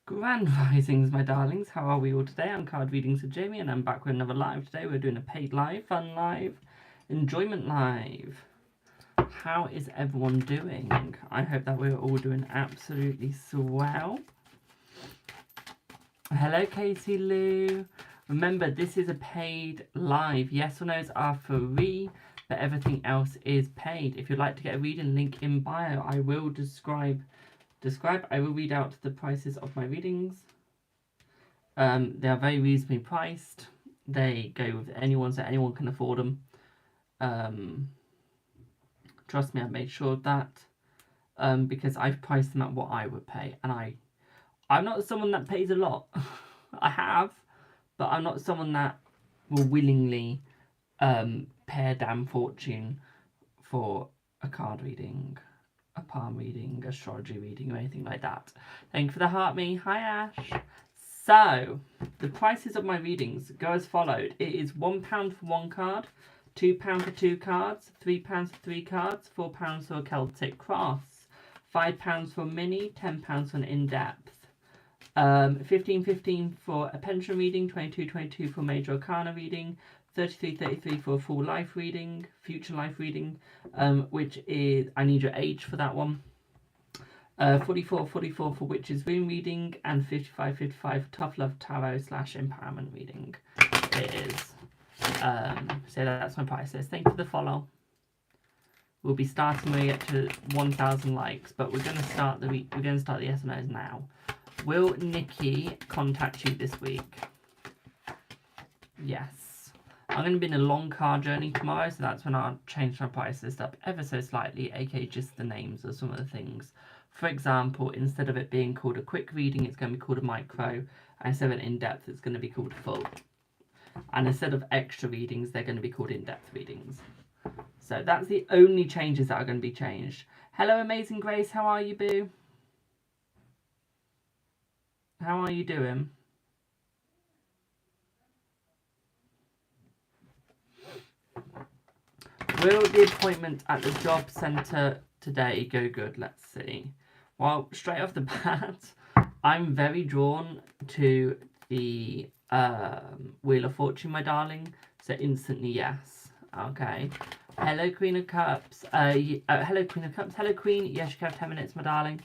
Grand risings, my darlings. How are we all today? I'm Card Readings with Jamie, and I'm back with another live today. We're doing a paid live, fun live, enjoyment live. How is everyone doing? I hope that we're all doing absolutely swell. Hello, Katie Lou. Remember, this is a paid live. Yes or no's are free, but everything else is paid. If you'd like to get a reading, link in bio. I will describe. I will read out the prices of my readings. They are very reasonably priced. They go with anyone, so anyone can afford them. Trust me, I've made sure of that. Because I've priced them at what I would pay, and I'm not someone that pays a lot. I have, but I'm not someone that will willingly pay a damn fortune for a card reading, a palm reading, astrology reading, or anything like that. Thank you for the heart me. Hi, Ash. So, the prices of my readings go as followed. It is £1 for one card, £2 for two cards, £3 for three cards, £4 for a Celtic Cross, £5 for a mini, £10 for an in-depth, $15.15 for a pendulum reading, $22.22 for a major arcana reading, $33.33 for a full life reading, future life reading, which is, I need your age for that one, $44.44 for witches rune reading, and $55.55 for tough love tarot / empowerment reading. It is. So that's my prices. Thank you for the follow. We'll be starting when we get to 1,000 likes, but we're going to start the yes or no's now. Will Nikki contact you this week? Yes. I'm going to be in a long car journey tomorrow, so that's when I'll change my price list up ever so slightly, aka just the names of some of the things. For example, instead of it being called a quick reading, it's going to be called a micro, and instead of an in-depth, it's going to be called full. And instead of extra readings, they're going to be called in-depth readings. So that's the only changes that are going to be changed. Hello, Amazing Grace. How are you, boo? How are you doing? Will the appointment at the job centre today go good? Let's see. Well, straight off the bat, I'm very drawn to the Wheel of Fortune, my darling. So instantly yes. Okay. Hello, Queen of Cups. Hello, Queen of Cups. Hello, Queen. Yes, you can have 10 minutes, my darling.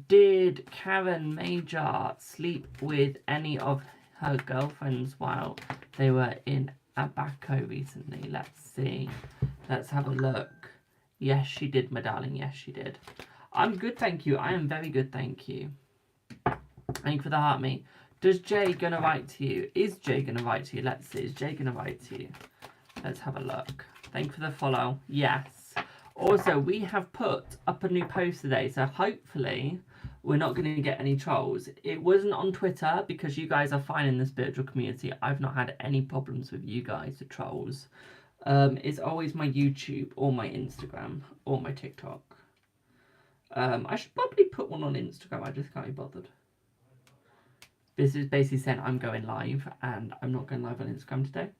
Did Karen Major sleep with any of her girlfriends while they were in Abaco recently? Let's see. Let's have a look. Yes, she did, my darling. Yes, she did. I'm good, thank you. I am very good, thank you. Thank you for the heart, me. Does Jay gonna write to you? Is Jay gonna write to you? Let's see. Is Jay gonna write to you? Let's have a look. Thank you for the follow. Yes. Also, we have put up a new post today, so hopefully we're not going to get any trolls. It wasn't on Twitter because you guys are fine in the spiritual community. I've not had any problems with you guys, the trolls. It's always my YouTube or my Instagram or my TikTok. I should probably put one on Instagram. I just can't be bothered. This is basically saying I'm going live, and I'm not going live on Instagram today.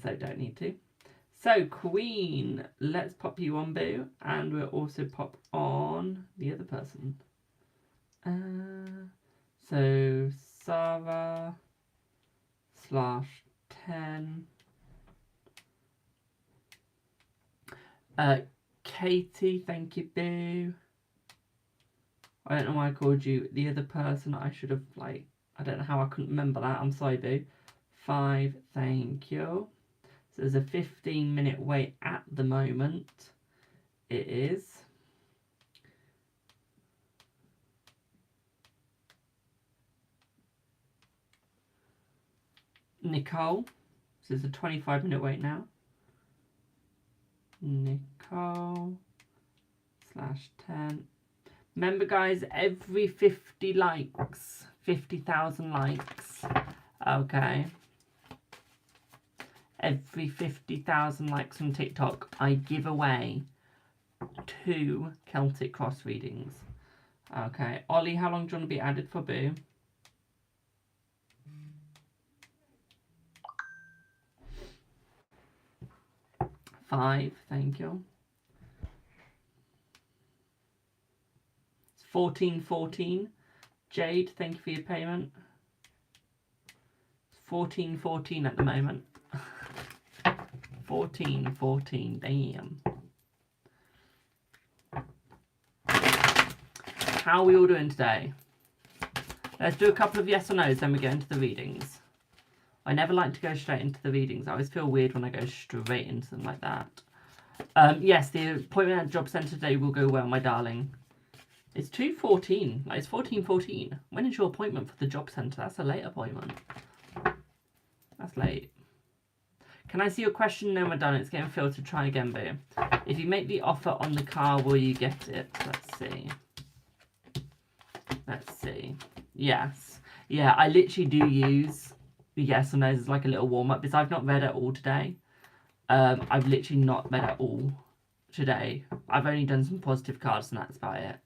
So don't need to. So, Queen, let's pop you on, boo. And we'll also pop on the other person. So, Sarah /10. Katie, thank you, boo. I don't know why I called you the other person. I should have, I don't know how I couldn't remember that. I'm sorry, boo. 5, thank you. So there's a 15-minute wait at the moment. It is. Nicole. So there's a 25-minute wait now. Nicole /10. Remember, guys, every 50 likes, 50,000 likes. Okay. Every 50,000 likes on TikTok, I give away 2 Celtic Cross readings. Okay. Ollie, how long do you want to be added for, boo? 5, thank you. It's 1414. Jade, thank you for your payment. It's 1414 at the moment. 1414, damn. How are we all doing today? Let's do a couple of yes or no's, then we go into the readings. I never like to go straight into the readings. I always feel weird when I go straight into them like that. Yes, the appointment at job centre today will go well, my darling. It's 2:14. Like, it's 14:14. When is your appointment for the job centre? That's a late appointment. That's late. Can I see your question? No, my darling. It's getting filtered. Try again, boo. If you make the offer on the car, will you get it? Let's see. Let's see. Yes. Yeah, I literally do use the yes or no's as like a little warm-up because I've not read it all today. I've literally not read it all today. I've only done some positive cards and that's about it.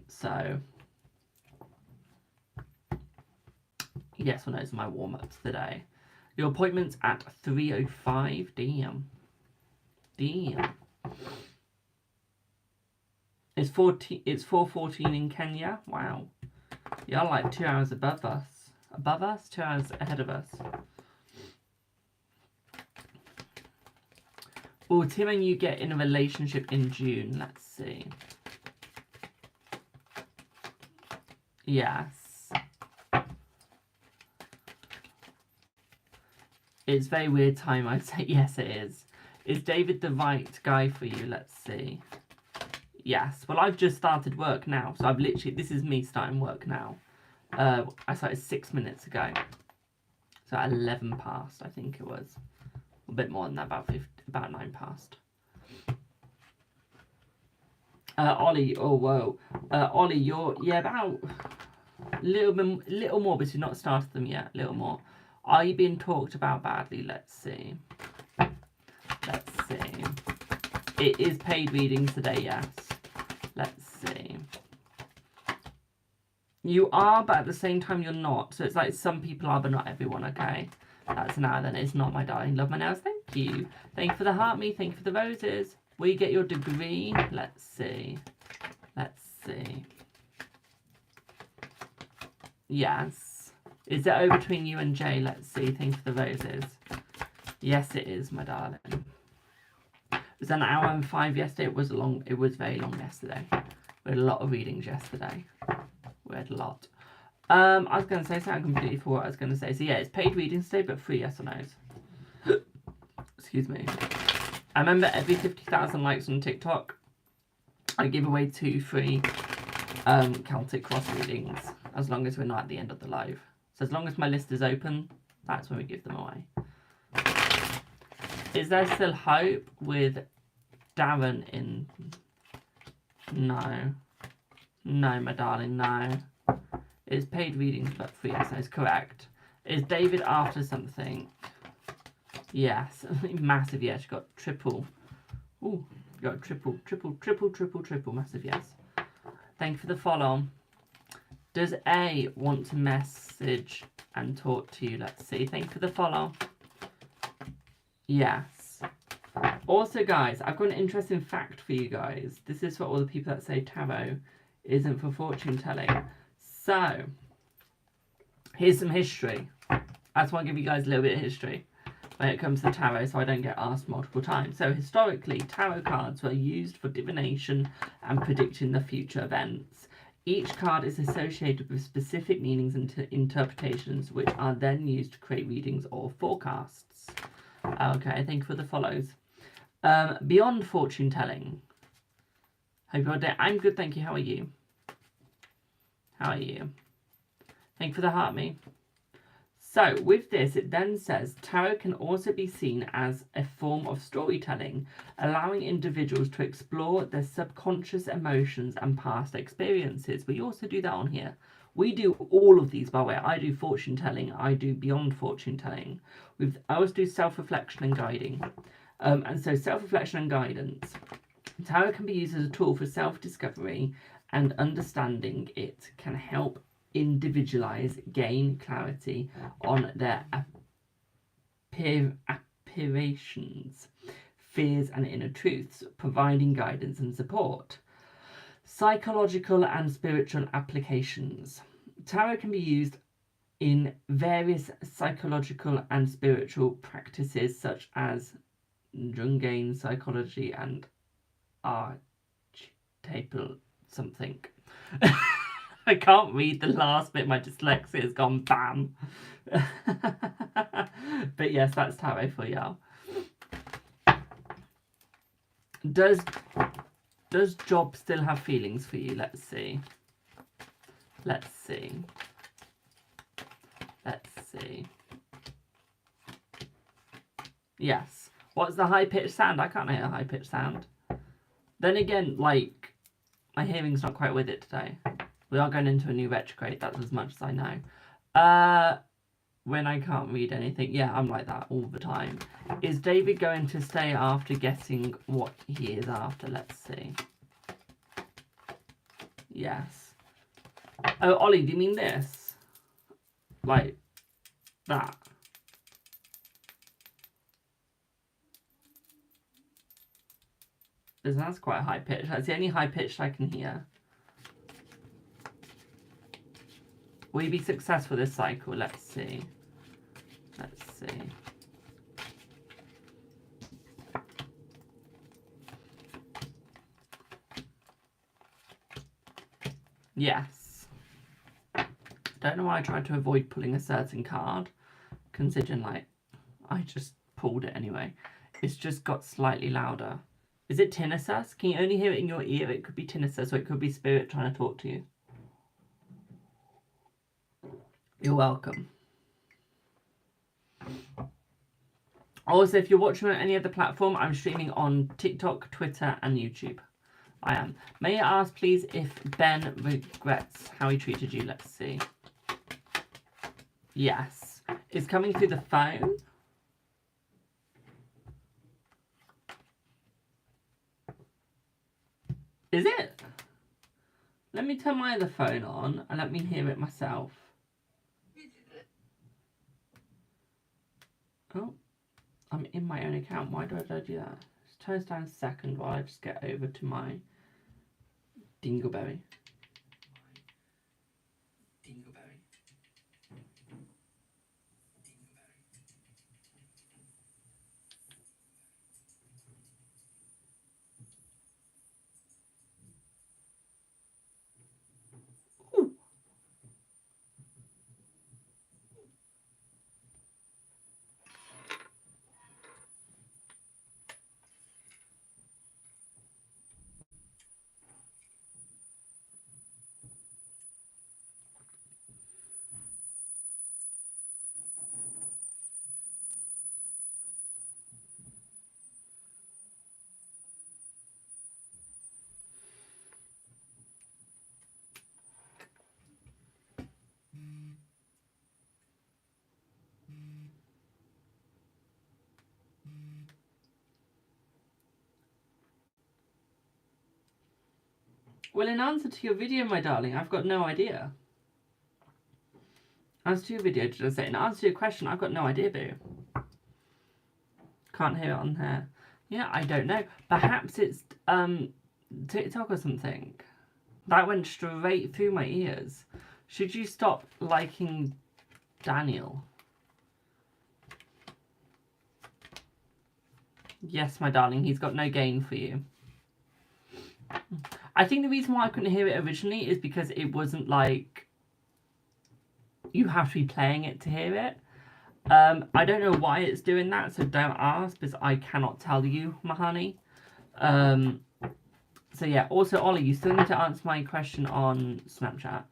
So yes or no's my warm-ups today. Your appointment's at 3:05. Damn. It's 4:14 in Kenya. Wow. You're like 2 hours above us. Above us? 2 hours ahead of us. Will Tim and you get in a relationship in June? Let's see. Yes. It's very weird time, I'd say. Yes, it is. Is David the right guy for you? Let's see. Yes. Well, I've just started work now. So I've literally... This is me starting work now. I started 6 minutes ago. So 11 past, I think it was. A bit more than that, about 9 past. Ollie, oh, whoa. Ollie, you're... Yeah, about... little more, but you've not started them yet. Little more. Are you being talked about badly? Let's see. Let's see. It is paid readings today, yes. Let's see. You are, but at the same time you're not. So it's like some people are, but not everyone, okay? That's an hour then. It's not, my darling. Love my nails. Thank you. Thank you for the heart me. Thank you for the roses. Will you get your degree? Let's see. Let's see. Yes. Is it over between you and Jay? Let's see. Thank you for the roses. Yes, it is, my darling. It was an hour and 5 yesterday. It was long. It was very long yesterday. We had a lot of readings yesterday. We had a lot. I was going to say something completely for what I was going to say. So yeah, it's paid readings today, but free yes or no's. Excuse me. I remember every 50,000 likes on TikTok, I give away 2 free Celtic Cross readings, as long as we're not at the end of the live. So as long as my list is open, that's when we give them away. Is there still hope with Darren in? No. No, my darling, no. It's paid readings, but free yes, no, is correct. Is David after something? Yes. Massive yes. You got triple. Ooh, you got triple. Massive yes. Thank you for the follow. Does A want to message and talk to you? Let's see. Thank you for the follow. Yes. Also, guys, I've got an interesting fact for you guys. This is for all the people that say tarot isn't for fortune telling. So, here's some history. I just want to give you guys a little bit of history when it comes to tarot so I don't get asked multiple times. So, historically, tarot cards were used for divination and predicting the future events. Each card is associated with specific meanings and interpretations, which are then used to create readings or forecasts. Okay, thank you for the follows. Beyond fortune telling. Hope you're day. I'm good, thank you. How are you? How are you? Thank you for the heart me. So, with this, it then says, tarot can also be seen as a form of storytelling, allowing individuals to explore their subconscious emotions and past experiences. We also do that on here. We do all of these, by the way. I do fortune telling. I do beyond fortune telling. I also do self-reflection and guiding. And so self-reflection and guidance. Tarot can be used as a tool for self-discovery and understanding. It can help individualize, gain clarity on their aspirations, fears and inner truths, providing guidance and support. Psychological and spiritual applications. Tarot can be used in various psychological and spiritual practices such as Jungian psychology and archetypal something. I can't read the last bit, my dyslexia has gone bam. But yes, that's tarot for y'all. Does job still have feelings for you? Let's see. Let's see. Let's see. Yes. What's the high-pitched sound? I can't hear a high-pitched sound. Then again, like, my hearing's not quite with it today. We are going into a new retrograde, that's as much as I know. When I can't read anything, yeah, I'm like that all the time. Is David going to stay after guessing what he is after? Let's see. Yes. Oh, Ollie, do you mean this? Like, that? That's quite high pitched. That's the only high pitched I can hear. Will you be successful this cycle? Let's see. Let's see. Yes. Don't know why I tried to avoid pulling a certain card, considering, like, I just pulled it anyway. It's just got slightly louder. Is it tinnitus? Can you only hear it in your ear? It could be tinnitus, or it could be spirit trying to talk to you. You're welcome. Also, if you're watching on any other platform, I'm streaming on TikTok, Twitter, and YouTube. I am. May I ask, please, if Ben regrets how he treated you? Let's see. Yes. It's coming through the phone. Is it? Let me turn my other phone on and let me hear it myself. Oh, I'm in my own account. Why do I do that? Just turn this down a second while I just get over to my Dingleberry. Well, in answer to your video, my darling, I've got no idea. Answer to your video, did I say? In answer to your question, I've got no idea, boo. Can't hear it on there. Yeah, I don't know. Perhaps it's TikTok or something. That went straight through my ears. Should you stop liking Daniel? Yes, my darling, he's got no gain for you. I think the reason why I couldn't hear it originally is because it wasn't like you have to be playing it to hear it. I don't know why it's doing that, so don't ask, because I cannot tell you, my honey. So yeah, also, Ollie, you still need to answer my question on Snapchat.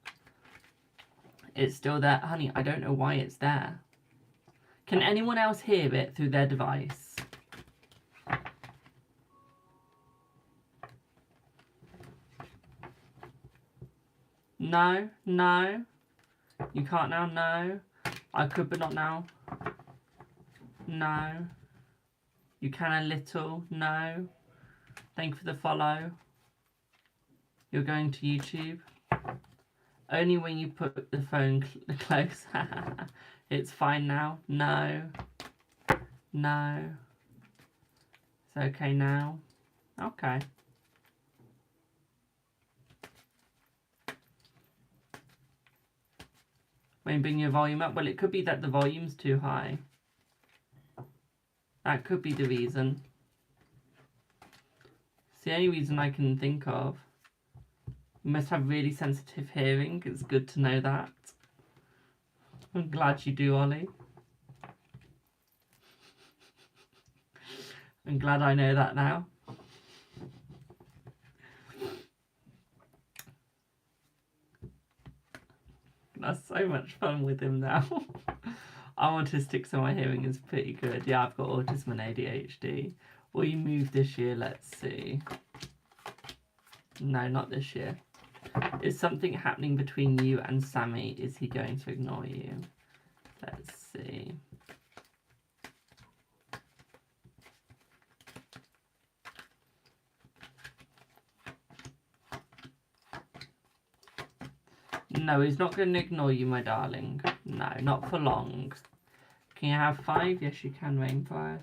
It's still there. Honey, I don't know why it's there. Can anyone else hear it through their device? No, no. You can't now, no. I could, but not now. No. You can a little, no. Thank you for the follow. You're going to YouTube. Only when you put the phone close. It's fine now. No. No. It's okay now? Okay. When you bring your volume up, well, it could be that the volume's too high. That could be the reason. It's the only reason I can think of. You must have really sensitive hearing. It's good to know that. I'm glad you do, Ollie. I'm glad I know that now. That's so much fun with him now. I'm autistic, so my hearing is pretty good. Yeah, I've got autism and ADHD. Will you move this year? Let's see. No, not this year. Is something happening between you and Sammy? Is he going to ignore you? Let's see. No, he's not going to ignore you, my darling. No, not for long. Can you have 5? Yes, you can, Rainforest.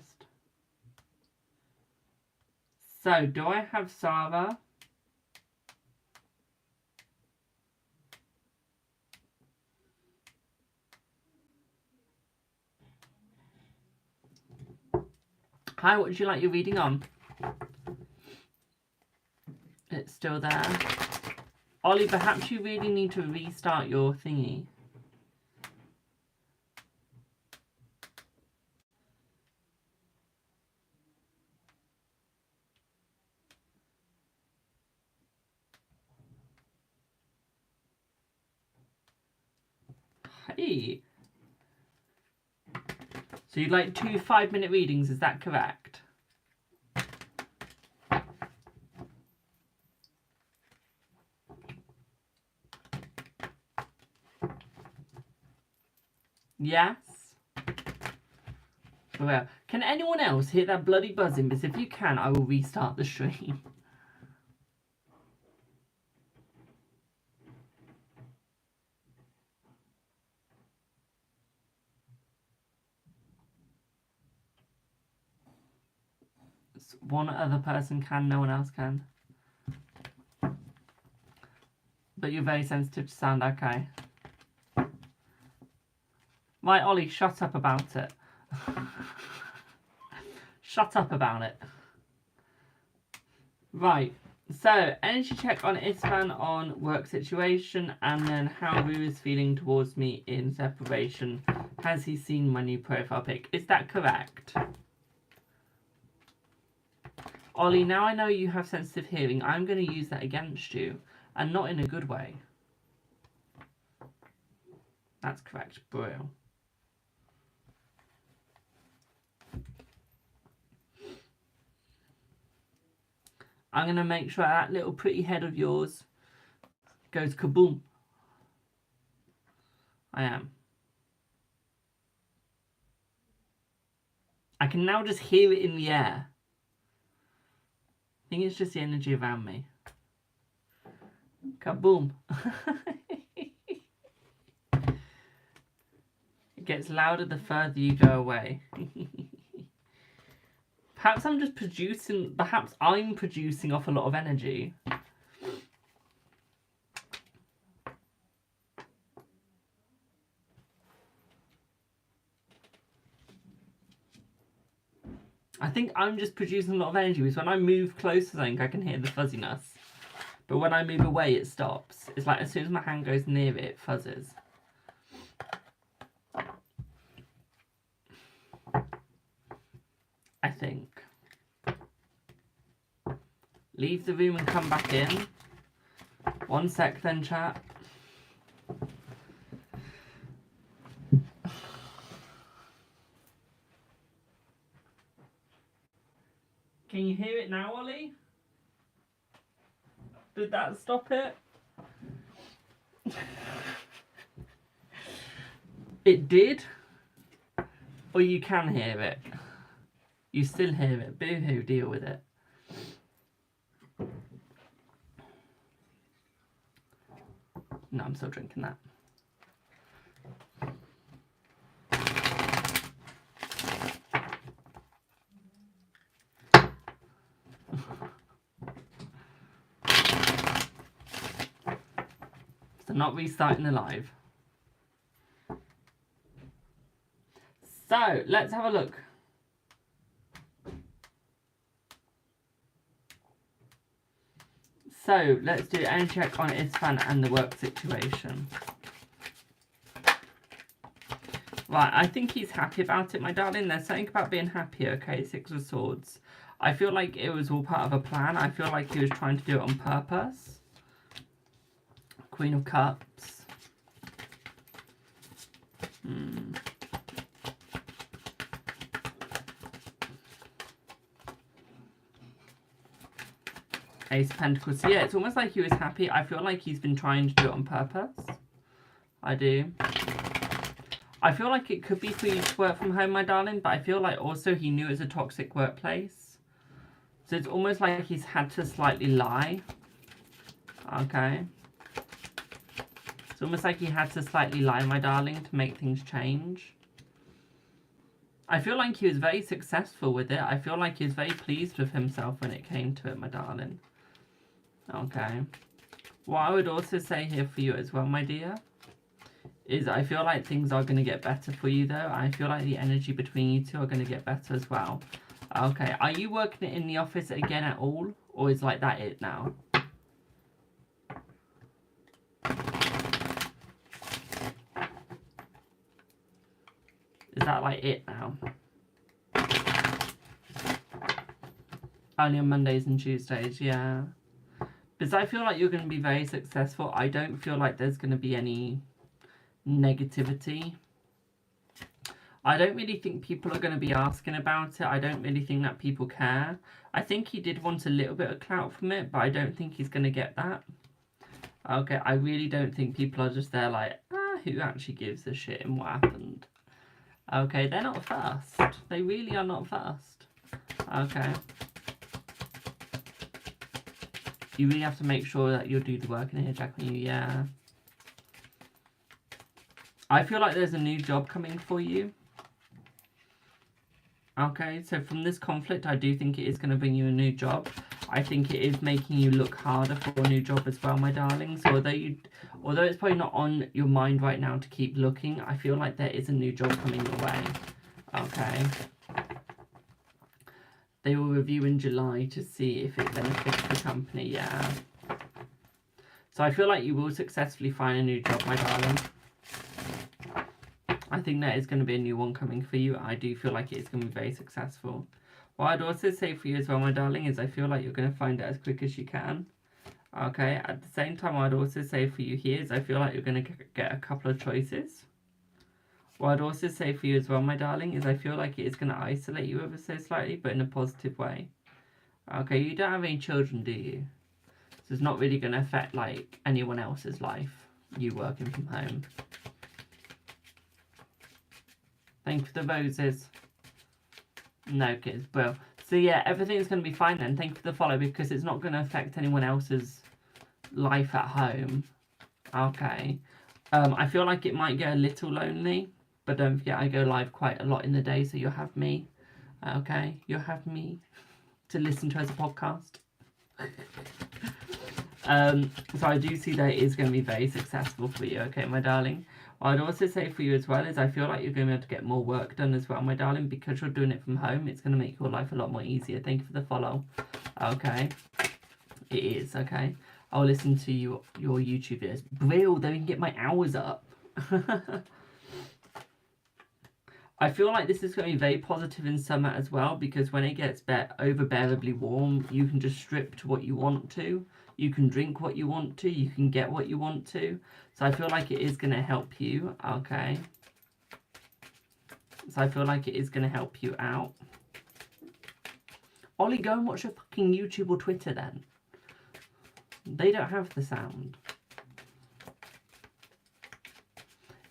So, do I have Sarah? Hi, what would you like your reading on? It's still there. Ollie, perhaps you really need to restart your thingy. Hey. So you'd like 2 5-minute readings, is that correct? Yes? Well, can anyone else hear that bloody buzzing? Because if you can, I will restart the stream. One other person can, no one else can. But you're very sensitive to sound, okay. Right, Ollie, shut up about it. Shut up about it. Right, so energy check on Isfan on work situation, and then how Rue is feeling towards me in separation. Has he seen my new profile pic? Is that correct? Ollie, now I know you have sensitive hearing. I'm going to use that against you, and not in a good way. That's correct, bro. I'm going to make sure that little pretty head of yours goes kaboom. I am. I can now just hear it in the air. I think it's just the energy around me. Kaboom. It gets louder the further you go away. Perhaps I'm producing off a lot of energy. I think I'm just producing a lot of energy because when I move close to something, I can hear the fuzziness. But when I move away, it stops. It's like as soon as my hand goes near it, it fuzzes. I think. Leave the room and come back in. 1 sec then, chat. Can you hear it now, Ollie? Did that stop it? It did? Or you can hear it? You still hear it. Boo-hoo, deal with it. No, I'm still drinking that. So not restarting the live. So let's have a look. So let's do an check on Isfan and the work situation. Right, I think he's happy about it, my darling. There's something about being happy, okay? Six of Swords. I feel like it was all part of a plan. I feel like he was trying to do it on purpose. Queen of Cups. Ace of Pentacles. So yeah, it's almost like he was happy. I feel like he's been trying to do it on purpose. I do. I feel like it could be for you to work from home, my darling, but I feel like also he knew it was a toxic workplace. So it's almost like he's had to slightly lie. Okay. It's almost like he had to slightly lie, my darling, to make things change. I feel like he was very successful with it. I feel like he was very pleased with himself when it came to it, my darling. Okay. What I would also say here for you as well, my dear, is I feel like things are going to get better for you, though. I feel like the energy between you two are going to get better as well. Okay. Are you working in the office again at all? Or is like that it now? Is that like it now? Only on Mondays and Tuesdays, yeah. Because I feel like you're going to be very successful. I don't feel like there's going to be any negativity. I don't really think people are going to be asking about it. I don't really think that people care. I think he did want a little bit of clout from it, but I don't think he's going to get that. Okay, I really don't think people are just there like, who actually gives a shit and what happened? Okay, they're not fast. They really are not fast. Okay. You really have to make sure that you'll do the work in here, Jack, on you, yeah. I feel like there's a new job coming for you. Okay, so from this conflict, I do think it is going to bring you a new job. I think it is making you look harder for a new job as well, my darling. So although it's probably not on your mind right now to keep looking, I feel like there is a new job coming your way. Okay. They will review in July to see if it benefits the company, yeah. So I feel like you will successfully find a new job, my darling. I think there is going to be a new one coming for you. I do feel like it is going to be very successful. What I'd also say for you as well, my darling, is I feel like you're going to find it as quick as you can. Okay, at the same time, I'd also say for you here is I feel like you're going to get a couple of choices. What I'd also say for you as well, my darling, is I feel like it is going to isolate you ever so slightly, but in a positive way. Okay, you don't have any children, do you? So it's not really going to affect, like, anyone else's life, you working from home. Thank you for the roses. No kids, bro. So yeah, everything's going to be fine then. Thank you for the follow, because it's not going to affect anyone else's life at home. Okay. I feel like it might get a little lonely, but don't forget I go live quite a lot in the day, so you'll have me. Okay, you'll have me to listen to as a podcast. So I do see that it is going to be very successful for you, okay, my darling. What I'd also say for you as well is I feel like you're going to be able to get more work done as well, my darling, because you're doing it from home. It's going to make your life a lot more easier. Thank you for the follow. Okay, it is, okay. I'll listen to your YouTube videos. Brill, then we can get my hours up. I feel like this is going to be very positive in summer as well, because when it gets overbearably warm, you can just strip to what you want to. You can drink what you want to. You can get what you want to. So I feel like it is going to help you, okay? So I feel like it is going to help you out. Ollie, go and watch your fucking YouTube or Twitter then. They don't have the sound.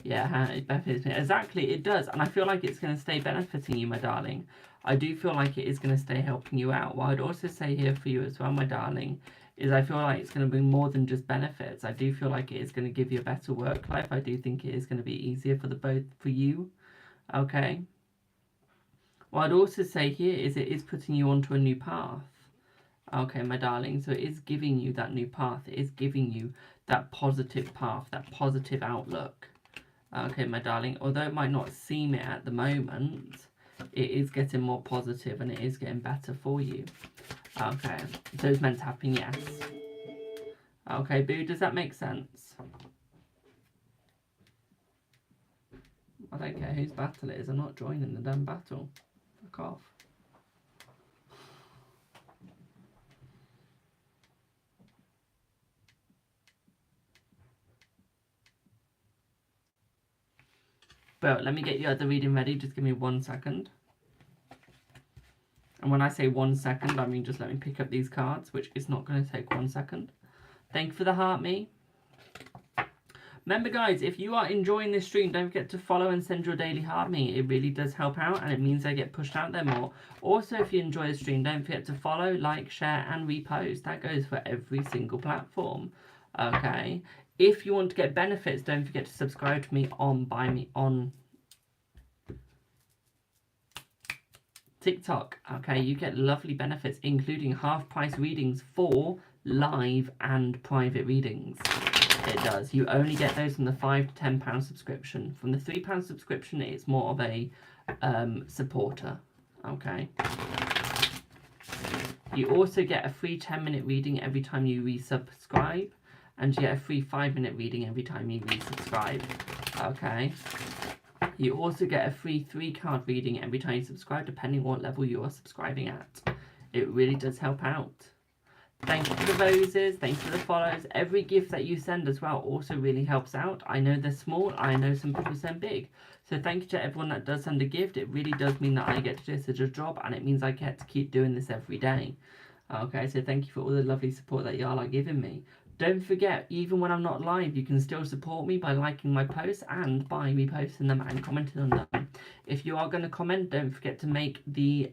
Yeah, it benefits me. Exactly, it does. And I feel like it's going to stay benefiting you, my darling. I do feel like it is going to stay helping you out. What I'd also say here for you as well, my darling, is I feel like it's going to bring more than just benefits. I do feel like it is going to give you a better work life. I do think it is going to be easier for both for you. Okay. What I'd also say here is it is putting you onto a new path. Okay, my darling. So it is giving you that new path. It is giving you that positive path, that positive outlook. Okay, my darling. Although it might not seem it at the moment, it is getting more positive and it is getting better for you. Okay, so it's meant to happen, yes. Okay, Boo, does that make sense? I don't care whose battle it is. I'm not joining the damn battle. Fuck off. But let me get your other reading ready. Just give me 1 second. And when I say 1 second, I mean just let me pick up these cards, which is not going to take 1 second. Thank you for the heart, me. Remember, guys, if you are enjoying this stream, don't forget to follow and send your daily heart me. It really does help out, and it means I get pushed out there more. Also, if you enjoy the stream, don't forget to follow, like, share, and repost. That goes for every single platform. Okay. If you want to get benefits, don't forget to subscribe to me on TikTok. Okay, you get lovely benefits, including half-price readings for live and private readings. It does. You only get those from the £5 to £10 subscription. From the £3 subscription, it's more of a supporter. Okay. You also get a free 10-minute reading every time you resubscribe, and you get a free 5-minute reading every time you resubscribe. Okay. You also get a free 3-card reading every time you subscribe, depending on what level you are subscribing at. It really does help out. Thank you for the roses, thank you for the follows. Every gift that you send as well also really helps out. I know they're small, I know some people send big. So thank you to everyone that does send a gift. It really does mean that I get to do such a job, and it means I get to keep doing this every day. Okay, so thank you for all the lovely support that y'all are giving me. Don't forget, even when I'm not live, you can still support me by liking my posts and by reposting them and commenting on them. If you are going to comment, don't forget to make the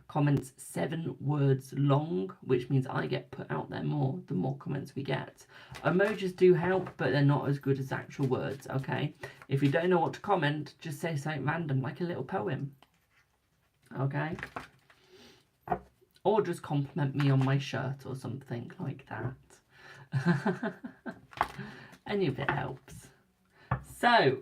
comments 7 words long, which means I get put out there more the more comments we get. Emojis do help, but they're not as good as actual words, okay? If you don't know what to comment, just say something random, like a little poem, okay? Or just compliment me on my shirt or something like that. Any of it helps. So,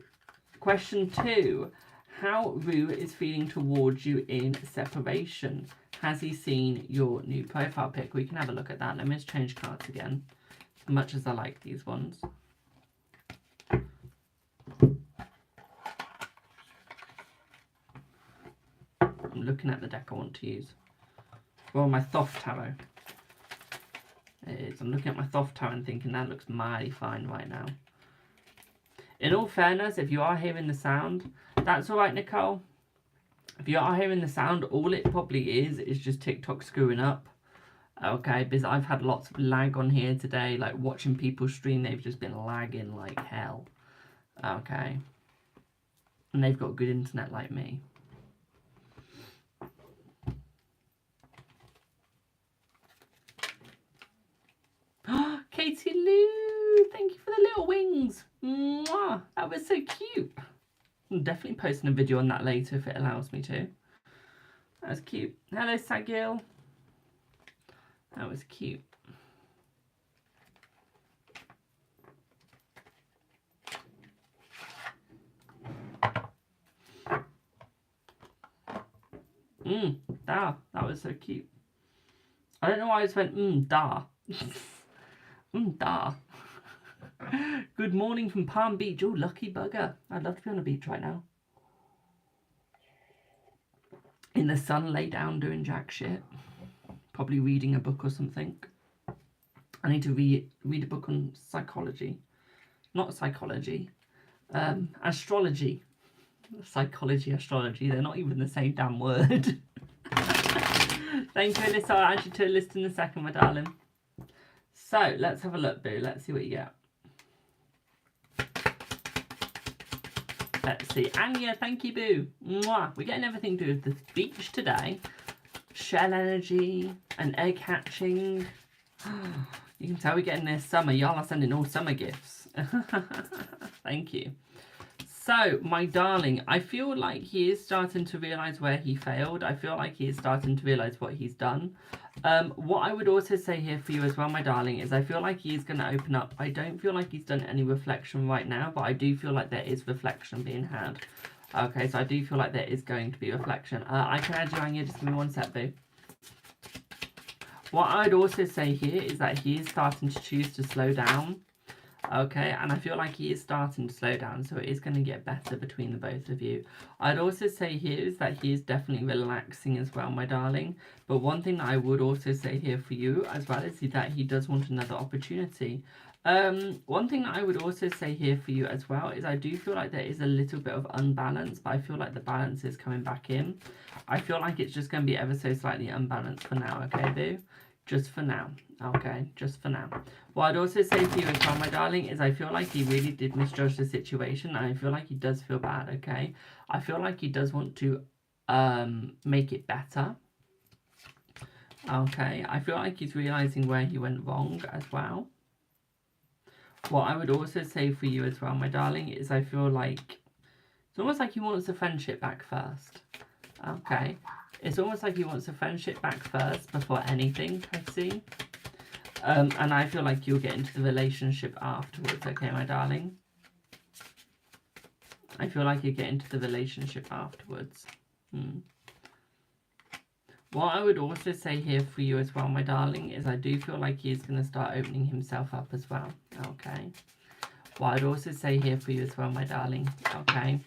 question 2. How Rue is feeling towards you in separation. Has he seen your new profile pic? We can have a look at that. Let me just change cards again. As much as I like these ones. I'm looking at the deck I want to use. Well, my Thoth Tarot. It is. I'm looking at my Thoth Tarot and thinking that looks mighty fine right now. In all fairness, if you are hearing the sound, that's alright, Nicole. If you are hearing the sound, all it probably is just TikTok screwing up. Okay, because I've had lots of lag on here today, like watching people stream, they've just been lagging like hell. Okay. And they've got good internet like me. Katie Lou, thank you for the little wings. Mwah, that was so cute. I'm definitely posting a video on that later if it allows me to. That was cute. Hello, Sagil. That was cute. Da. That was so cute. I don't know why I just went, da. Da. Good morning from Palm Beach. Oh, lucky bugger. I'd love to be on a beach right now. In the sun, lay down doing jack shit. Probably reading a book or something. I need to read a book on psychology. Not psychology. Astrology. Psychology, astrology. They're not even the same damn word. Thank you, Alyssa. I'll add you to a list in a second, my darling. So, let's have a look, Boo. Let's see what you get. Let's see. Anya, thank you, Boo. Mwah. We're getting everything to do with the beach today. Shell energy and egg hatching. You can tell we're getting this summer. Y'all are sending all summer gifts. Thank you. So, my darling, I feel like he is starting to realise where he failed. I feel like he is starting to realise what he's done. What I would also say here for you as well, my darling, is I feel like he is going to open up. I don't feel like he's done any reflection right now, but I do feel like there is reflection being had. Okay, so I do feel like there is going to be reflection. I can add you on here, just give me one sec, boo. What I'd also say here is that he is starting to choose to slow down. Okay, and I feel like he is starting to slow down, so it is going to get better between the both of you. I'd also say here is that he is definitely relaxing as well, my darling. But one thing that I would also say here for you as well is that he does want another opportunity. One thing that I would also say here for you as well is I do feel like there is a little bit of unbalance, but I feel like the balance is coming back in. I feel like it's just going to be ever so slightly unbalanced for now, okay, boo? Just for now, okay? Just for now. What I'd also say to you as well, my darling, is I feel like he really did misjudge the situation, and I feel like he does feel bad, okay? I feel like he does want to make it better, okay? I feel like he's realising where he went wrong as well. What I would also say for you as well, my darling, is I feel like it's almost like he wants the friendship back first, okay? It's almost like he wants the friendship back first before anything, I see. And I feel like you'll get into the relationship afterwards, okay, my darling? I feel like you get into the relationship afterwards. What I would also say here for you as well, my darling, is I do feel like he's going to start opening himself up as well, okay? What I'd also say here for you as well, my darling, okay,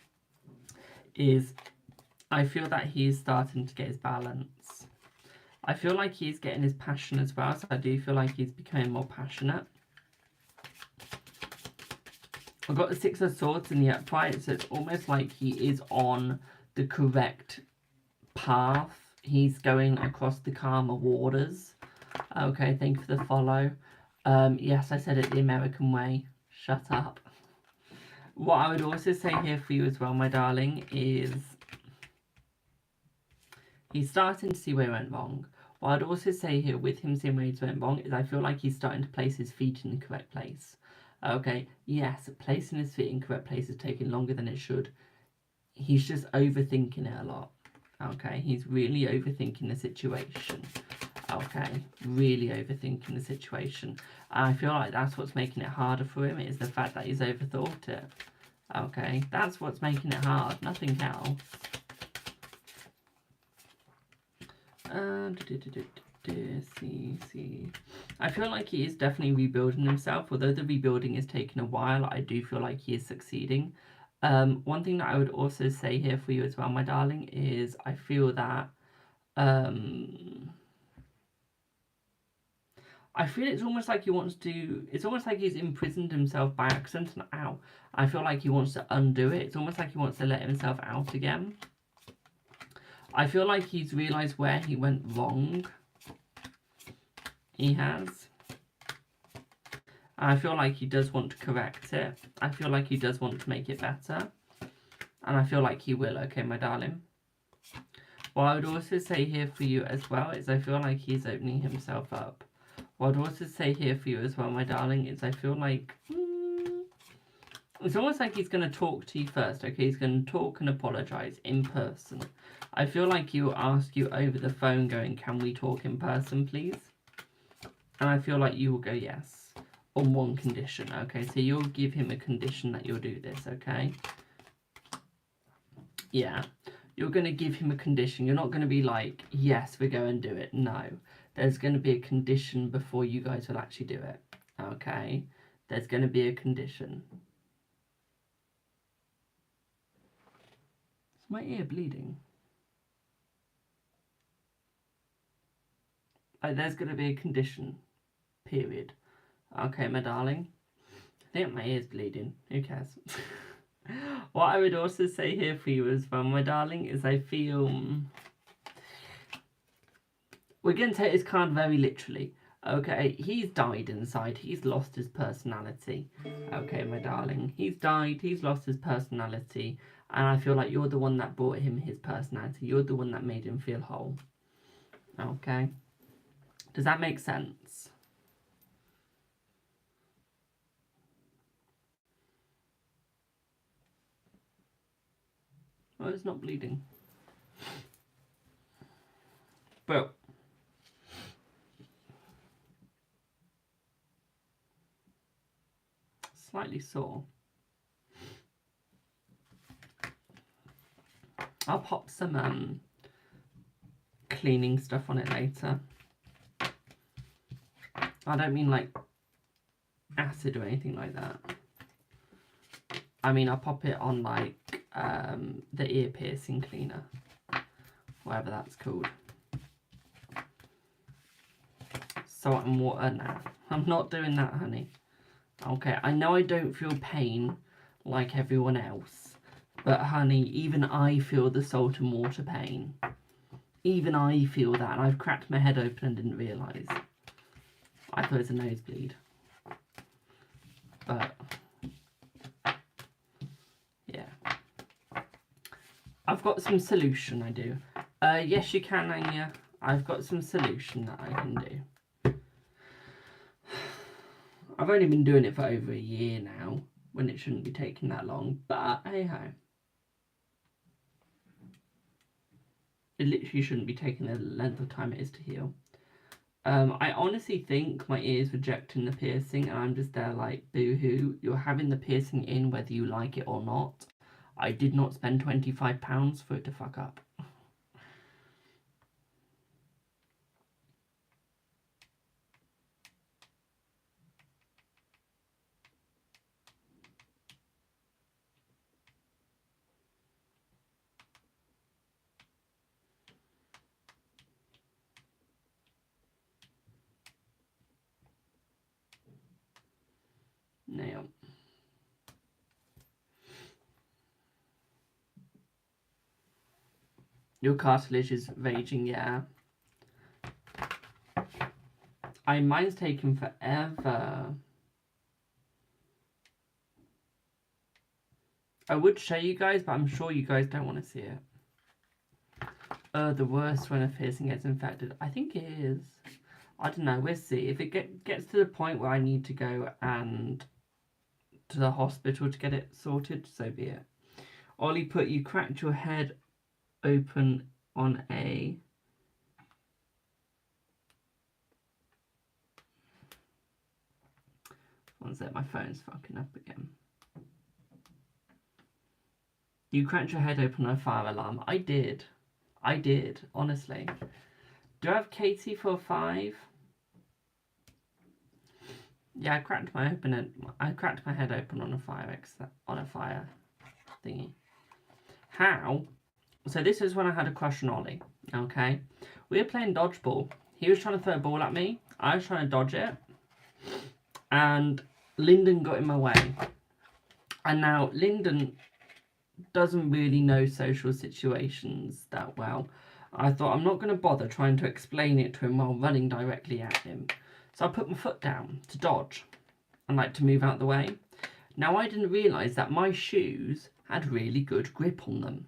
is I feel that he's starting to get his balance. I feel like he's getting his passion as well, so I do feel like he's becoming more passionate. I've got the Six of Swords in the upright, so it's almost like he is on the correct path. He's going across the calmer waters. Okay, thank you for the follow. Yes, I said it the American way. Shut up. What I would also say here for you as well, my darling, is he's starting to see where he went wrong. What I'd also say here with him seeing where he went wrong is I feel like he's starting to place his feet in the correct place. Okay, yes, placing his feet in correct place is taking longer than it should. He's just overthinking it a lot. Okay, he's really overthinking the situation. Okay, really overthinking the situation. And I feel like that's what's making it harder for him, is the fact that he's overthought it. Okay, that's what's making it hard, nothing else. I feel like he is definitely rebuilding himself. Although the rebuilding is taking a while, I do feel like he is succeeding. One thing that I would also say here for you as well, my darling, is I feel that I feel it's almost like he wants to, it's almost like he's imprisoned himself by accident, and ow, I feel like he wants to undo it. It's almost like he wants to let himself out again. I feel like he's realised where he went wrong. He has. And I feel like he does want to correct it. I feel like he does want to make it better. And I feel like he will, okay, my darling? What I would also say here for you as well is I feel like he's opening himself up. What I'd also say here for you as well, my darling, is I feel like it's almost like he's going to talk to you first, okay? He's going to talk and apologise in person. I feel like he will ask you over the phone going, can we talk in person, please? And I feel like you will go yes, on one condition, okay? So you'll give him a condition that you'll do this, okay? Yeah. You're going to give him a condition. You're not going to be like, yes, we go and do it. No. There's going to be a condition before you guys will actually do it, okay? There's going to be a condition. Is my ear bleeding? There's going to be a condition, period. Okay, my darling. I think my ear's bleeding. Who cares? What I would also say here for you as well, my darling, is I feel we're going to take this card very literally. Okay, he's died inside. He's lost his personality. Okay, my darling. He's died. He's lost his personality. And I feel like you're the one that brought him his personality. You're the one that made him feel whole. Okay. Does that make sense? Oh, it's not bleeding. But slightly sore. I'll pop some cleaning stuff on it later. I don't mean like acid or anything like that. I mean, I'll pop it on like the ear piercing cleaner, whatever that's called. Salt and water now. I'm not doing that, honey. Okay, I know I don't feel pain like everyone else, but honey, even I feel the salt and water pain. Even I feel that, and I've cracked my head open and didn't realise. I thought it was a nosebleed. But, yeah. I've got some solution, I do. Yes, you can, Anya. I've got some solution that I can do. I've only been doing it for over a year now, when it shouldn't be taking that long, but hey-ho. It literally shouldn't be taking the length of time it is to heal. I honestly think my ear's rejecting the piercing, and I'm just there like, boo-hoo, you're having the piercing in whether you like it or not. I did not spend £25 for it to fuck up. Now, your cartilage is raging, yeah. Mine's taken forever. I would show you guys, but I'm sure you guys don't want to see it. The worst when a piercing gets infected. I think it is. I don't know, we'll see. If it gets to the point where I need to go and to the hospital to get it sorted, so be it. Ollie put, you cracked your head open on a... One sec, my phone's fucking up again. You cracked your head open on a fire alarm. I did. I did, honestly. Do I have Katie for 5? Yeah, I cracked my head open on a fire thingy. How? So this is when I had a crush on Ollie. Okay, we were playing dodgeball. He was trying to throw a ball at me. I was trying to dodge it, and Lyndon got in my way. And now Lyndon doesn't really know social situations that well. I thought, I'm not going to bother trying to explain it to him while running directly at him. So I put my foot down to dodge and like to move out the way. Now I didn't realise that my shoes had really good grip on them.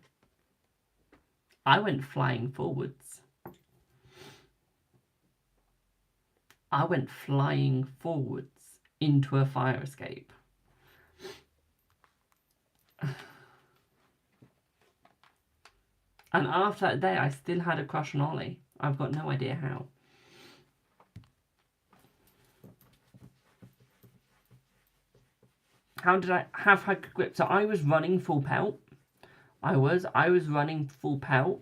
I went flying forwards. I went flying forwards into a fire escape. And after that day, I still had a crush on Ollie. I've got no idea how. How did I have high grip? So I was running full pelt. I was running full pelt.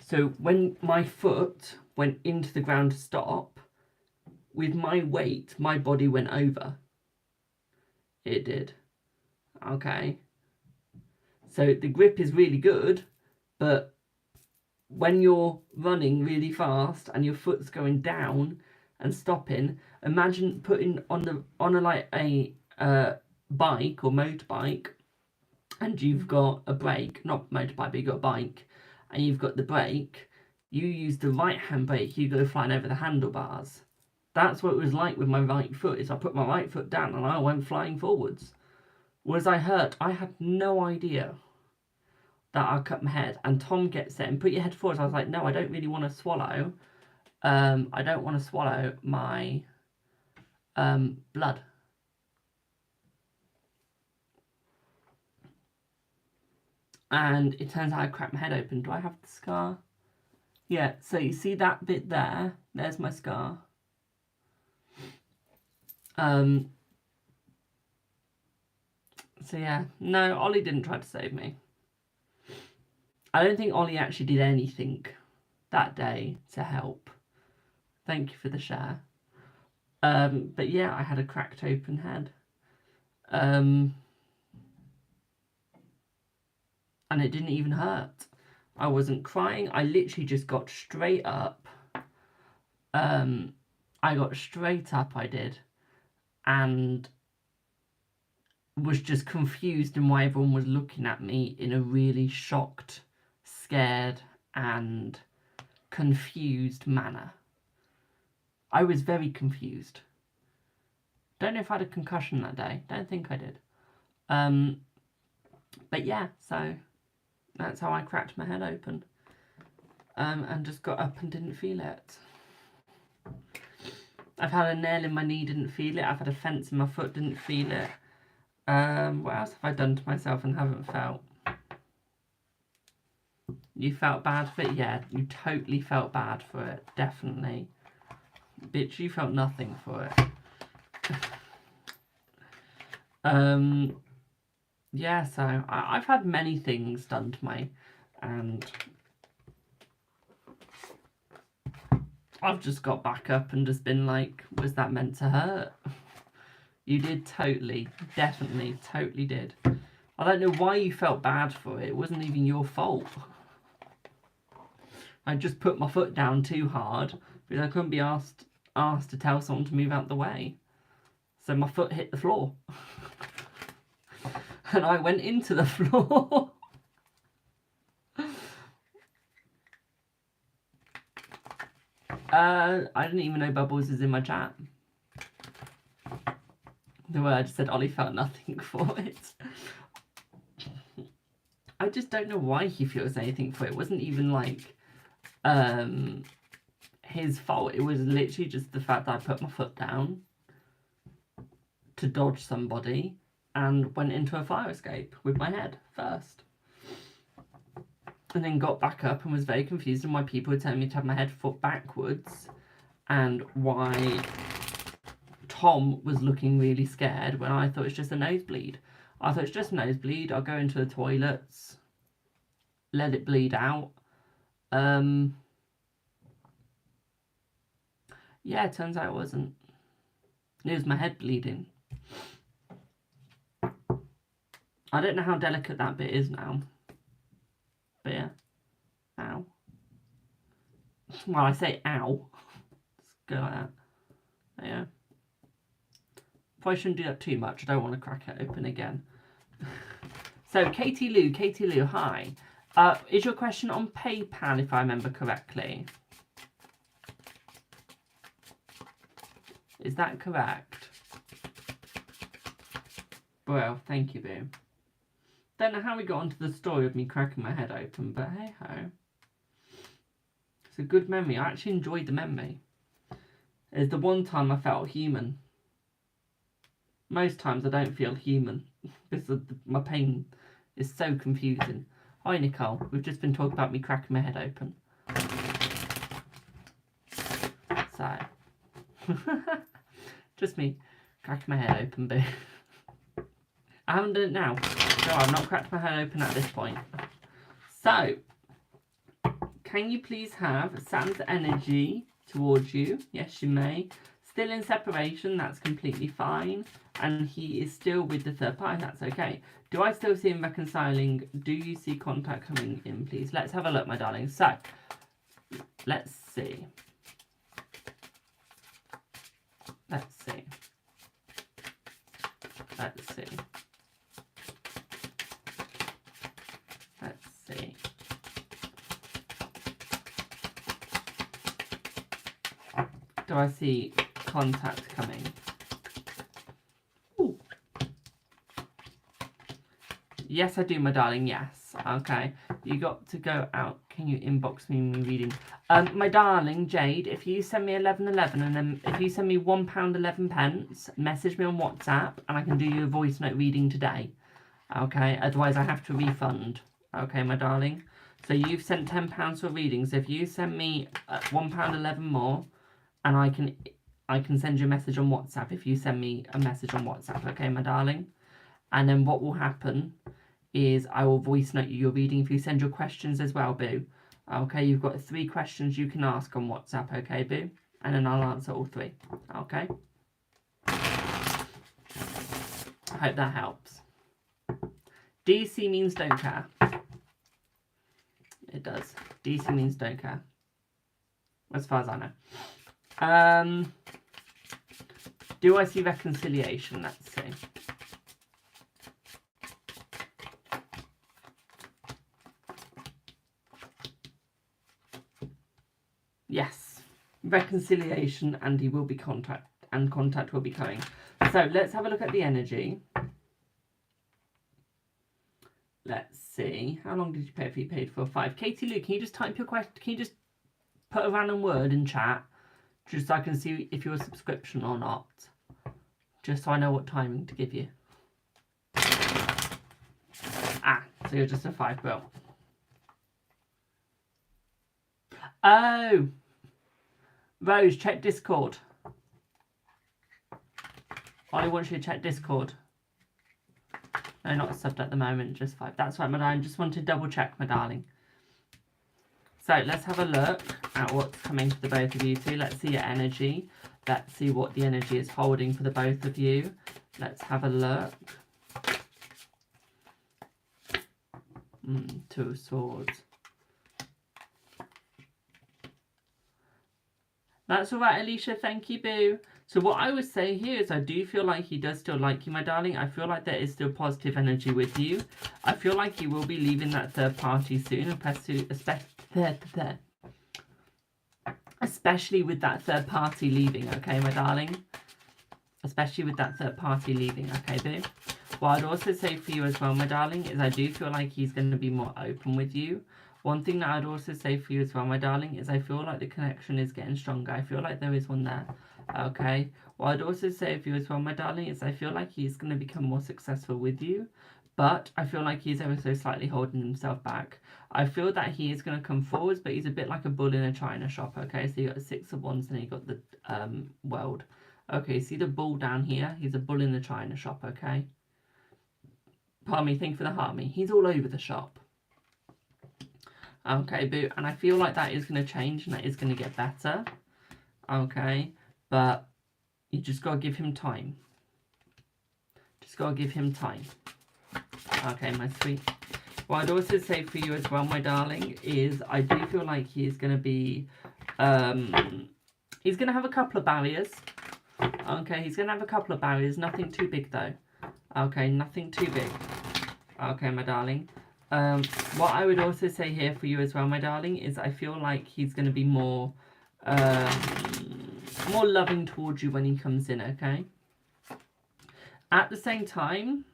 So when my foot went into the ground to stop, with my weight, my body went over. It did. Okay. So the grip is really good, but when you're running really fast and your foot's going down and stopping, imagine putting on a bike or motorbike, and you've got a brake, not motorbike, but you've got a bike, and you've got the brake. You use the right hand brake, you go flying over the handlebars. That's what it was like with my right foot. Is I put my right foot down and I went flying forwards. Was I hurt? I had no idea that I cut my head. And Tom gets it and put your head forwards. I was like, no, I don't really want to swallow. I don't want to swallow my blood. And it turns out I cracked my head open. Do I have the scar? Yeah, so you see that bit there? There's my scar. So yeah, no, Ollie didn't try to save me. I don't think Ollie actually did anything that day to help. Thank you for the share. But yeah, I had a cracked open head. And it didn't even hurt. I wasn't crying. I literally just got straight up. I got straight up, I did. And was just confused in why everyone was looking at me in a really shocked, scared, and confused manner. I was very confused. Don't know if I had a concussion that day. Don't think I did. But yeah, so that's how I cracked my head open. And just got up and didn't feel it. I've had a nail in my knee, didn't feel it. I've had a fence in my foot, didn't feel it. What else have I done to myself and haven't felt? You felt bad for it? Yeah, you totally felt bad for it. Definitely. Bitch, you felt nothing for it. Yeah, so I've had many things done to me, and I've just got back up and just been like, was that meant to hurt? You did totally, definitely, totally did. I don't know why you felt bad for it. It wasn't even your fault. I just put my foot down too hard because I couldn't be asked to tell someone to move out the way. So my foot hit the floor. And I went into the floor. I didn't even know Bubbles is in my chat. The word said Ollie felt nothing for it. I just don't know why he feels anything for it. It wasn't even like his fault. It was literally just the fact that I put my foot down to dodge somebody and went into a fire escape with my head first. And then got back up and was very confused on why people were telling me to have my head foot backwards and why Tom was looking really scared when I thought it was just a nosebleed. I thought it's just a nosebleed. I'll go into the toilets, let it bleed out. Yeah, it turns out it wasn't. It was my head bleeding. I don't know how delicate that bit is now. But yeah. Ow. Well, I say ow. Let's go like that. But yeah. Probably shouldn't do that too much. I don't want to crack it open again. So, Katie Lou, hi. Is your question on PayPal, if I remember correctly? Is that correct? Well, thank you, boo. Don't know how we got onto the story of me cracking my head open, but hey ho. It's a good memory. I actually enjoyed the memory. It's the one time I felt human. Most times I don't feel human because my pain is so confusing. Hi Nicole, we've just been talking about me cracking my head open. So, just me cracking my head open, boo. I haven't done it now. No, I've not cracked my head open at this point. So, can you please have Sam's energy towards you? Yes, you may. Still in separation, that's completely fine. And he is still with the third party, that's okay. Do I still see him reconciling? Do you see contact coming in, please? Let's have a look, my darling. So, let's see. Let's see. Let's see. Let's see. Do I see contact coming? Ooh. Yes, I do, my darling. Yes. Okay. You got to go out. Can you inbox me reading? My darling Jade, if you send me 1111 and then if you send me £1.11, message me on WhatsApp and I can do you a voice note reading today. Okay. Otherwise, I have to refund. Okay, my darling. So you've sent £10 for readings. If you send me £1.11 more, and I can send you a message on WhatsApp if you send me a message on WhatsApp, okay, my darling? And then what will happen is I will voice note you your reading if you send your questions as well, boo. Okay, you've got 3 questions you can ask on WhatsApp, okay, boo? And then I'll answer all 3, okay? I hope that helps. DC means don't care. It does. DC means don't care. As far as I know. Do I see reconciliation? Let's see. Yes. Reconciliation, and he will be contact will be coming. So let's have a look at the energy. Let's see. How long did you pay for? You paid for 5. Katie Lou, can you just type your question? Can you just put a random word in chat? Just so I can see if you're a subscription or not. Just so I know what timing to give you. Ah, so you're just a 5 bill. Oh! Rose, check Discord. Ollie wants you to check Discord. No, not subbed at the moment, just 5. That's right, my darling. Just want to double check, my darling. So let's have a look at what's coming for the both of you two. Let's see your energy. Let's see what the energy is holding for the both of you. Let's have a look. 2 of Swords. That's all right, Alicia. Thank you, boo. So what I would say here is I do feel like he does still like you, my darling. I feel like there is still positive energy with you. I feel like he will be leaving that third party soon, especially with that third party leaving, okay, my darling? Especially with that third party leaving, okay, boo? What I'd also say for you as well, my darling, is I do feel like he's going to be more open with you. One thing that I'd also say for you as well, my darling, is I feel like the connection is getting stronger. I feel like there is one there, okay? What I'd also say for you as well, my darling, is I feel like he's going to become more successful with you, but I feel like he's ever so slightly holding himself back. I feel that he is going to come forwards, but he's a bit like a bull in a china shop, okay? So you got the 6 of Wands and you got the world. Okay, see the bull down here? He's a bull in the china shop, okay? Pardon me, thank you for the heart me. He's all over the shop. Okay, boo, and I feel like that is going to change and that is going to get better. Okay, but you just got to give him time. Just got to give him time. Okay, my sweet. What I'd also say for you as well, my darling, is I do feel like he is going to be, he's going to have a couple of barriers. Okay, he's going to have a couple of barriers. Nothing too big, though. Okay, nothing too big. Okay, my darling. What I would also say here for you as well, my darling, is I feel like he's going to be more loving towards you when he comes in, okay? At the same time,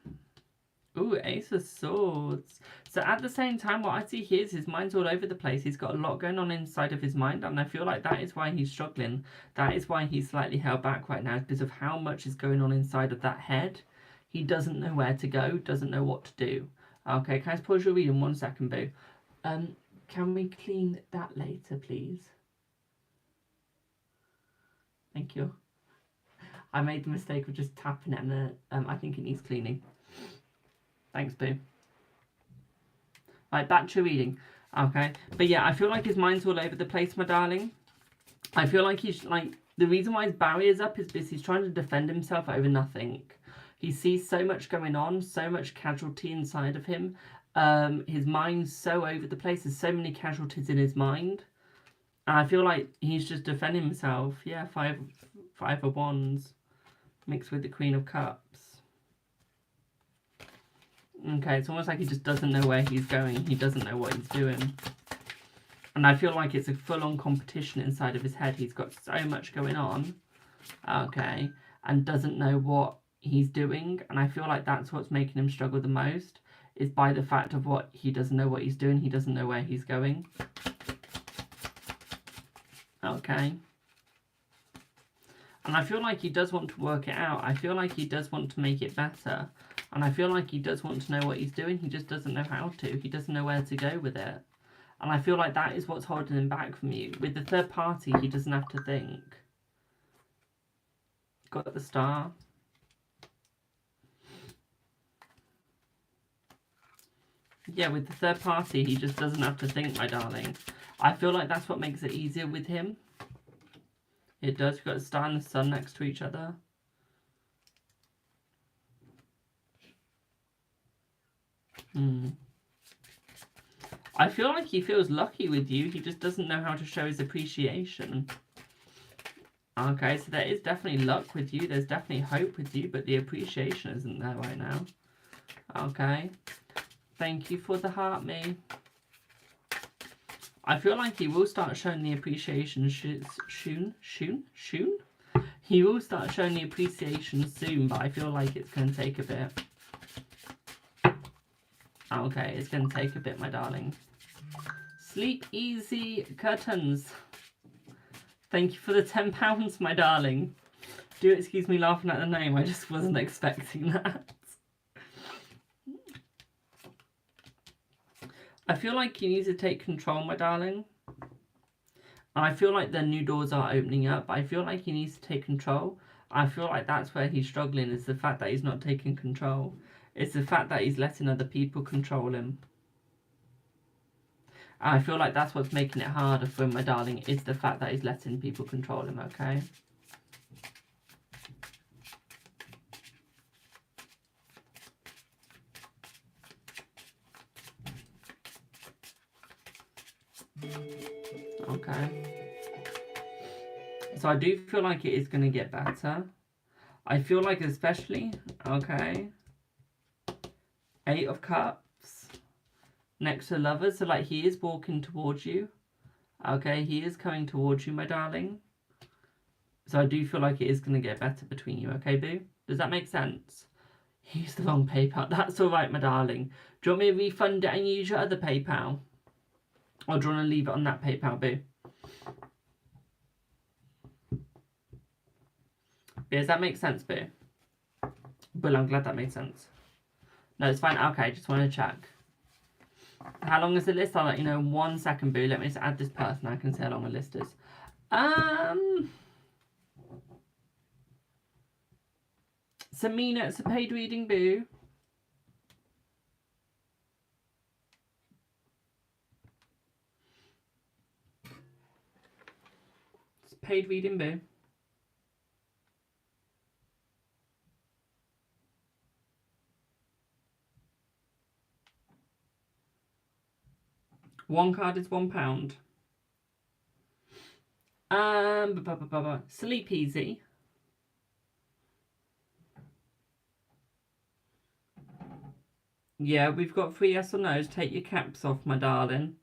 ooh, Ace of Swords. So at the same time, what I see here is his mind's all over the place. He's got a lot going on inside of his mind, and I feel like that is why he's struggling. That is why he's slightly held back right now, because of how much is going on inside of that head. He doesn't know where to go, doesn't know what to do. Okay, can I just pause your reading 1 second, boo? Can we clean that later, please? Thank you. I made the mistake of just tapping it, and I think it needs cleaning. Thanks, boo. Right, back to your reading. Okay, but yeah, I feel like his mind's all over the place, my darling. I feel like he's like, the reason why his barrier's up is because he's trying to defend himself over nothing. He sees so much going on, so much casualty inside of him. His mind's so over the place. There's so many casualties in his mind. And I feel like he's just defending himself. Yeah, five of Wands mixed with the Queen of Cups. Okay, it's almost like he just doesn't know where he's going. He doesn't know what he's doing. And I feel like it's a full-on competition inside of his head. He's got so much going on. Okay, and doesn't know what he's doing, and I feel like that's what's making him struggle the most, is by the fact of what he doesn't know what he's doing. He doesn't know where he's going. Okay, and I feel like he does want to work it out. I feel like he does want to make it better. And I feel like he does want to know what he's doing. He just doesn't know how to. He doesn't know where to go with it. And I feel like that is what's holding him back from you. With the third party, he doesn't have to think. Got the star. Yeah, with the third party, he just doesn't have to think, my darling. I feel like that's what makes it easier with him. It does. You've got the star and the sun next to each other. I feel like he feels lucky with you. He just doesn't know how to show his appreciation. Okay, so there is definitely luck with you. There's definitely hope with you, but the appreciation isn't there right now. Okay. Thank you for the heart, me. I feel like he will start showing the appreciation soon. He will start showing the appreciation soon, but I feel like it's going to take a bit. Okay, it's going to take a bit, my darling. Sleep easy, curtains. Thank you for the £10, my darling. Do excuse me laughing at the name, I just wasn't expecting that. I feel like you need to take control, my darling. I feel like the new doors are opening up. I feel like he needs to take control. I feel like that's where he's struggling, is the fact that he's not taking control. It's the fact that he's letting other people control him. I feel like that's what's making it harder for him, my darling, is the fact that he's letting people control him, okay? Okay. So I do feel like it is going to get better. I feel like especially, okay, 8 of Cups next to Lovers. So like he is walking towards you. Okay, he is coming towards you, my darling. So I do feel like it is going to get better between you, okay, boo? Does that make sense? Use the wrong PayPal. That's alright, my darling. Do you want me to refund it and use your other PayPal? Or do you want to leave it on that PayPal, boo? Does that make sense, boo? Well, I'm glad that made sense. No, it's fine. Okay, just want to check. How long is the list? I'll let you know in 1 second, boo. Let me just add this person. I can see how long the list is. Samina, it's a paid reading, boo. It's a paid reading, boo. One card is £1. Sleep easy. Yeah, we've got 3 yes or no's. Take your caps off, my darling.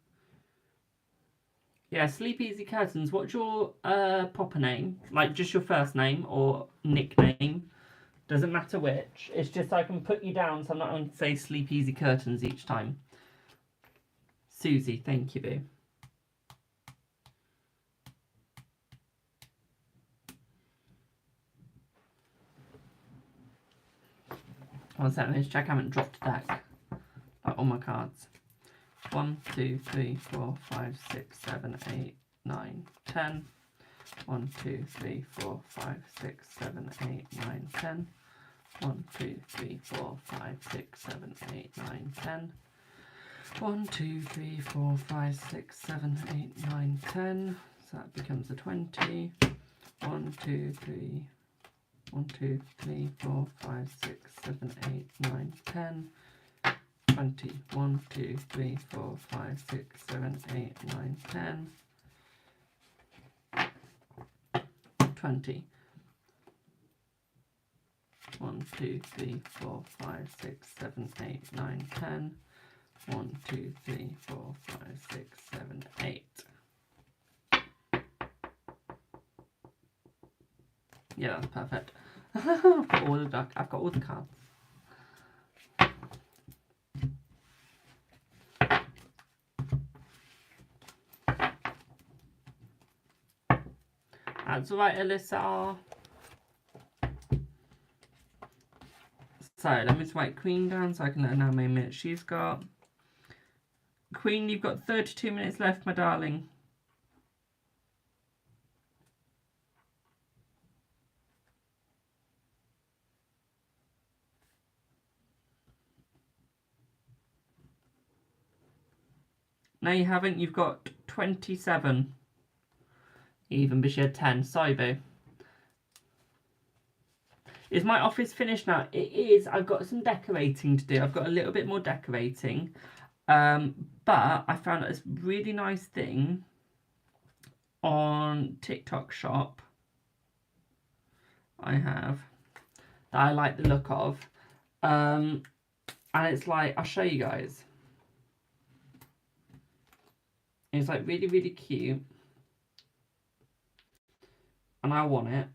Yeah, Sleep Easy Curtains. What's your proper name? Like just your first name or nickname? Doesn't matter which. It's just I can put you down so I'm not going to say Sleep Easy Curtains each time. Susie, thank you, boo. One second, let's check I haven't dropped a deck. Like all my cards. 1, 2, 3, 4, 5, 6, 7, 8, 9, 10. 1, 2, 3, 4, 5, 6, 7, 8, 9, 10. 1, 2, 3, 4, 5, 6, 7, 8, 9, 10. 1, 2, 3, 4, 5, 6, 7, 8, 9, 10. So that becomes a 20. 1, 2, 3. 1, 2, 3, 4, 5, 6, 7, 8, 9, 10. 20. 1, 2, 3, 4, 5, 6, 7, 8, 9, 10. 20. 1, 2, 3, 4, 5, 6, 7, 8, 9, 10. 1, 2, 3, 4, 5, 6, 7, 8. Yeah, that's perfect. I've got all the cards. That's right, Alyssa. So let me just write Queen down so I can let her know how many minutes she's got. Queen, you've got 32 minutes left, my darling. No, you haven't. You've got 27. Even, but she had 10. Sorry, boo. Is my office finished now? It is. I've got some decorating to do. I've got a little bit more decorating. But I found this really nice thing on TikTok shop. I have that I like the look of. And it's like, I'll show you guys. It's like really, really cute. And I want it.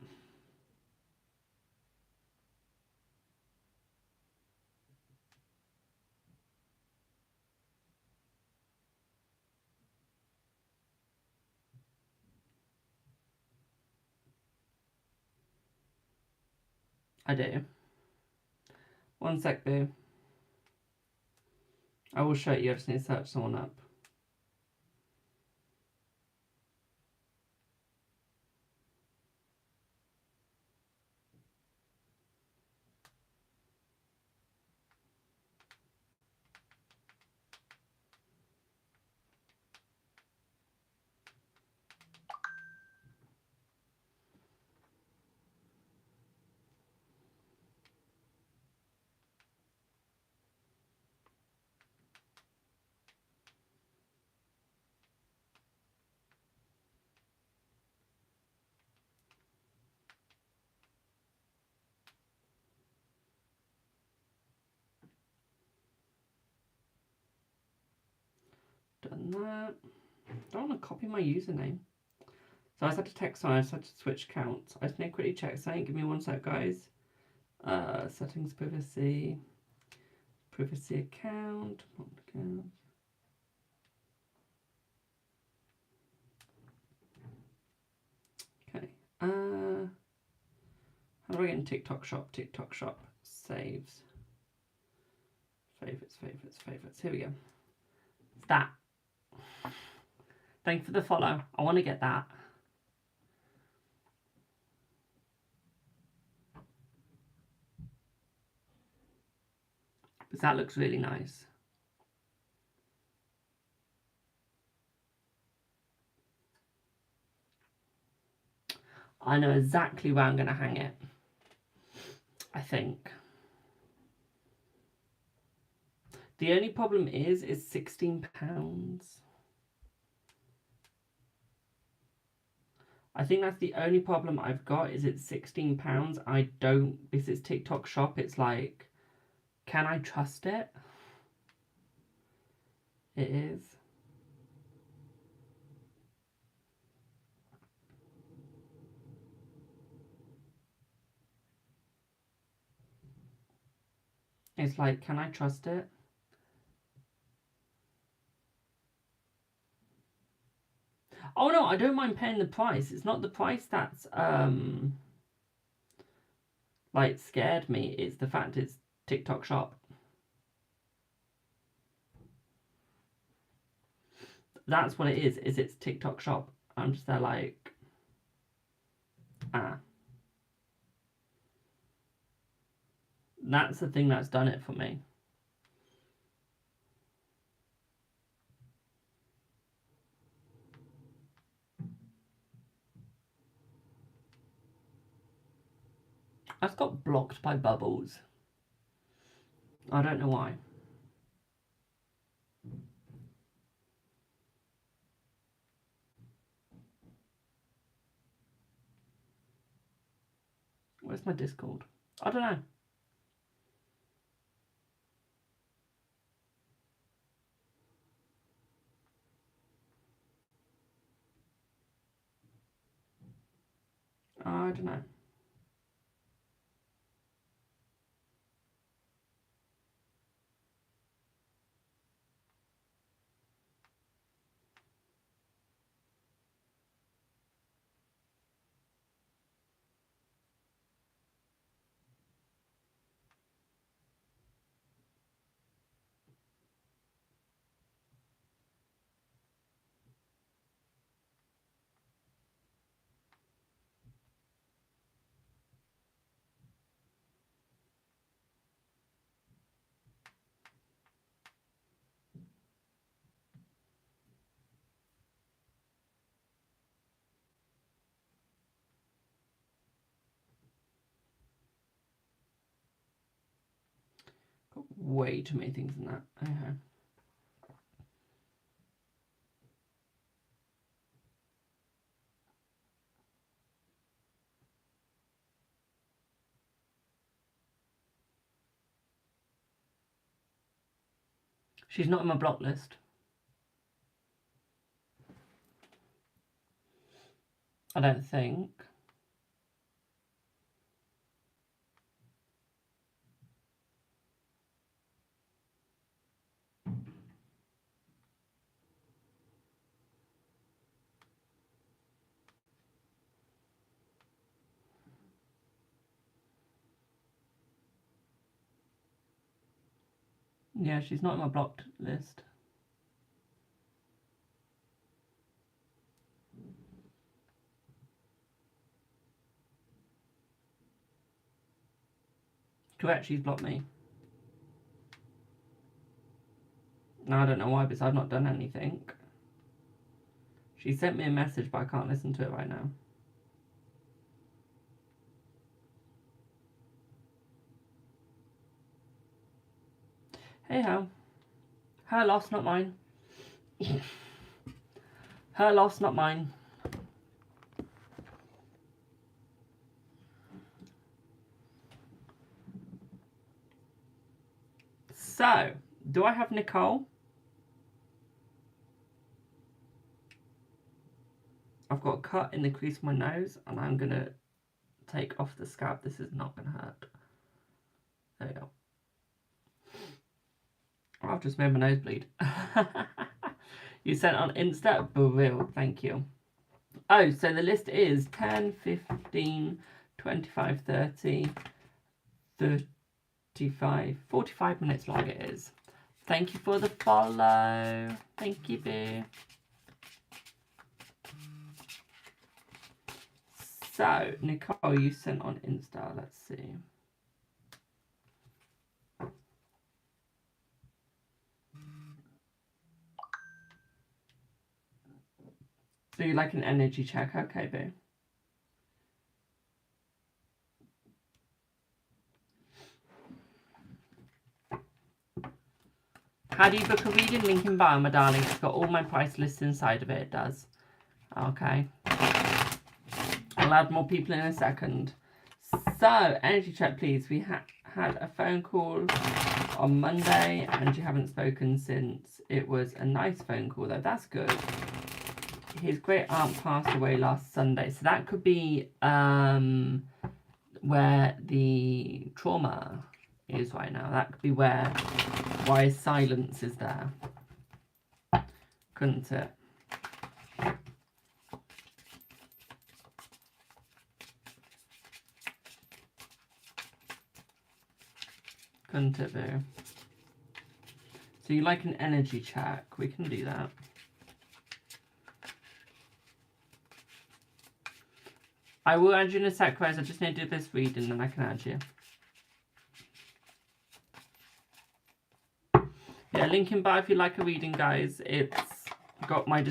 I do. One sec, boo. I will show you. I just need to search someone up. Done that. Don't want to copy my username. So I just had to text someone. I just had to switch accounts. I just need to quickly check something. Give me one sec, guys. Settings, privacy account. Okay. How do I get in TikTok shop? TikTok shop saves. Favorites. Here we go. That. Thank you for the follow. I want to get that. Because that looks really nice. I know exactly where I'm going to hang it. I think. The only problem is £16. I think that's the only problem I've got is it's £16. I don't, because it's TikTok shop, it's like, can I trust it? It is. It's like, can I trust it? Oh no, I don't mind paying the price. It's not the price that's like scared me. It's the fact it's TikTok shop. That's what it is it's TikTok shop. I'm just there like, ah. That's the thing that's done it for me. I just got blocked by bubbles. I don't know why. Where's my Discord? I don't know. I don't know. way too many things in that. Okay. She's not in my block list. I don't think. Yeah, she's not in my blocked list. Correct, she's blocked me. Now I don't know why, because I've not done anything. She sent me a message, but I can't listen to it right now. Hey ho. Her loss, not mine. Her loss, not mine. So, do I have Nicole? I've got a cut in the crease of my nose, and I'm going to take off the scab. This is not going to hurt. There you go. Oh, I've just made my nose bleed. You sent on Insta? Brill, thank you. Oh, so the list is 10, 15, 25, 30, 35, 45 minutes long it is. Thank you for the follow. Thank you, boo. So, Nicole, you sent on Insta. Let's see. So you like an energy check? Okay, boo. How do you book a reading? Link in bio, my darling. It's got all my price lists inside of it. It does. Okay. I'll add more people in a second. So, energy check, please. We had a phone call on Monday, and you haven't spoken since. It was a nice phone call, though. That's good. His great aunt passed away last Sunday, so that could be where the trauma is right now. That could be why silence is there. Couldn't it? Couldn't it be? So you like an energy check? We can do that. I will add you in a sec, guys. I just need to do this reading, then I can add you. Yeah, link in bio if you like a reading, guys. It's got my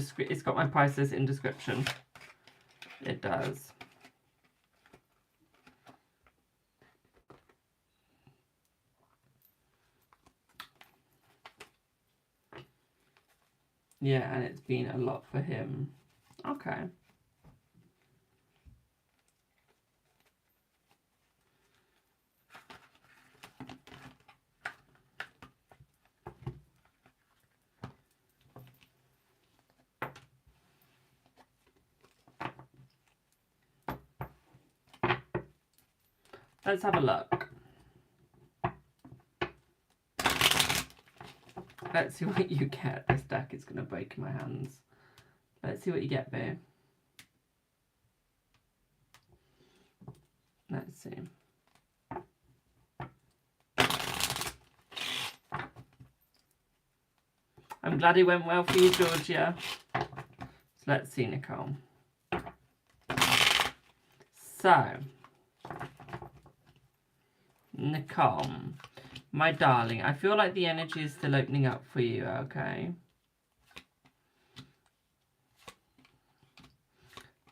price list in description. It does. Yeah, and it's been a lot for him. Okay. Let's have a look. Let's see what you get. This deck is going to break in my hands. Let's see what you get, boo. Let's see. I'm glad it went well for you, Georgia. So let's see, Nicole. So, Nicole, my darling, I feel like the energy is still opening up for you, okay?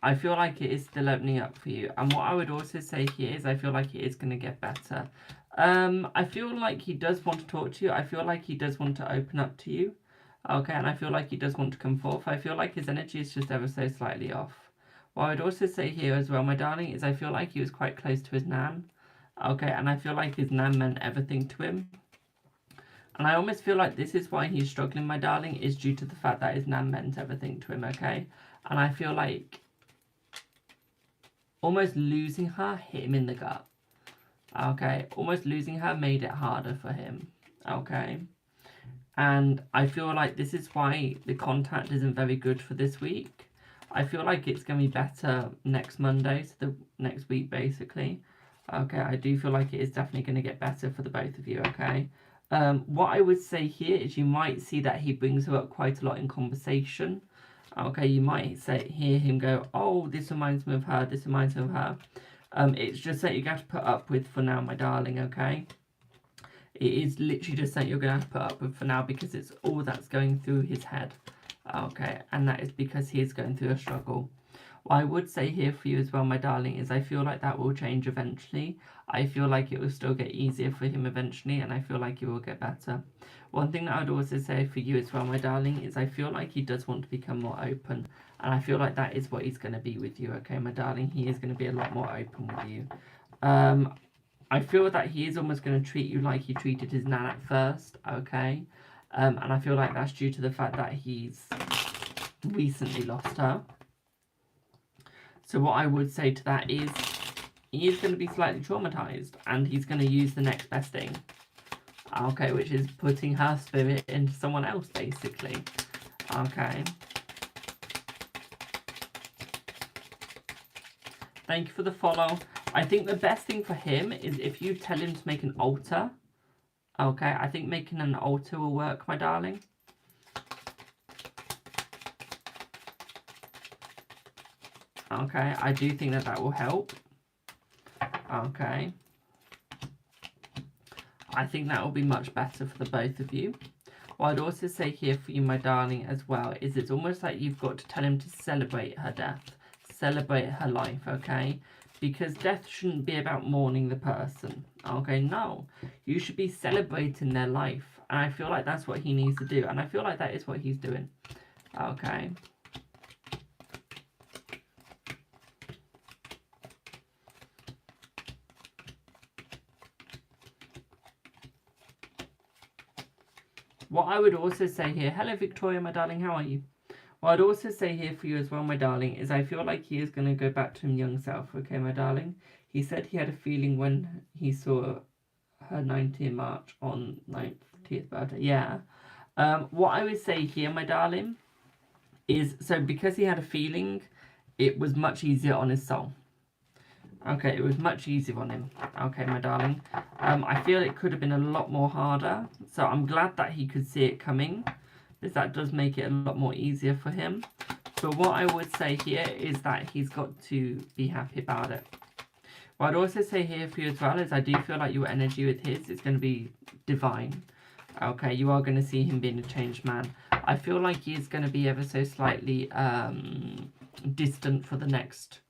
I feel like it is still opening up for you. And what I would also say here is I feel like it is going to get better. I feel like he does want to talk to you. I feel like he does want to open up to you. Okay, and I feel like he does want to come forth. I feel like his energy is just ever so slightly off. What I'd also say here as well, my darling, is I feel like he was quite close to his nan. Okay, and I feel like his nan meant everything to him. And I almost feel like this is why he's struggling, my darling, is due to the fact that his nan meant everything to him, okay? And I feel like almost losing her hit him in the gut. Okay, almost losing her made it harder for him. Okay. And I feel like this is why the contact isn't very good for this week. I feel like it's going to be better next Monday, so the next week basically. Okay, I do feel like it is definitely going to get better for the both of you, okay? What I would say here is you might see that he brings her up quite a lot in conversation. Okay, you might hear him go, oh, this reminds me of her, this reminds me of her. It's just that you have to put up with for now, my darling, okay? It is literally just that you're going to have to put up with for now because it's all that's going through his head. Okay, and that is because he is going through a struggle. What I would say here for you as well, my darling, is I feel like that will change eventually. I feel like it will still get easier for him eventually, and I feel like he will get better. One thing that I would also say for you as well, my darling, is I feel like he does want to become more open, and I feel like that is what he's going to be with you, okay, my darling? He is going to be a lot more open with you. I feel that he is almost going to treat you like he treated his nan at first, okay? And I feel like that's due to the fact that he's recently lost her. So what I would say to that is he is going to be slightly traumatized and he's going to use the next best thing. Okay, which is putting her spirit into someone else, basically. Okay. Thank you for the follow. I think the best thing for him is if you tell him to make an altar. Okay, I think making an altar will work, my darling. Okay, I do think that that will help. Okay. I think that will be much better for the both of you. What I'd also say here for you, my darling, as well, is it's almost like you've got to tell him to celebrate her death. Celebrate her life, okay? Because death shouldn't be about mourning the person, okay? No, you should be celebrating their life. And I feel like that's what he needs to do. And I feel like that is what he's doing, okay? What I would also say here, hello Victoria, my darling, how are you? What I'd also say here for you as well, my darling, is I feel like he is going to go back to his young self, okay, my darling? He said he had a feeling when he saw her 19th March on 90th birthday. Yeah. What I would say here, my darling, is so because he had a feeling, it was much easier on his soul. Okay, it was much easier on him. Okay, my darling. I feel it could have been a lot more harder. So I'm glad that he could see it coming. Because that does make it a lot more easier for him. But what I would say here is that he's got to be happy about it. What I'd also say here for you as well is I do feel like your energy with his is going to be divine. Okay, you are going to see him being a changed man. I feel like he is going to be ever so slightly distant for the next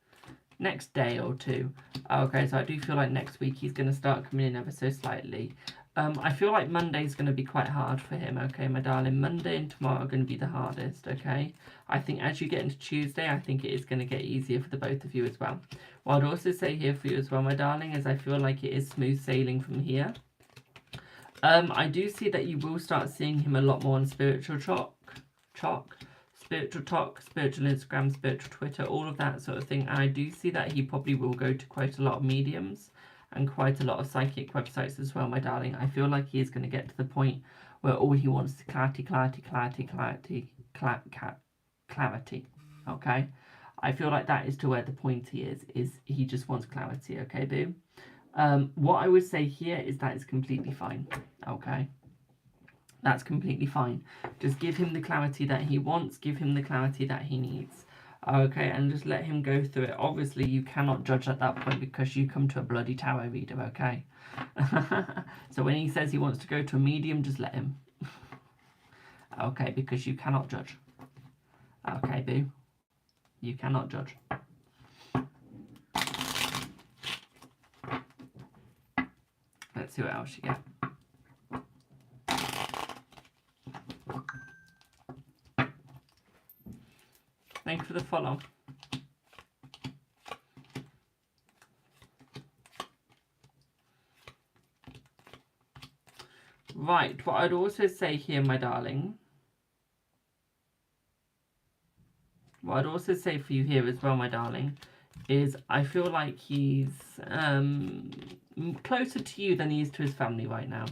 day or two. Okay, so I do feel like next week he's going to start coming in ever so slightly. I feel like Monday's going to be quite hard for him, okay, my darling. Monday and tomorrow are going to be the hardest, okay? I think as you get into Tuesday, I think it is going to get easier for the both of you as well. What I'd also say here for you as well, my darling, is I feel like it is smooth sailing from here. I do see that you will start seeing him a lot more on spiritual spiritual talk, spiritual Instagram, spiritual Twitter, all of that sort of thing. And I do see that he probably will go to quite a lot of mediums and quite a lot of psychic websites as well, my darling. I feel like he is going to get to the point where all he wants is clarity. Okay? I feel like that is to where the point he is he just wants clarity, okay, boo? What I would say here is that it's completely fine, okay? That's completely fine. Just give him the clarity that he wants. Give him the clarity that he needs. Okay, and just let him go through it. Obviously, you cannot judge at that point because you come to a bloody tarot reader, okay? So when he says he wants to go to a medium, just let him. Okay, because you cannot judge. Okay, boo? You cannot judge. Let's Let's see what else you get. Thank you for the follow. Right, what I'd also say here, my darling, what I'd also say for you here as well, my darling, is I feel like he's closer to you than he is to his family right now.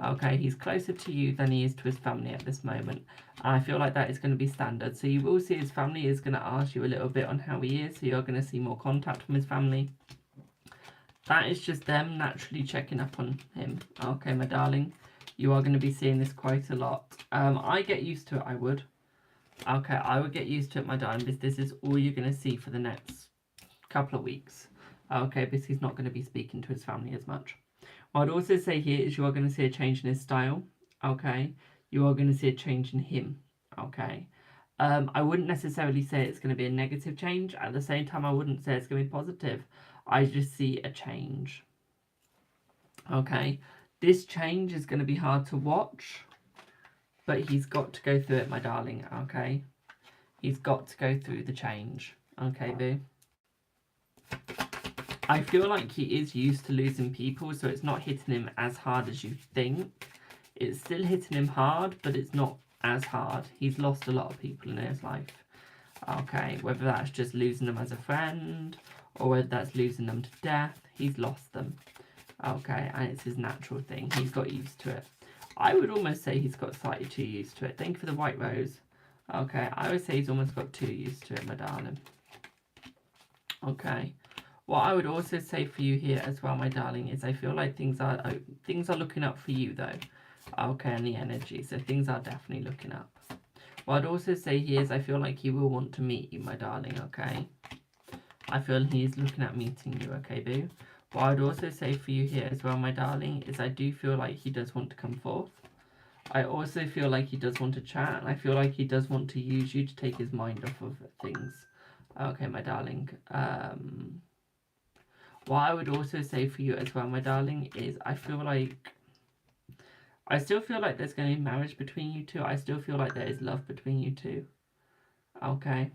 Okay, he's closer to you than he is to his family at this moment. And I feel like that is going to be standard. So you will see his family is going to ask you a little bit on how he is. So you're going to see more contact from his family. That is just them naturally checking up on him. Okay, my darling. You are going to be seeing this quite a lot. I get used to it, I would. Okay, I would get used to it, my darling, because this is all you're going to see for the next couple of weeks. Okay, because he's not going to be speaking to his family as much. What I'd also say here is you are going to see a change in his style. Okay, you are going to see a change in him. Okay, I wouldn't necessarily say it's going to be a negative change. At the same time, I wouldn't say it's going to be positive. I just see a change. Okay, this change is going to be hard to watch, but he's got to go through it, my darling. Okay, he's got to go through the change. Okay, boo. I feel like he is used to losing people, so it's not hitting him as hard as you think. It's still hitting him hard, but it's not as hard. He's lost a lot of people in his life. Okay, whether that's just losing them as a friend, or whether that's losing them to death, he's lost them. Okay, and it's his natural thing. He's got used to it. I would almost say he's got slightly too used to it. Thank you for the white rose. Okay, I would say he's almost got too used to it, my darling. Okay. What I would also say for you here as well, my darling, is I feel like things are looking up for you though. Okay, and the energy. So things are definitely looking up. What I'd also say here is I feel like he will want to meet you, my darling, okay? I feel he's looking at meeting you, okay, boo? What I'd also say for you here as well, my darling, is I do feel like he does want to come forth. I also feel like he does want to chat, and I feel like he does want to use you to take his mind off of things. Okay, my darling. What I would also say for you as well, my darling, is I still feel like there's going to be marriage between you two. I still feel like there is love between you two. Okay.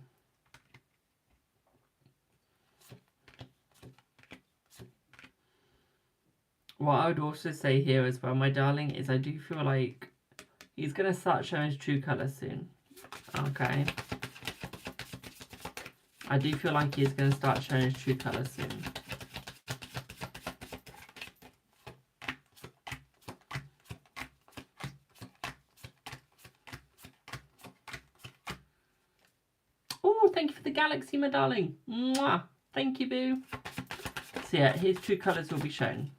What I would also say here as well, my darling, is I do feel like he's going to start showing his true colours soon. Okay. I do feel like he's going to start showing his true colours soon. Oh, thank you for the galaxy, my darling. Mwah. Thank you, boo. So yeah, his true colours will be shown.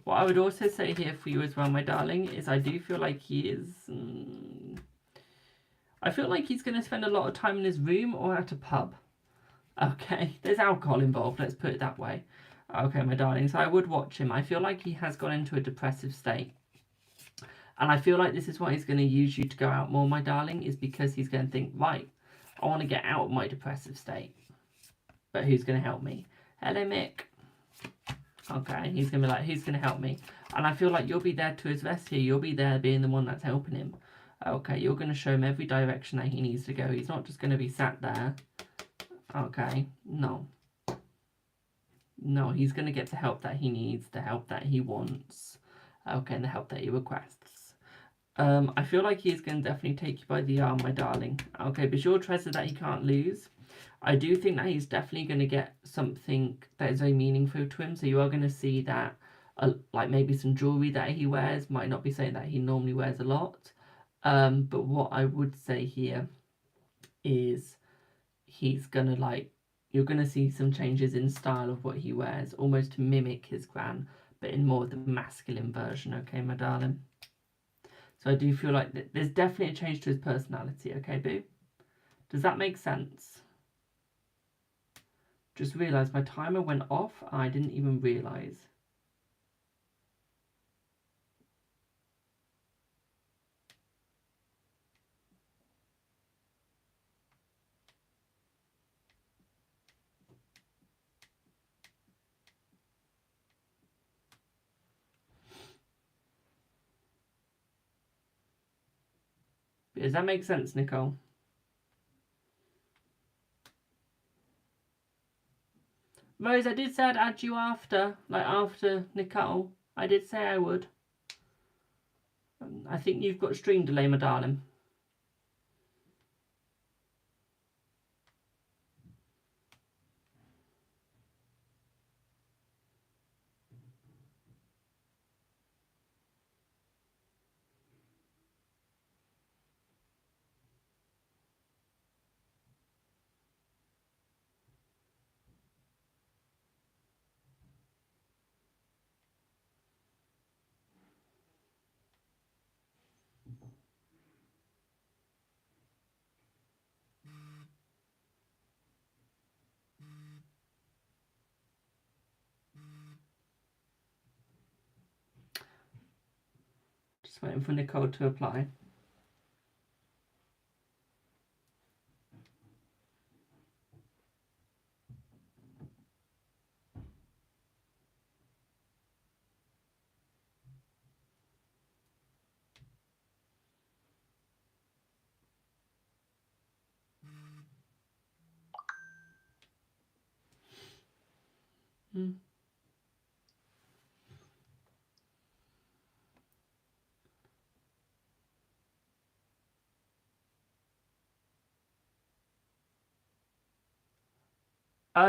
What I would also say here for you as well, my darling, is I do feel like he is... I feel like he's going to spend a lot of time in his room or at a pub. Okay, there's alcohol involved, let's put it that way. Okay, my darling, so I would watch him. I feel like he has gone into a depressive state. And I feel like this is why he's going to use you to go out more, my darling, is because he's going to think, right, I want to get out of my depressive state. But who's going to help me? Hello, Mick. Okay, he's going to be like, who's going to help me? And I feel like you'll be there to his best here. You'll be there being the one that's helping him. Okay, you're going to show him every direction that he needs to go. He's not just going to be sat there. Okay, no. No, he's going to get the help that he needs, the help that he wants. Okay, and the help that he requests. I feel like he's going to definitely take you by the arm, my darling. Okay, but your treasure that he can't lose. I do think that he's definitely going to get something that is very meaningful to him. So you are going to see that, like maybe some jewellery that he wears might not be something that he normally wears a lot. But what I would say here is he's going to like, you're going to see some changes in style of what he wears, almost to mimic his gran, but in more of the masculine version, okay, my darling? So I do feel like there's definitely a change to his personality, okay, boo? Does that make sense? Just realised my timer went off and I didn't even realise. Does that make sense, Nicole? Rose, I did say I'd add you after, like after Nicole. I did say I would. I think you've got stream delay, my darling. Just waiting for Nicole to apply.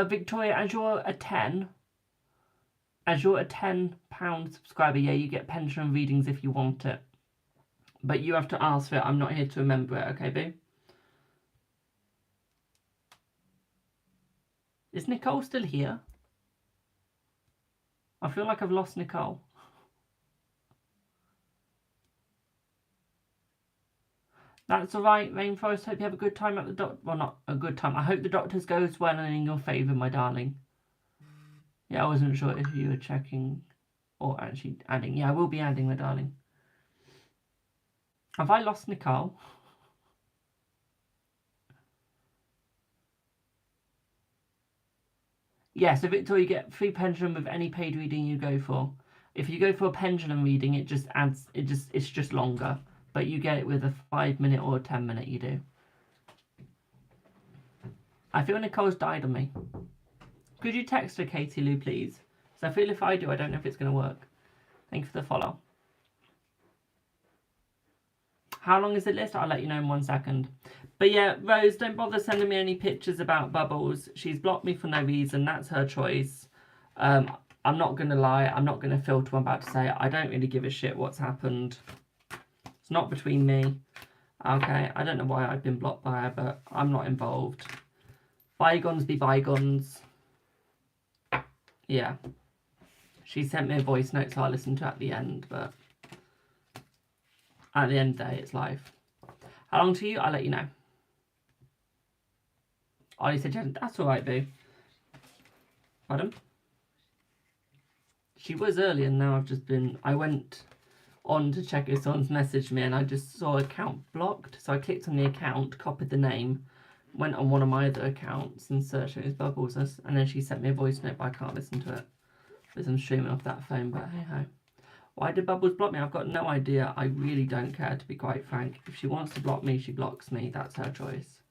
Victoria, as you're a £10 subscriber, yeah, you get pendulum readings if you want it. But you have to ask for it. I'm not here to remember it, okay, boo? Is Nicole still here? I feel like I've lost Nicole. That's alright, Rainforest. Hope you have a good time at the doctor. Well, not a good time. I hope the doctor's goes well and in your favour, my darling. Yeah, I wasn't sure if you were checking or actually adding. Yeah, I will be adding, my darling. Have I lost Nicole? Yeah, so Victoria, you get free pendulum with any paid reading you go for. If you go for a pendulum reading, it's just longer. But you get it with a 5-minute or a 10-minute, you do. I feel Nicole's died on me. Could you text her, Katie Lou, please? Because I feel if I do, I don't know if it's going to work. Thank you for the follow. How long is the list? I'll let you know in 1 second. But yeah, Rose, don't bother sending me any pictures about Bubbles. She's blocked me for no reason. That's her choice. I'm not going to lie. I'm not going to filter what I'm about to say. I don't really give a shit what's happened. It's not between me. Okay, I don't know why I've been blocked by her, but I'm not involved. Bygones be bygones. Yeah. She sent me a voice note, so I'll listen to it at the end, but at the end of the day, it's live. How long to you? I'll let you know. Ollie said, that's alright, boo. Pardon? She was early, and now I've just been... I went on to check if someone's messaged me, and I just saw account blocked. So I clicked on the account, copied the name, went on one of my other accounts and searched it as Bubbles. And then she sent me a voice note, but I can't listen to it because I'm streaming off that phone. But hey ho. Why did Bubbles block me? I've got no idea. I really don't care, to be quite frank. If she wants to block me, she blocks me. That's her choice.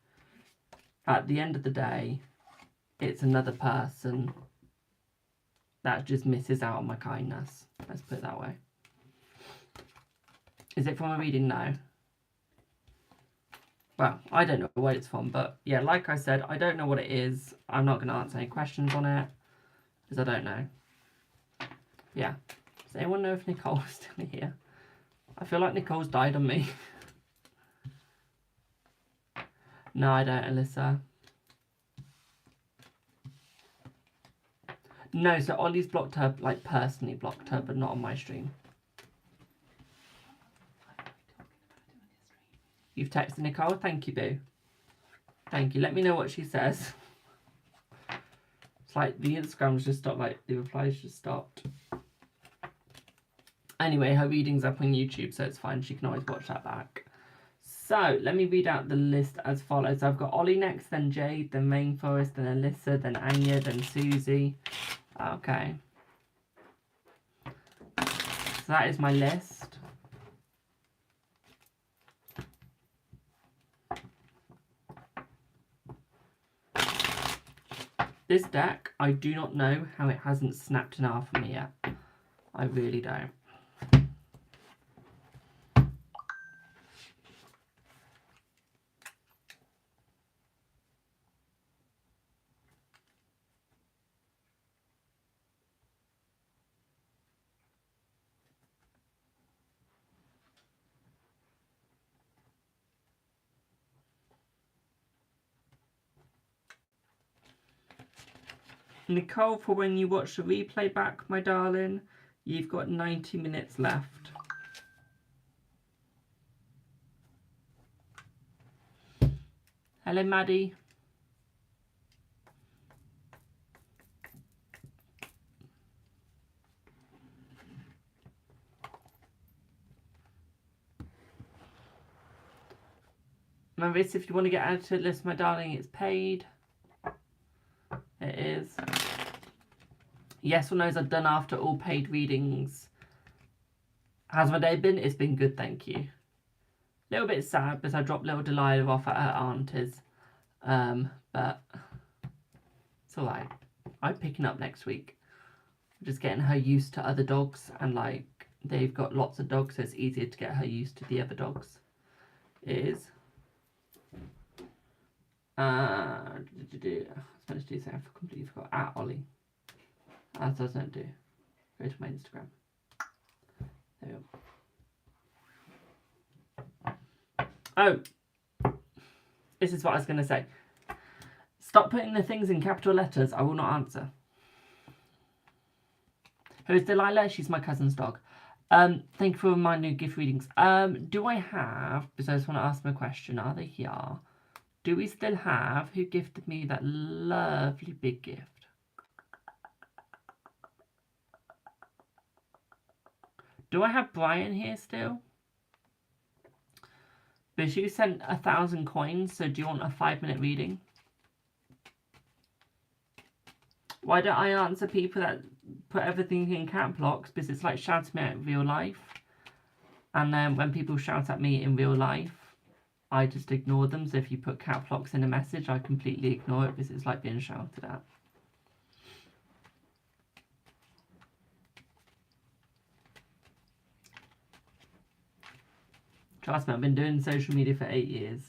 At the end of the day, it's another person that just misses out on my kindness. Let's put it that way. Is it from a reading? No. Well, I don't know what it's from, but yeah, like I said, I don't know what it is. I'm not going to answer any questions on it because I don't know. Yeah. Does anyone know if Nicole's still here? I feel like Nicole's died on me. No, I don't, Alyssa. No, so Ollie's blocked her, like personally blocked her, but not on my stream. You've texted Nicole? Thank you, boo. Thank you. Let me know what she says. It's like the Instagram's just stopped, like the replies just stopped. Anyway, her reading's up on YouTube, so it's fine. She can always watch that back. So, let me read out the list as follows. I've got Ollie next, then Jade, then Rainforest, then Alyssa, then Anya, then Susie. Okay. So that is my list. This deck, I do not know how it hasn't snapped in half for me yet. I really don't. Nicole, for when you watch the replay back, my darling, you've got 90 minutes left. Hello, Maddie. Remember, if you want to get added to the list, my darling, it's paid. It is. Yes or no's are done after all paid readings. How's my day been? It's been good, thank you. A little bit sad because I dropped little Delilah off at her auntie's. But it's alright. I'm picking up next week. Just getting her used to other dogs, and like they've got lots of dogs, so it's easier to get her used to the other dogs. It is. I was supposed to do something, I completely forgot. Ollie. As I don't do. Go to my Instagram. There we go. Oh, this is what I was going to say. Stop putting the things in capital letters. I will not answer. Who is Delilah? She's my cousin's dog. Thank you for my new gift readings. Do I have, because I just want to ask them a question. Are they here? Do we still have who gifted me that lovely big gift? Do I have Brian here still? Because you sent 1,000 coins, so do you want a 5-minute reading? Why don't I answer people that put everything in cap locks? Because it's like shouting me out in real life. And then when people shout at me in real life, I just ignore them. So if you put cap locks in a message, I completely ignore it because it's like being shouted at. Trust me, I've been doing social media for 8 years.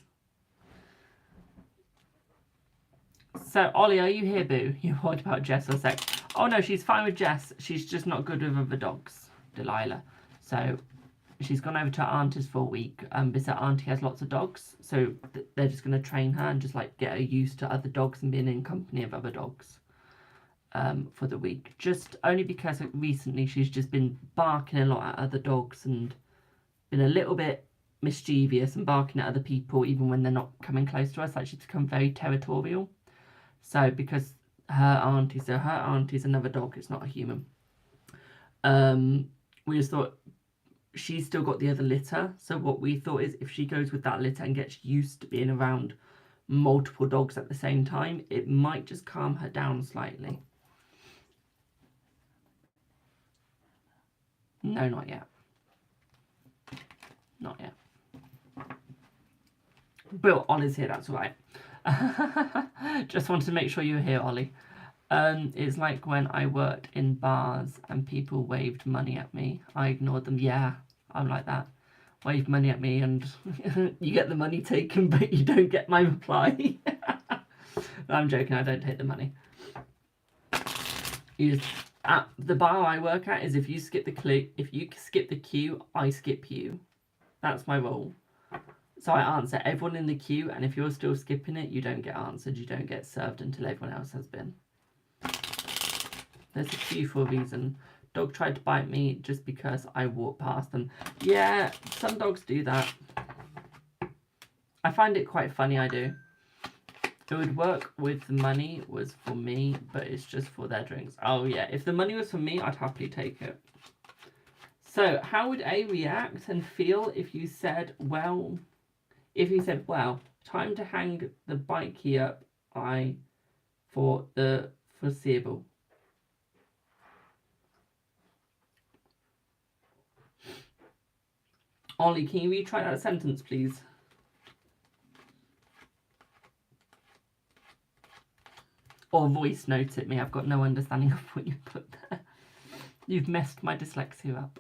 So, Ollie, are you here, boo? You worried about Jess or sex? Oh, no, she's fine with Jess. She's just not good with other dogs, Delilah. So, she's gone over to her auntie's for a week because her auntie has lots of dogs. So, they're just going to train her and just, like, get her used to other dogs and being in company of other dogs for the week. Just only because recently she's just been barking a lot at other dogs and been a little bit mischievous and barking at other people even when they're not coming close to us. Like, she's become very territorial. So because her auntie's another dog, it's not a human. We just thought she's still got the other litter. So what we thought is if she goes with that litter and gets used to being around multiple dogs at the same time, it might just calm her down slightly. No, not yet. Not yet. But Ollie's here, that's all right. Just wanted to make sure you were here, Ollie. It's like when I worked in bars and people waved money at me. I ignored them. Yeah, I'm like that. Wave money at me and you get the money taken, but you don't get my reply. No, I'm joking. I don't take the money. You just, at the bar I work at is if you skip the queue, I skip you. That's my rule. So I answer everyone in the queue, and if you're still skipping it, you don't get answered. You don't get served until everyone else has been. There's a queue for a reason. Dog tried to bite me just because I walked past them. Yeah, some dogs do that. I find it quite funny, I do. It would work with the money was for me, but it's just for their drinks. Oh yeah, if the money was for me, I'd happily take it. So, how would A react and feel if you said, well... If he said, well, time to hang the bike key up, for the foreseeable. Ollie, can you retry that sentence, please? Or voice note it me. I've got no understanding of what you put there. You've messed my dyslexia up.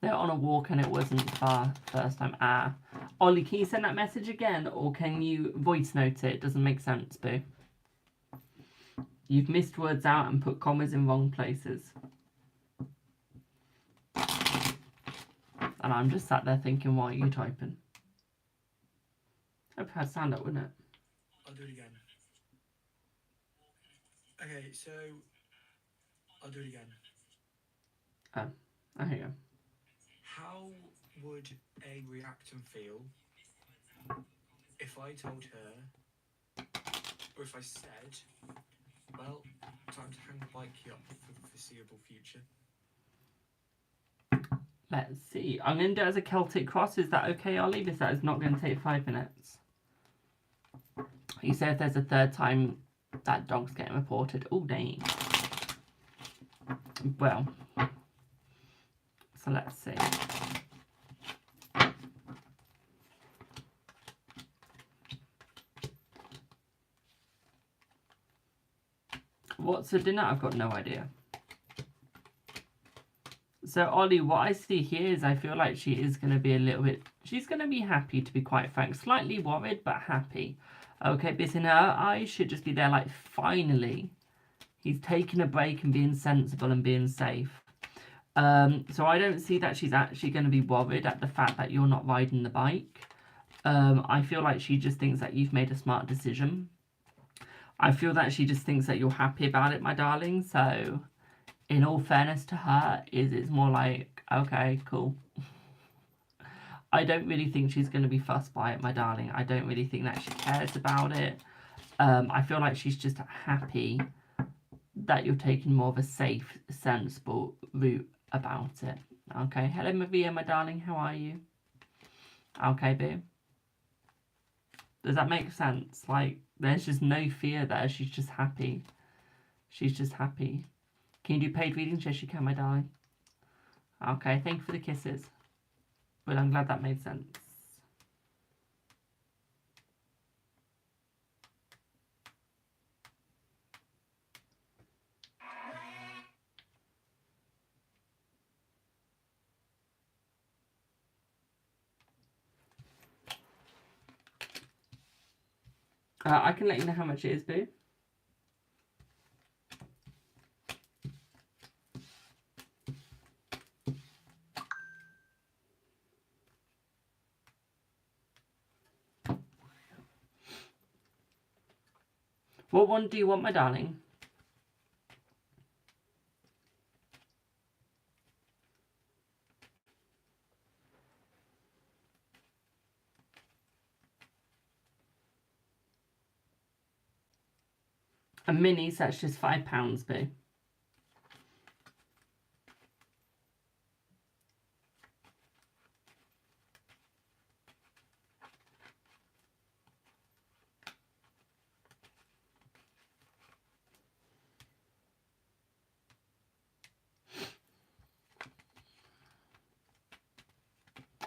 They're on a walk and it wasn't far first time. Ah. Ollie, can you send that message again? Or can you voice note it? It doesn't make sense, boo. You've missed words out and put commas in wrong places. And I'm just sat there thinking, what are you typing? Hope I had sound up, wouldn't it? I'll do it again. Okay, so I'll do it again. Oh, here you go. How would a reactant feel if I told her, or if I said, well, time to hang the bike up for the foreseeable future? Let's see. I'm going to do it as a Celtic Cross. Is that okay, Ollie? Because that is not going to take 5 minutes. You say if there's a third time that dog's getting reported. Oh, dang. Well, so let's see. What's for dinner? I've got no idea. So, Ollie, what I see here is I feel like she is going to be a little bit... She's going to be happy, to be quite frank. Slightly worried, but happy. Okay, because in her eyes, she'd just be there like, finally, he's taking a break and being sensible and being safe. So I don't see that she's actually going to be worried at the fact that you're not riding the bike. I feel like she just thinks that you've made a smart decision. I feel that she just thinks that you're happy about it, my darling. So, in all fairness to her, it's more like, okay, cool. I don't really think she's going to be fussed by it, my darling. I don't really think that she cares about it. I feel like she's just happy that you're taking more of a safe, sensible route about it. Okay, hello Maria, my darling, how are you? Okay, boo. Does that make sense? Like, there's just no fear there. She's just happy. She's just happy. Can you do paid readings? Yes, you can, my darling. Okay, thank you for the kisses. But I'm glad that made sense. I can let you know how much it is, boo. What one do you want, my darling? A mini, so that's just £5, boo.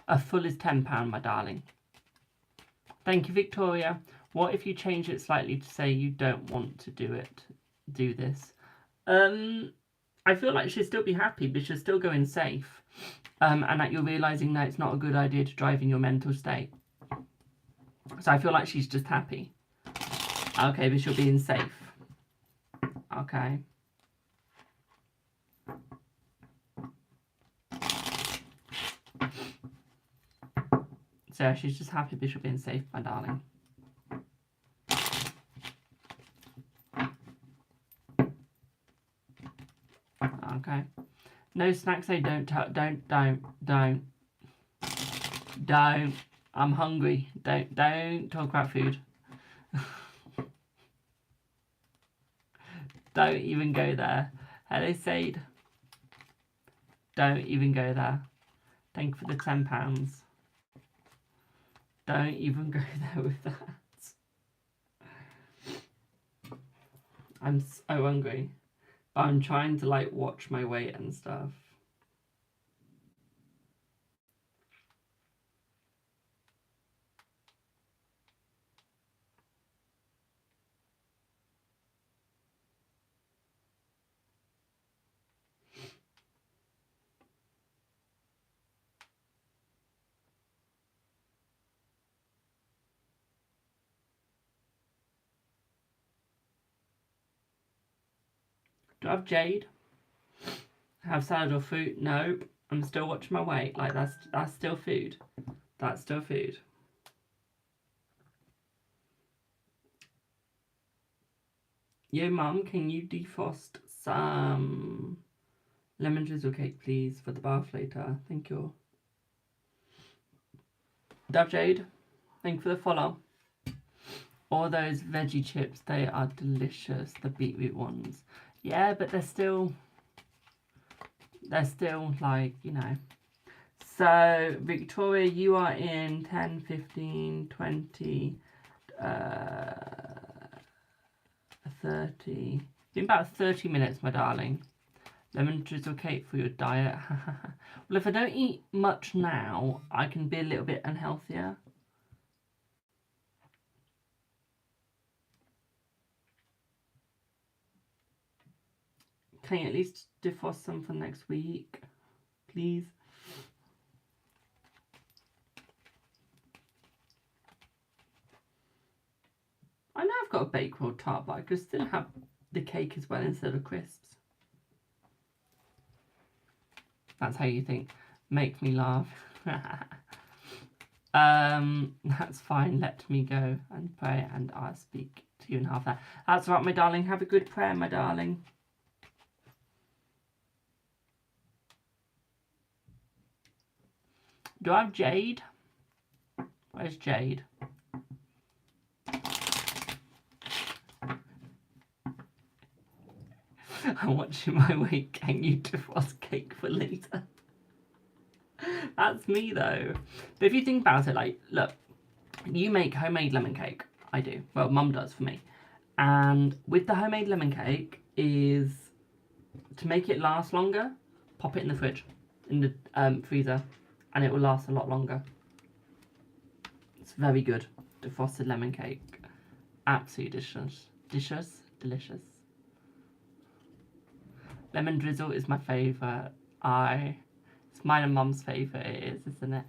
A full is £10, my darling. Thank you, Victoria. What if you change it slightly to say you don't want to do this? I feel like she'll still be happy, but she'll still go in safe. And that you're realising that it's not a good idea to drive in your mental state. So I feel like she's just happy. Okay, but she'll be in safe. Okay. So she's just happy, but she'll be in safe, my darling. Okay. No snacks, I don't. I'm hungry. Don't talk about food. Don't even go there. Hello, Sade. Don't even go there. Thank you for the £10. Don't even go there with that. I'm so hungry. I'm trying to like watch my weight and stuff. Do I have jade? Have salad or fruit? Nope. I'm still watching my weight. Like that's still food. That's still food. Yo, mum, can you defrost some lemon drizzle cake, please, for the bath later? Thank you. Dove Jade, thank you for the follow. All those veggie chips, they are delicious. The beetroot ones. Yeah, but they're still like, you know. So, Victoria, you are in 10, 15, 20, 30. In about 30 minutes, my darling. Lemon drizzle cake for your diet. Well, if I don't eat much now, I can be a little bit unhealthier. Can you at least defrost some for next week, please? I know I've got a Bakewell tart, but I could still have the cake as well instead of crisps. That's how you think. Make me laugh. That's fine. Let me go and pray, and I'll speak to you in half an hour. That's right, my darling. Have a good prayer, my darling. Do I have jade? Where's jade? I'm watching my weight. Can you defrost cake for later? That's me though. But if you think about it, like, look, you make homemade lemon cake. I do. Well, mum does for me. And with the homemade lemon cake is to make it last longer, pop it in the fridge, in the freezer, and it will last a lot longer. It's very good. Defrosted lemon cake. Absolutely delicious. Delicious. Lemon drizzle is my favourite. It's mine and mum's favourite, it is, isn't it?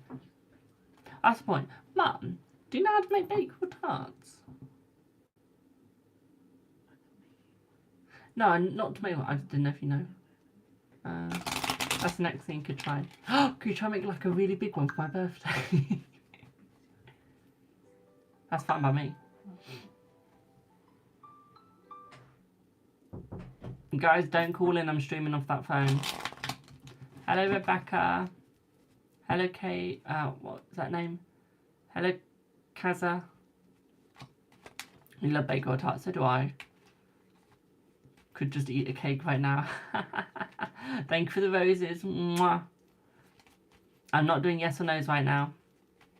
That's the point. Mum, do you know how to make Bakewell tarts? No, not tomato. I just didn't know if you know. That's the next thing you could try. Could you try and make like a really big one for my birthday? That's fine by me. Guys, don't call in. I'm streaming off that phone. Hello, Rebecca. Hello, Kate. What's that name? Hello, Kaza. You love Bakewell tarts, so do I. Could just eat a cake right now. Thank you for the roses. Mwah. I'm not doing yes or no's right now.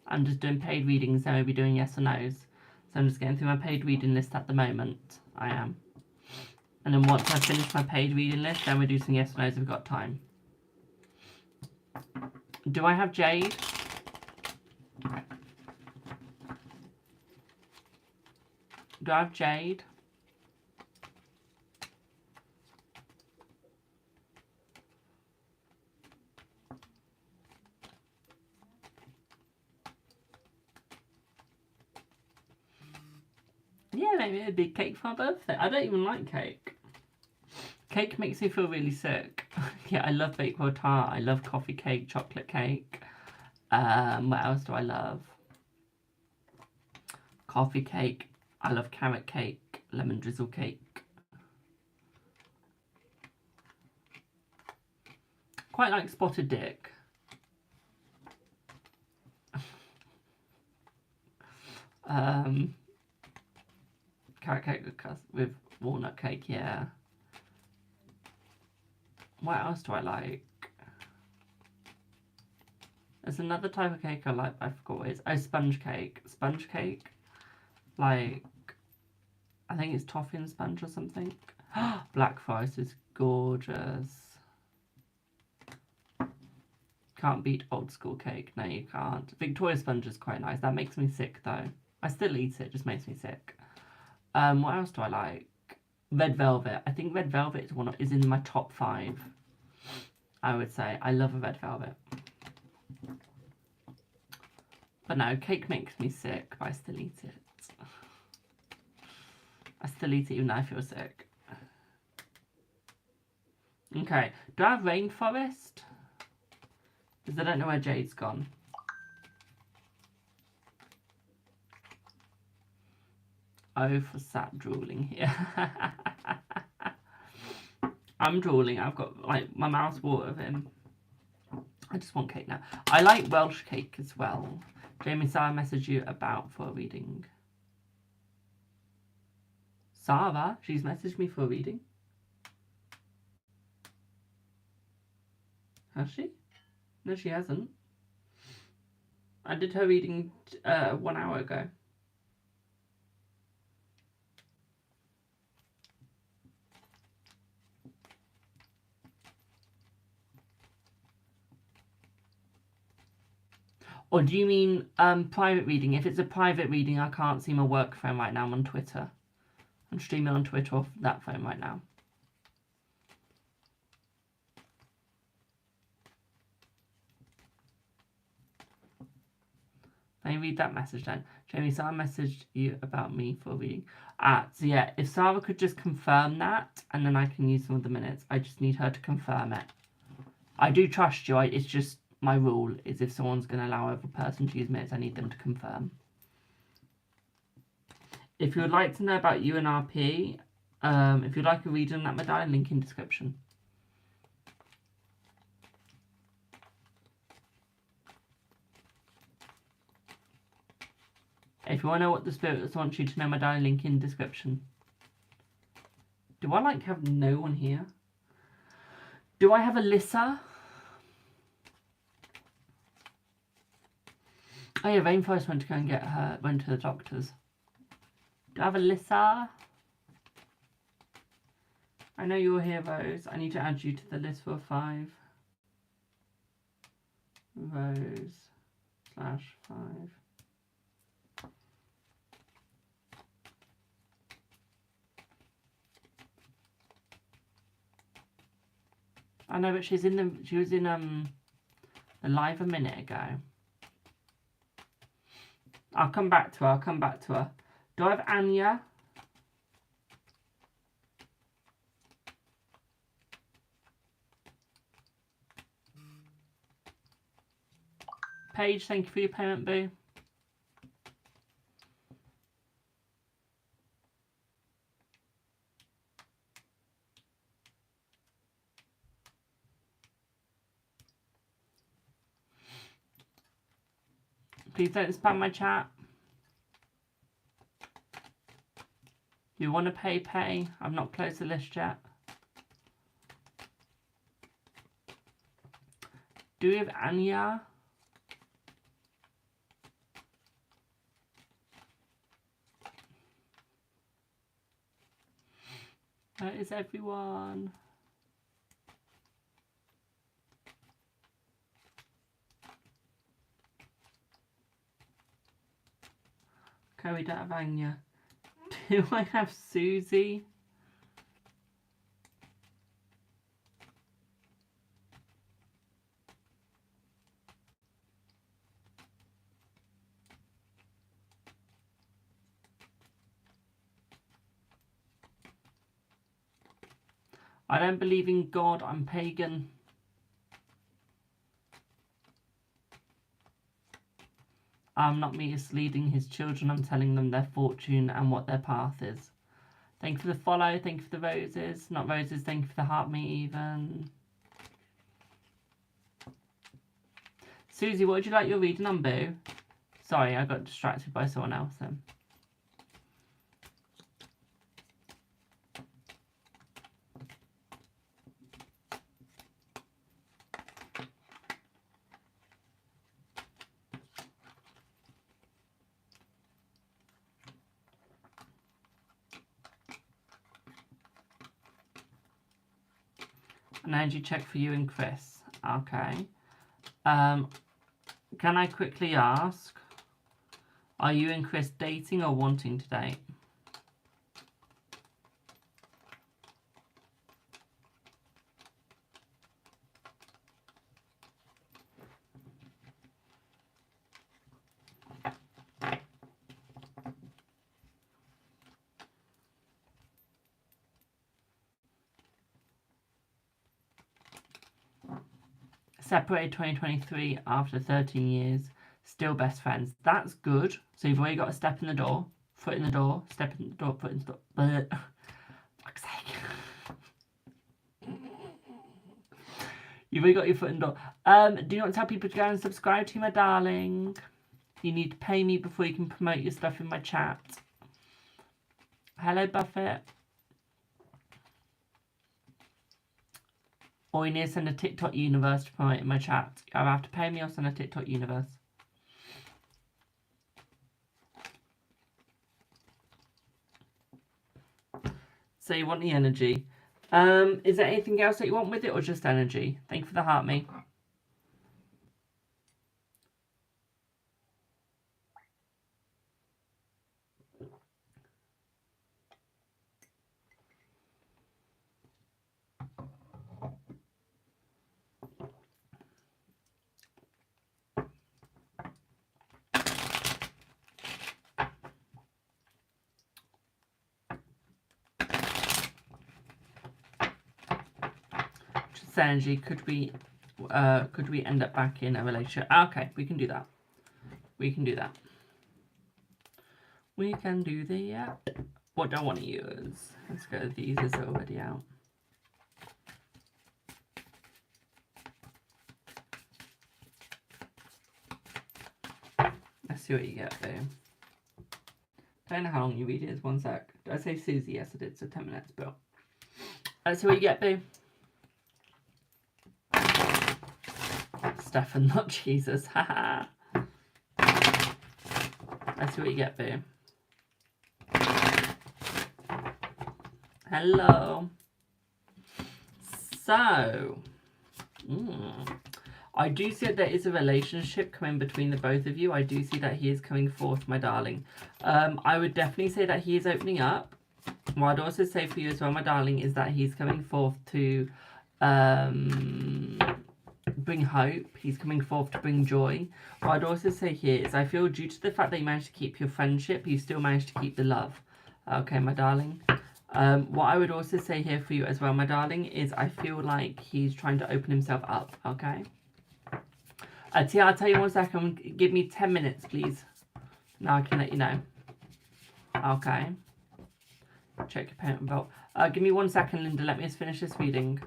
I'm just doing paid readings, then we'll be doing yes or no's. So I'm just getting through my paid reading list at the moment. I am. And then once I've finished my paid reading list, then we'll do some yes or no's if we've got time. Do I have jade? Do I have jade? Yeah, maybe a big cake for my birthday. I don't even like cake. Cake makes me feel really sick. Yeah, I love Bakewell tart. I love coffee cake, chocolate cake. What else do I love? Coffee cake. I love carrot cake, lemon drizzle cake. Quite like spotted dick. Carrot cake with walnut cake, yeah. What else do I like? There's another type of cake I like, but I forgot what it is. Oh, sponge cake. Sponge cake. Like, I think it's toffee and sponge or something. Black forest is gorgeous. Can't beat old school cake. No, you can't. Victoria sponge is quite nice. That makes me sick, though. I still eat it. Just makes me sick. What else do I like? Red velvet. I think red velvet is in my top 5. I would say. I love a red velvet. But no, cake makes me sick, but I still eat it. I still eat it even though I feel sick. Okay. Do I have rainforest? Because I don't know where Jade's gone. Oh, for sat drooling here. I'm drooling. I've got, like, my mouth's water of him. I just want cake now. I like Welsh cake as well. Jamie, Sarah messaged you about for a reading. Sarah? She's messaged me for a reading. Has she? No, she hasn't. I did her reading 1 hour ago. Or do you mean private reading? If it's a private reading, I can't see my work phone right now. I'm on Twitter. I'm streaming on Twitter off that phone right now. Let me read that message then. Jamie, Sarah messaged you about me for a reading. So yeah, if Sarah could just confirm that, and then I can use some of the minutes. I just need her to confirm it. I do trust you. It's just my rule is if someone's going to allow another person to use minutes, I need them to confirm. If you would like to know about UNRP, if you'd like a reading on that medallion, link in description. If you want to know what the spirits want you to know, medallion, link in description. Do I like have no one here? Do I have Alyssa? Oh yeah, Rainforest went to go and get her, went to the doctors. Do I have Alyssa? I know you're here, Rose. I need to add you to the list for 5. Rose/5. I know, but she was in the live a minute ago. I'll come back to her. Do I have Anya? Paige, thank you for your payment, boo. Please don't spam my chat. You want to pay? I've not closed the list yet. Do we have Anya? Where is everyone? Okay, we don't have Anya. Do I have Susie? I don't believe in God, I'm pagan. I'm not misleading his children, I'm telling them their fortune and what their path is. Thank you for the follow, thank you for the roses. Not roses, thank you for the heart me even. Susie, what would you like your reading on, boo? Sorry, I got distracted by someone else then. An energy check for you and Chris. Okay. Can I quickly ask, are you and Chris dating or wanting to date? Separated 2023 after 13 years. Still best friends. That's good. So you've already got a step in the door, foot in the door, step in the door, foot in the door. Fuck's sake. You've already got your foot in the door. Do you want to tell people to go and subscribe to you, my darling? You need to pay me before you can promote your stuff in my chat. Hello, Buffett. Or you need to send a TikTok universe to promote in my chat. You either have to pay me or send a TikTok universe. So you want the energy. Is there anything else that you want with it or just energy? Thank you for the heart, me. Just energy. Could we end up back in a relationship? Okay, we can do that. We can do that. We can do that. What do I want to use? Let's go. These is already out. Let's see what you get, babe. Don't know how long you read it is. 1 sec. Did I say Susie? Yes, I did. So 10 minutes, but let's see what you get, babe. Stefan, not Jesus. Haha. Let's see what you get, babe. Hello. So, I do see that there is a relationship coming between the both of you. I do see that he is coming forth, my darling. I would definitely say that he is opening up. What I'd also say for you as well, my darling, is that he's coming forth to bring hope. He's coming forth to bring joy. What I'd also say here is I feel due to the fact that you managed to keep your friendship, you still managed to keep the love. Okay, my darling. What I would also say here for you as well, my darling, is I feel like he's trying to open himself up, okay? Tia, I'll tell you 1 second. Give me 10 minutes, please. Now I can let you know. Okay. Check your payment bill. Give me 1 second, Linda. Let me just finish this reading.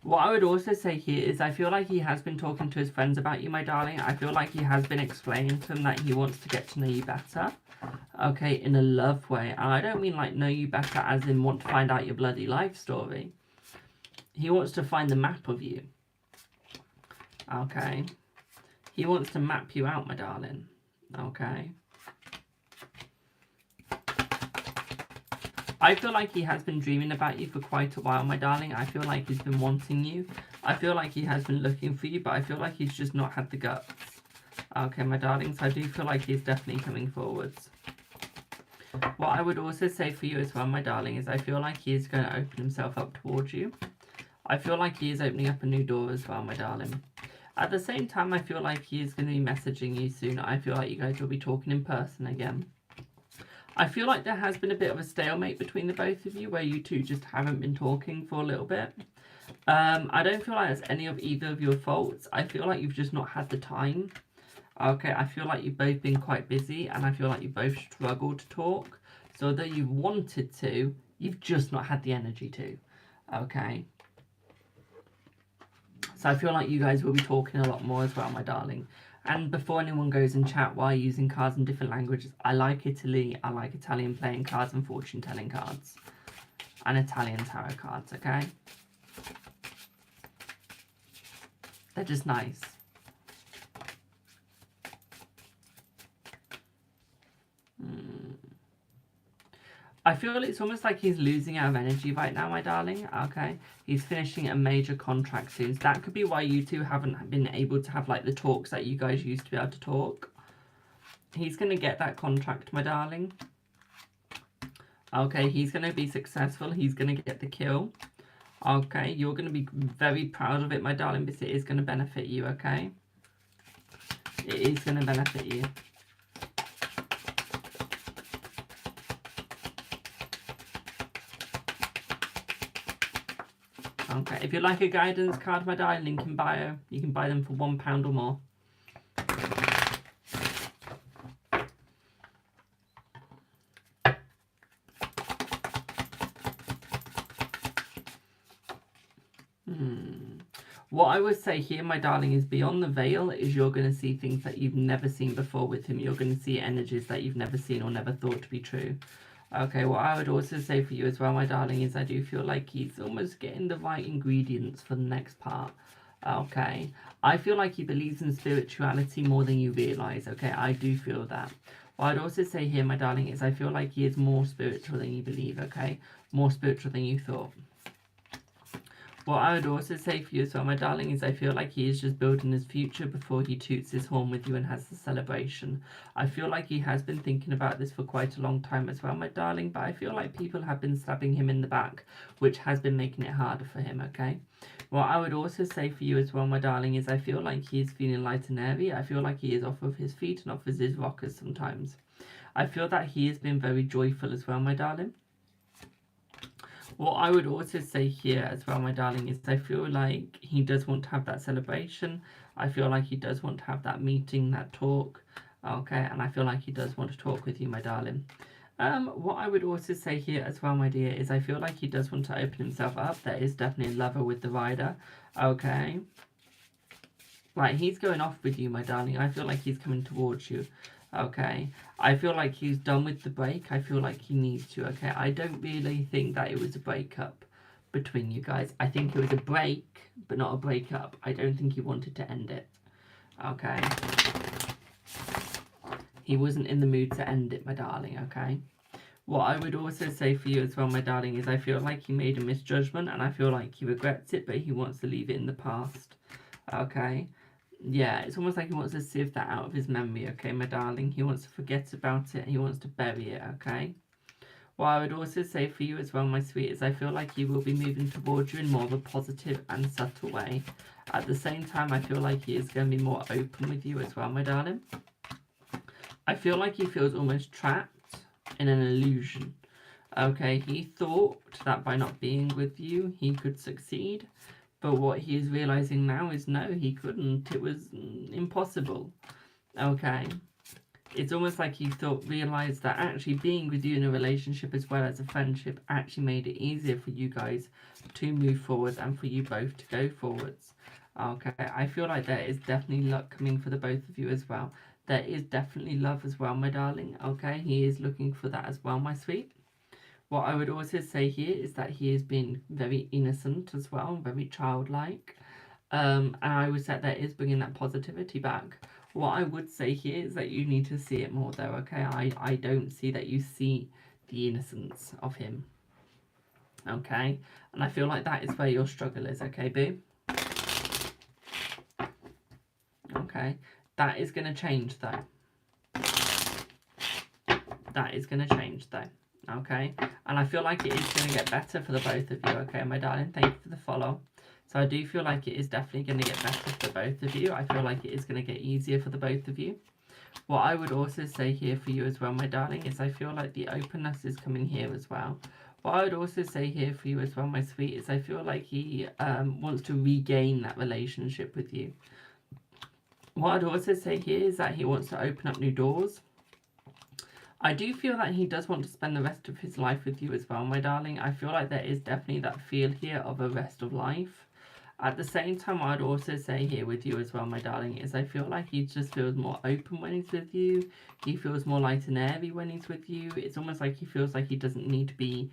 What I would also say here is I feel like he has been talking to his friends about you, my darling. I feel like he has been explaining to them that he wants to get to know you better. Okay, in a love way. And I don't mean like know you better as in want to find out your bloody life story. He wants to find the map of you. Okay. He wants to map you out, my darling. Okay. I feel like he has been dreaming about you for quite a while, my darling. I feel like he's been wanting you. I feel like he has been looking for you, but I feel like he's just not had the guts. Okay, my darling, so I do feel like he's definitely coming forwards. What I would also say for you as well, my darling, is I feel like he is going to open himself up towards you. I feel like he is opening up a new door as well, my darling. At the same time, I feel like he is going to be messaging you soon. I feel like you guys will be talking in person again. I feel like there has been a bit of a stalemate between the both of you where you two just haven't been talking for a little bit. I don't feel like it's any of either of your faults. I feel like you've just not had the time. Okay, I feel like you've both been quite busy and I feel like you both struggled to talk. So although you've wanted to, you've just not had the energy to. Okay. So I feel like you guys will be talking a lot more as well, my darling. And before anyone goes and chat why using cards in different languages, I like Italy, I like Italian playing cards and fortune telling cards. And Italian tarot cards, okay? They're just nice. I feel it's almost like he's losing out of energy right now, my darling. Okay. He's finishing a major contract soon. So that could be why you two haven't been able to have like the talks that you guys used to be able to talk. He's going to get that contract, my darling. Okay. He's going to be successful. He's going to get the kill. Okay. You're going to be very proud of it, my darling, because it is going to benefit you, okay? It is going to benefit you. Okay, if you like a guidance card, my darling, link in bio. You can buy them for £1 or more. What I would say here, my darling, is beyond the veil is you're going to see things that you've never seen before with him. You're going to see energies that you've never seen or never thought to be true. Okay, what I would also say for you as well, my darling, is I do feel like he's almost getting the right ingredients for the next part. Okay, I feel like he believes in spirituality more than you realise. Okay, I do feel that. What I'd also say here, my darling, is I feel like he is more spiritual than you believe. Okay, more spiritual than you thought. What I would also say for you as well, my darling, is I feel like he is just building his future before he toots his horn with you and has the celebration. I feel like he has been thinking about this for quite a long time as well, my darling, but I feel like people have been stabbing him in the back, which has been making it harder for him, okay? What I would also say for you as well, my darling, is I feel like he is feeling light and airy. I feel like he is off of his feet and off of his rockers sometimes. I feel that he has been very joyful as well, my darling. What I would also say here as well, my darling, is I feel like he does want to have that celebration. I feel like he does want to have that meeting, that talk. Okay, and I feel like he does want to talk with you, my darling. What I would also say here as well, my dear, is I feel like he does want to open himself up. There is definitely a lover with the rider. Okay. Right, he's going off with you, my darling. I feel like he's coming towards you. Okay, I feel like he's done with the break. I feel like he needs to. Okay, I don't really think that it was a breakup between you guys. I think it was a break, but not a breakup. I don't think he wanted to end it. Okay, he wasn't in the mood to end it, my darling. Okay, what I would also say for you as well, my darling, is I feel like he made a misjudgment and I feel like he regrets it, but he wants to leave it in the past. Okay. Yeah, it's almost like he wants to sieve that out of his memory, okay, my darling? He wants to forget about it. He wants to bury it, okay? What I would also say for you as well, my sweet, is I feel like he will be moving towards you in more of a positive and subtle way. At the same time, I feel like he is going to be more open with you as well, my darling. I feel like he feels almost trapped in an illusion. Okay, he thought that by not being with you, he could succeed. But what he is realizing now is no, he couldn't. It was impossible. Okay. It's almost like he realized that actually being with you in a relationship as well as a friendship actually made it easier for you guys to move forward and for you both to go forwards. Okay, I feel like there is definitely luck coming for the both of you as well. There is definitely love as well, my darling. Okay, he is looking for that as well, my sweet. What I would also say here is that he has been very innocent as well, very childlike. And I would say that is bringing that positivity back. What I would say here is that you need to see it more though, okay? I don't see that you see the innocence of him. Okay? And I feel like that is where your struggle is, okay, boo? Okay? That is going to change though. That is going to change though. Okay, and I feel like it is going to get better for the both of you. Okay, my darling, thank you for the follow. So I do feel like it is definitely going to get better for the both of you. I feel like it is going to get easier for the both of you. What I would also say here for you as well, my darling, is I feel like the openness is coming here as well. What I would also say here for you as well, my sweet, is I feel like he wants to regain that relationship with you. What I'd also say here is that he wants to open up new doors. I do feel that he does want to spend the rest of his life with you as well, my darling. I feel like there is definitely that feel here of a rest of life. At the same time, I'd also say here with you as well, my darling, is I feel like he just feels more open when he's with you. He feels more light and airy when he's with you. It's almost like he feels like he doesn't need to be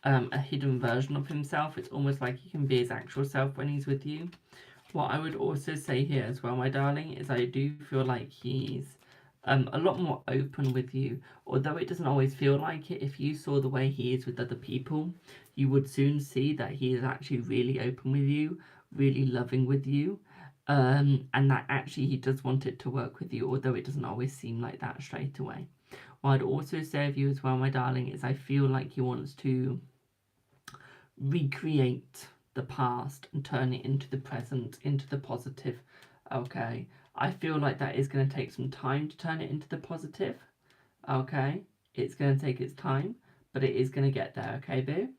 a hidden version of himself. It's almost like he can be his actual self when he's with you. What I would also say here as well, my darling, is I do feel like he's a lot more open with you, although it doesn't always feel like it. If you saw the way he is with other people, you would soon see that he is actually really open with you, really loving with you, and that actually he does want it to work with you, although it doesn't always seem like that straight away. What I'd also say of you as well, my darling, is I feel like he wants to recreate the past and turn it into the present, into the positive. Okay, I feel like that is going to take some time to turn it into the positive. Okay, it's going to take its time, but it is going to get there. Okay, boo?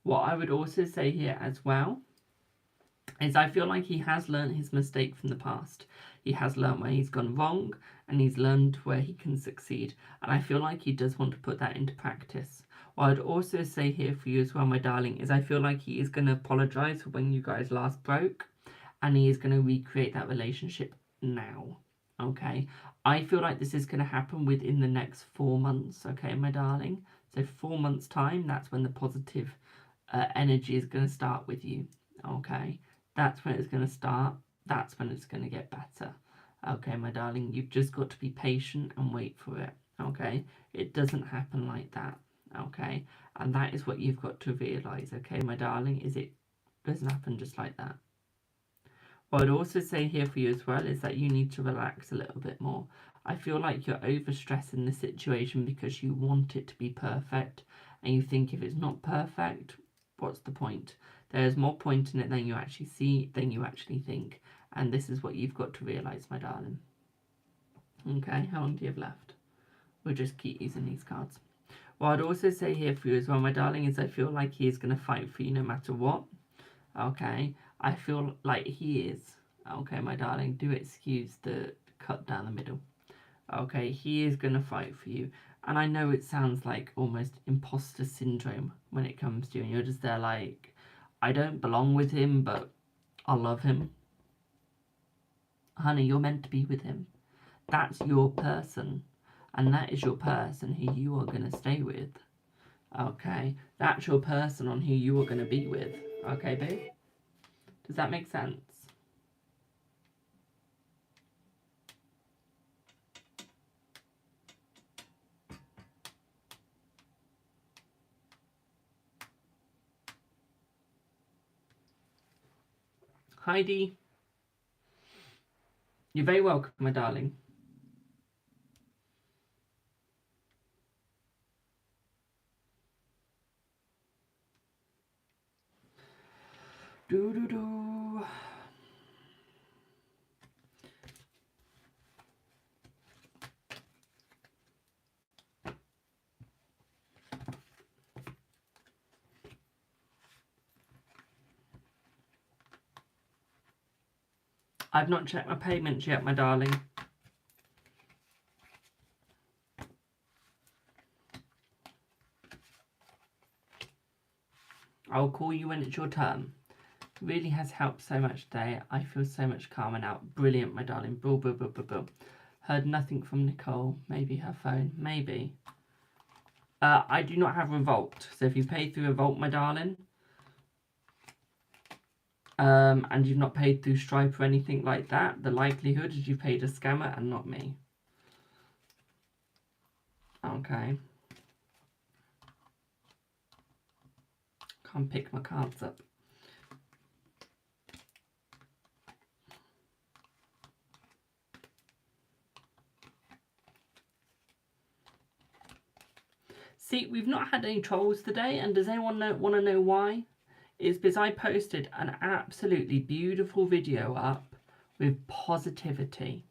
What I would also say here as well is I feel like he has learned his mistake from the past. He has learned where he's gone wrong, and he's learned where he can succeed. And I feel like he does want to put that into practice. What I'd also say here for you as well, my darling, is I feel like he is going to apologise for when you guys last broke, and he is going to recreate that relationship now. Okay? I feel like this is going to happen within the next 4 months, okay, my darling? So 4 months' time, that's when the positive energy is going to start with you, okay? That's when it's going to start. That's when it's going to get better. Okay, my darling, you've just got to be patient and wait for it. Okay, it doesn't happen like that. Okay, and that is what you've got to realize. Okay, my darling, is it doesn't happen just like that. What I'd also say here for you as well is that you need to relax a little bit more. I feel like you're overstressing the situation because you want it to be perfect, and you think if it's not perfect, what's the point? There's more point in it than you actually see, than you actually think. And this is what you've got to realise, my darling. Okay, how long do you have left? We'll just keep using these cards. What I'd also say here for you as well, my darling, is I feel like he is going to fight for you no matter what. Okay, I feel like he is. Okay, my darling, do excuse the cut down the middle. Okay, he is going to fight for you. And I know it sounds like almost imposter syndrome when it comes to you. And you're just there like, I don't belong with him, but I love him. Honey, you're meant to be with him. That's your person. And that is your person who you are going to stay with. Okay? That's your person on who you are going to be with. Okay, babe? Does that make sense? Heidi, you're very welcome, my darling. Do. I've not checked my payments yet, my darling. I'll call you when it's your turn. Really has helped so much today. I feel so much calmer now. Brilliant, my darling. Boo. Heard nothing from Nicole. Maybe her phone. Maybe. I do not have Revolt. So if you pay through Revolt, my darling, and you've not paid through Stripe or anything like that, the likelihood is you paid a scammer and not me. Okay. Can't pick my cards up. See, we've not had any trolls today, and does anyone want to know why? It's because I posted an absolutely beautiful video up with positivity.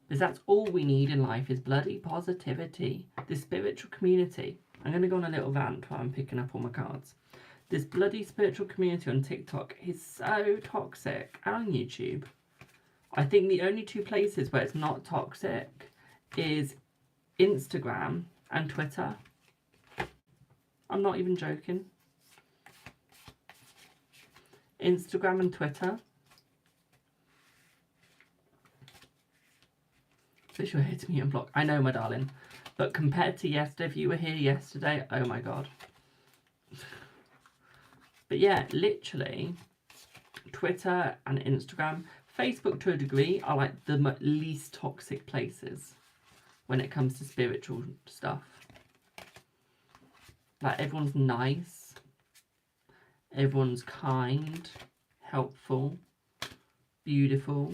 Because that's all we need in life is bloody positivity. This spiritual community. I'm going to go on a little rant while I'm picking up all my cards. This bloody spiritual community on TikTok is so toxic, and on YouTube. I think the only two places where it's not toxic is Instagram and Twitter. I'm not even joking. Instagram and Twitter. Fish your head to me and block. I know, my darling. But compared to yesterday, if you were here yesterday, oh my god. But yeah, literally, Twitter and Instagram, Facebook to a degree, are like the least toxic places when it comes to spiritual stuff. Like, everyone's nice, everyone's kind, helpful, beautiful.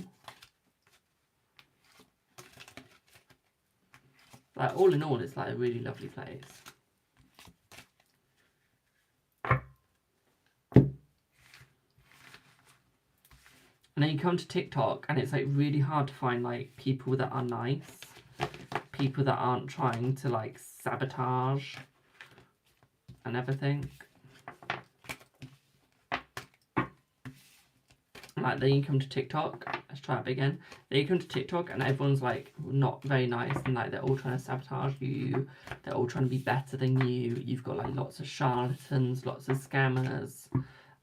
Like, all in all, it's like a really lovely place. And then you come to TikTok and it's like really hard to find like people that are nice, people that aren't trying to like sabotage and everything. like, then you come to TikTok. Let's try it again. Then you come to TikTok and everyone's like not very nice and like they're all trying to sabotage you. They're all trying to be better than you. You've got like lots of charlatans, lots of scammers,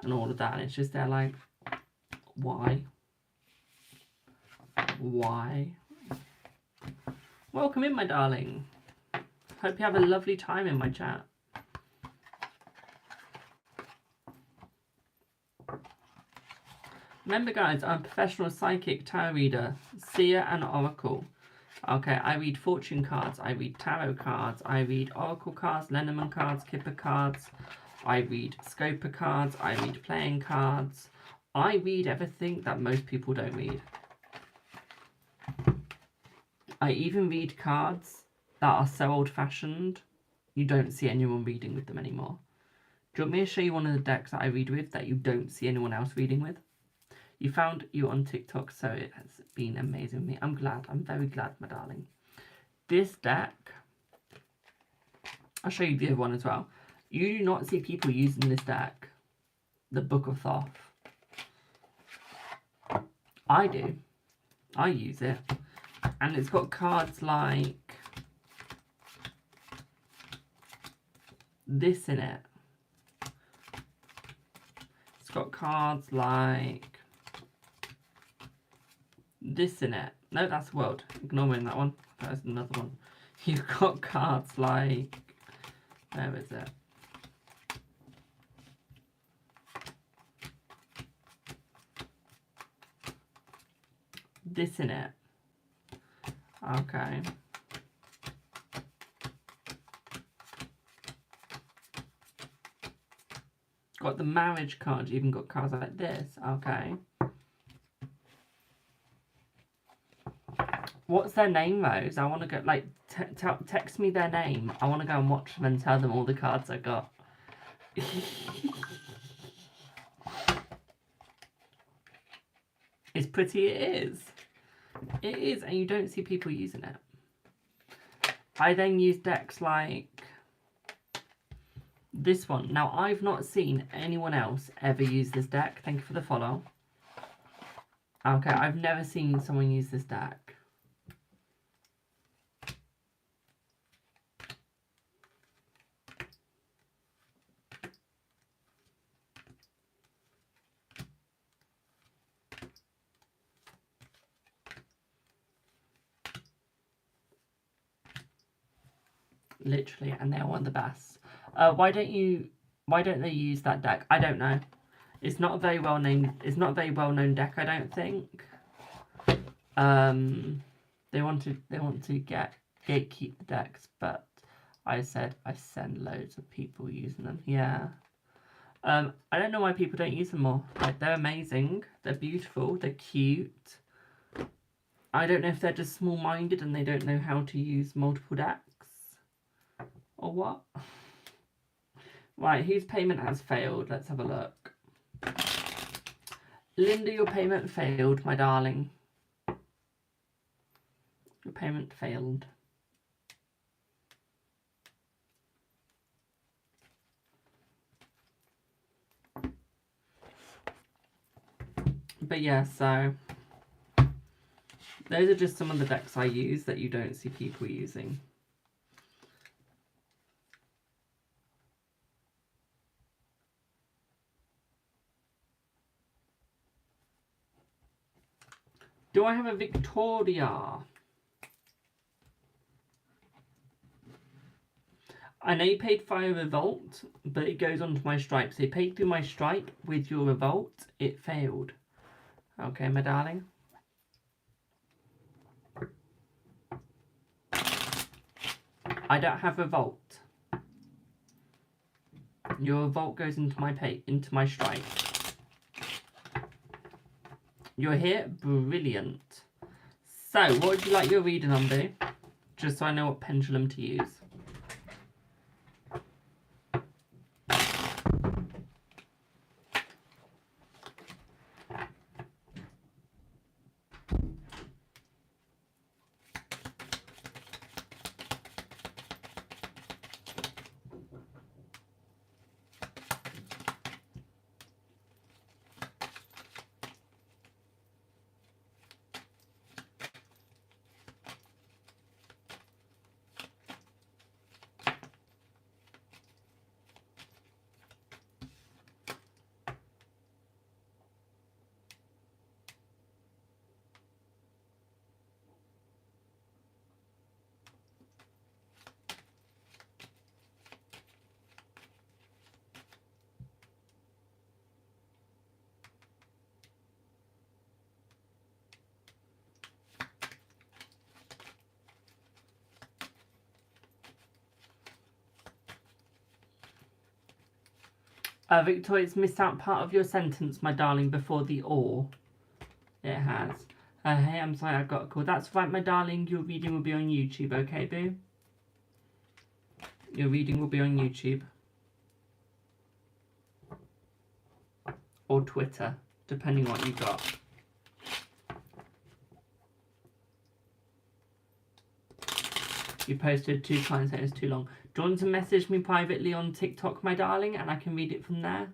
and all of that. And it's just they're like, why? Why? Welcome in, my darling. Hope you have a lovely time in my chat. Remember, guys, I'm a professional psychic, tarot reader, seer, and oracle. Okay, I read fortune cards, I read tarot cards, I read oracle cards, Lenormand cards, Kipper cards, I read Scoper cards, I read playing cards. I read everything that most people don't read. I even read cards that are so old-fashioned, you don't see anyone reading with them anymore. Do you want me to show you one of the decks that I read with that you don't see anyone else reading with? You found you on TikTok, so it has been amazing with me. I'm glad. I'm very glad, my darling. This deck, I'll show you the other one as well. You do not see people using this deck, the Book of Thoth. I do. I use it. And it's got cards like this in it. It's got cards like this in it. No, that's World. Ignore me on that one. That's another one. You've got cards like, where is it? This in it. Okay. Got the marriage card. You even got cards like this. Okay. What's their name, Rose? I want to go, like, text me their name. I want to go and watch them and tell them all the cards I got. It's pretty, it is. It is, and you don't see people using it. I then use decks like this one. Now, I've not seen anyone else ever use this deck. Thank you for the follow. Okay, I've never seen someone use this deck. Literally, and they're one of the best. Why don't they use that deck? I don't know. It's not a very well known deck, I don't think. They want to gatekeep the decks, but I said I send loads of people using them. Yeah. I don't know why people don't use them more. Like, they're amazing, they're beautiful, they're cute. I don't know if they're just small-minded and they don't know how to use multiple decks. Or what? Right, whose payment has failed? Let's have a look. Linda, your payment failed, my darling. Your payment failed. But yeah, so those are just some of the decks I use that you don't see people using. Do I have a Victoria? I know you paid via Revolt, but it goes onto my Stripe. So you paid through my Stripe with your Revolt, it failed. Okay, my darling. I don't have Revolt. Your Revolt goes into my Stripe. You're here? Brilliant. So, what would you like your reading on, Boo? Just so I know what pendulum to use. Victoria's missed out part of your sentence, my darling, before the or. It has. Hey, I'm sorry I got a call. That's right, my darling. Your reading will be on YouTube, okay, boo? Your reading will be on YouTube. Or Twitter, depending what you got. You posted 2 clients saying it's too long. Do you want to message me privately on TikTok, my darling, and I can read it from there?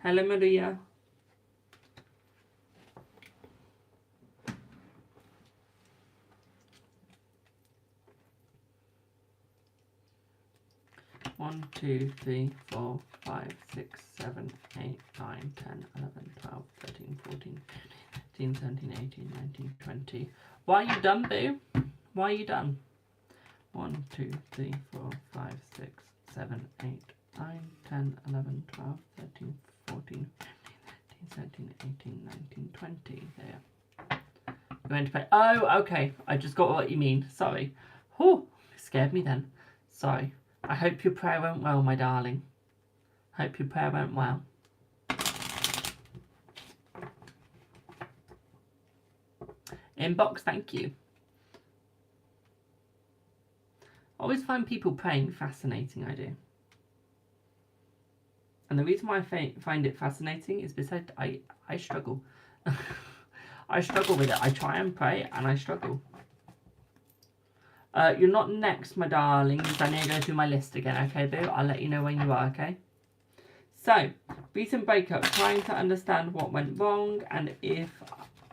Hello, Maria. One, 2, 3, 4, 5, 6, 7, 8, 9, 10, 11, 12, 13, 14, 15, 17, 18, 19, 20. Why are you done, boo? Why are you done? 1, 2, 3, 4, 5, 6, 7, 8, 9, 10, 11, 12, 13, 14, 15, 17, 18, 19, 20. There. You went to bed. Oh, okay. I just got what you mean. Sorry. Whew. Scared me then. Sorry. I hope your prayer went well, my darling. Hope your prayer went well. Inbox, thank you. I always find people praying fascinating, I do. And the reason why I find it fascinating is because I struggle. I struggle with it. I try and pray and I struggle. You're not next, my darlings. I need to go through my list again, okay, boo? I'll let you know when you are, okay? So, recent breakup. Trying to understand what went wrong and if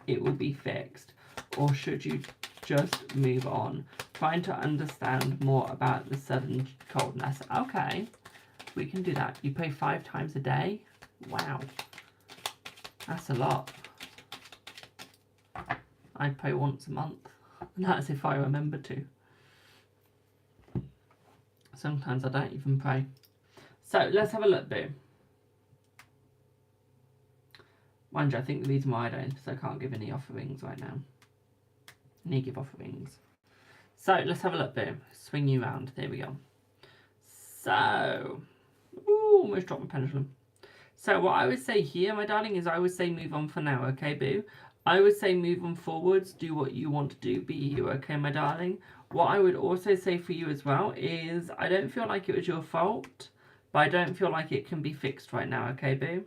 it will be fixed. Or should you just move on? Trying to understand more about the sudden coldness. Okay, we can do that. You pray 5 times a day? Wow. That's a lot. I pray once a month. And that's if I remember to. Sometimes I don't even pray. So, let's have a look, boo. Mind you, I think the reason why I don't is because I can't give any offerings right now. I need to give offerings. So, let's have a look, boo. Swing you round. There we go. So, ooh, almost dropped my pendulum. So, what I would say here, my darling, is I would say move on for now, okay, boo? I would say move on forwards, do what you want to do, be you, okay, my darling? What I would also say for you as well is I don't feel like it was your fault, but I don't feel like it can be fixed right now, okay, boo?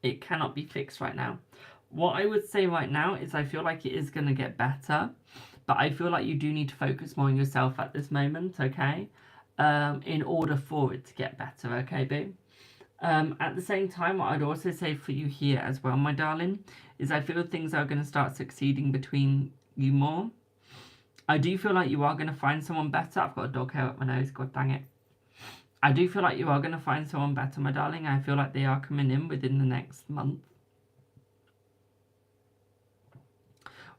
It cannot be fixed right now. What I would say right now is I feel like it is going to get better, but I feel like you do need to focus more on yourself at this moment, okay? In order for it to get better, okay, boo? At the same time, what I'd also say for you here as well, my darling, is I feel things are going to start succeeding between you more. I do feel like you are going to find someone better. I've got a dog hair up my nose, god dang it. I do feel like you are going to find someone better, my darling. I feel like they are coming in within the next month.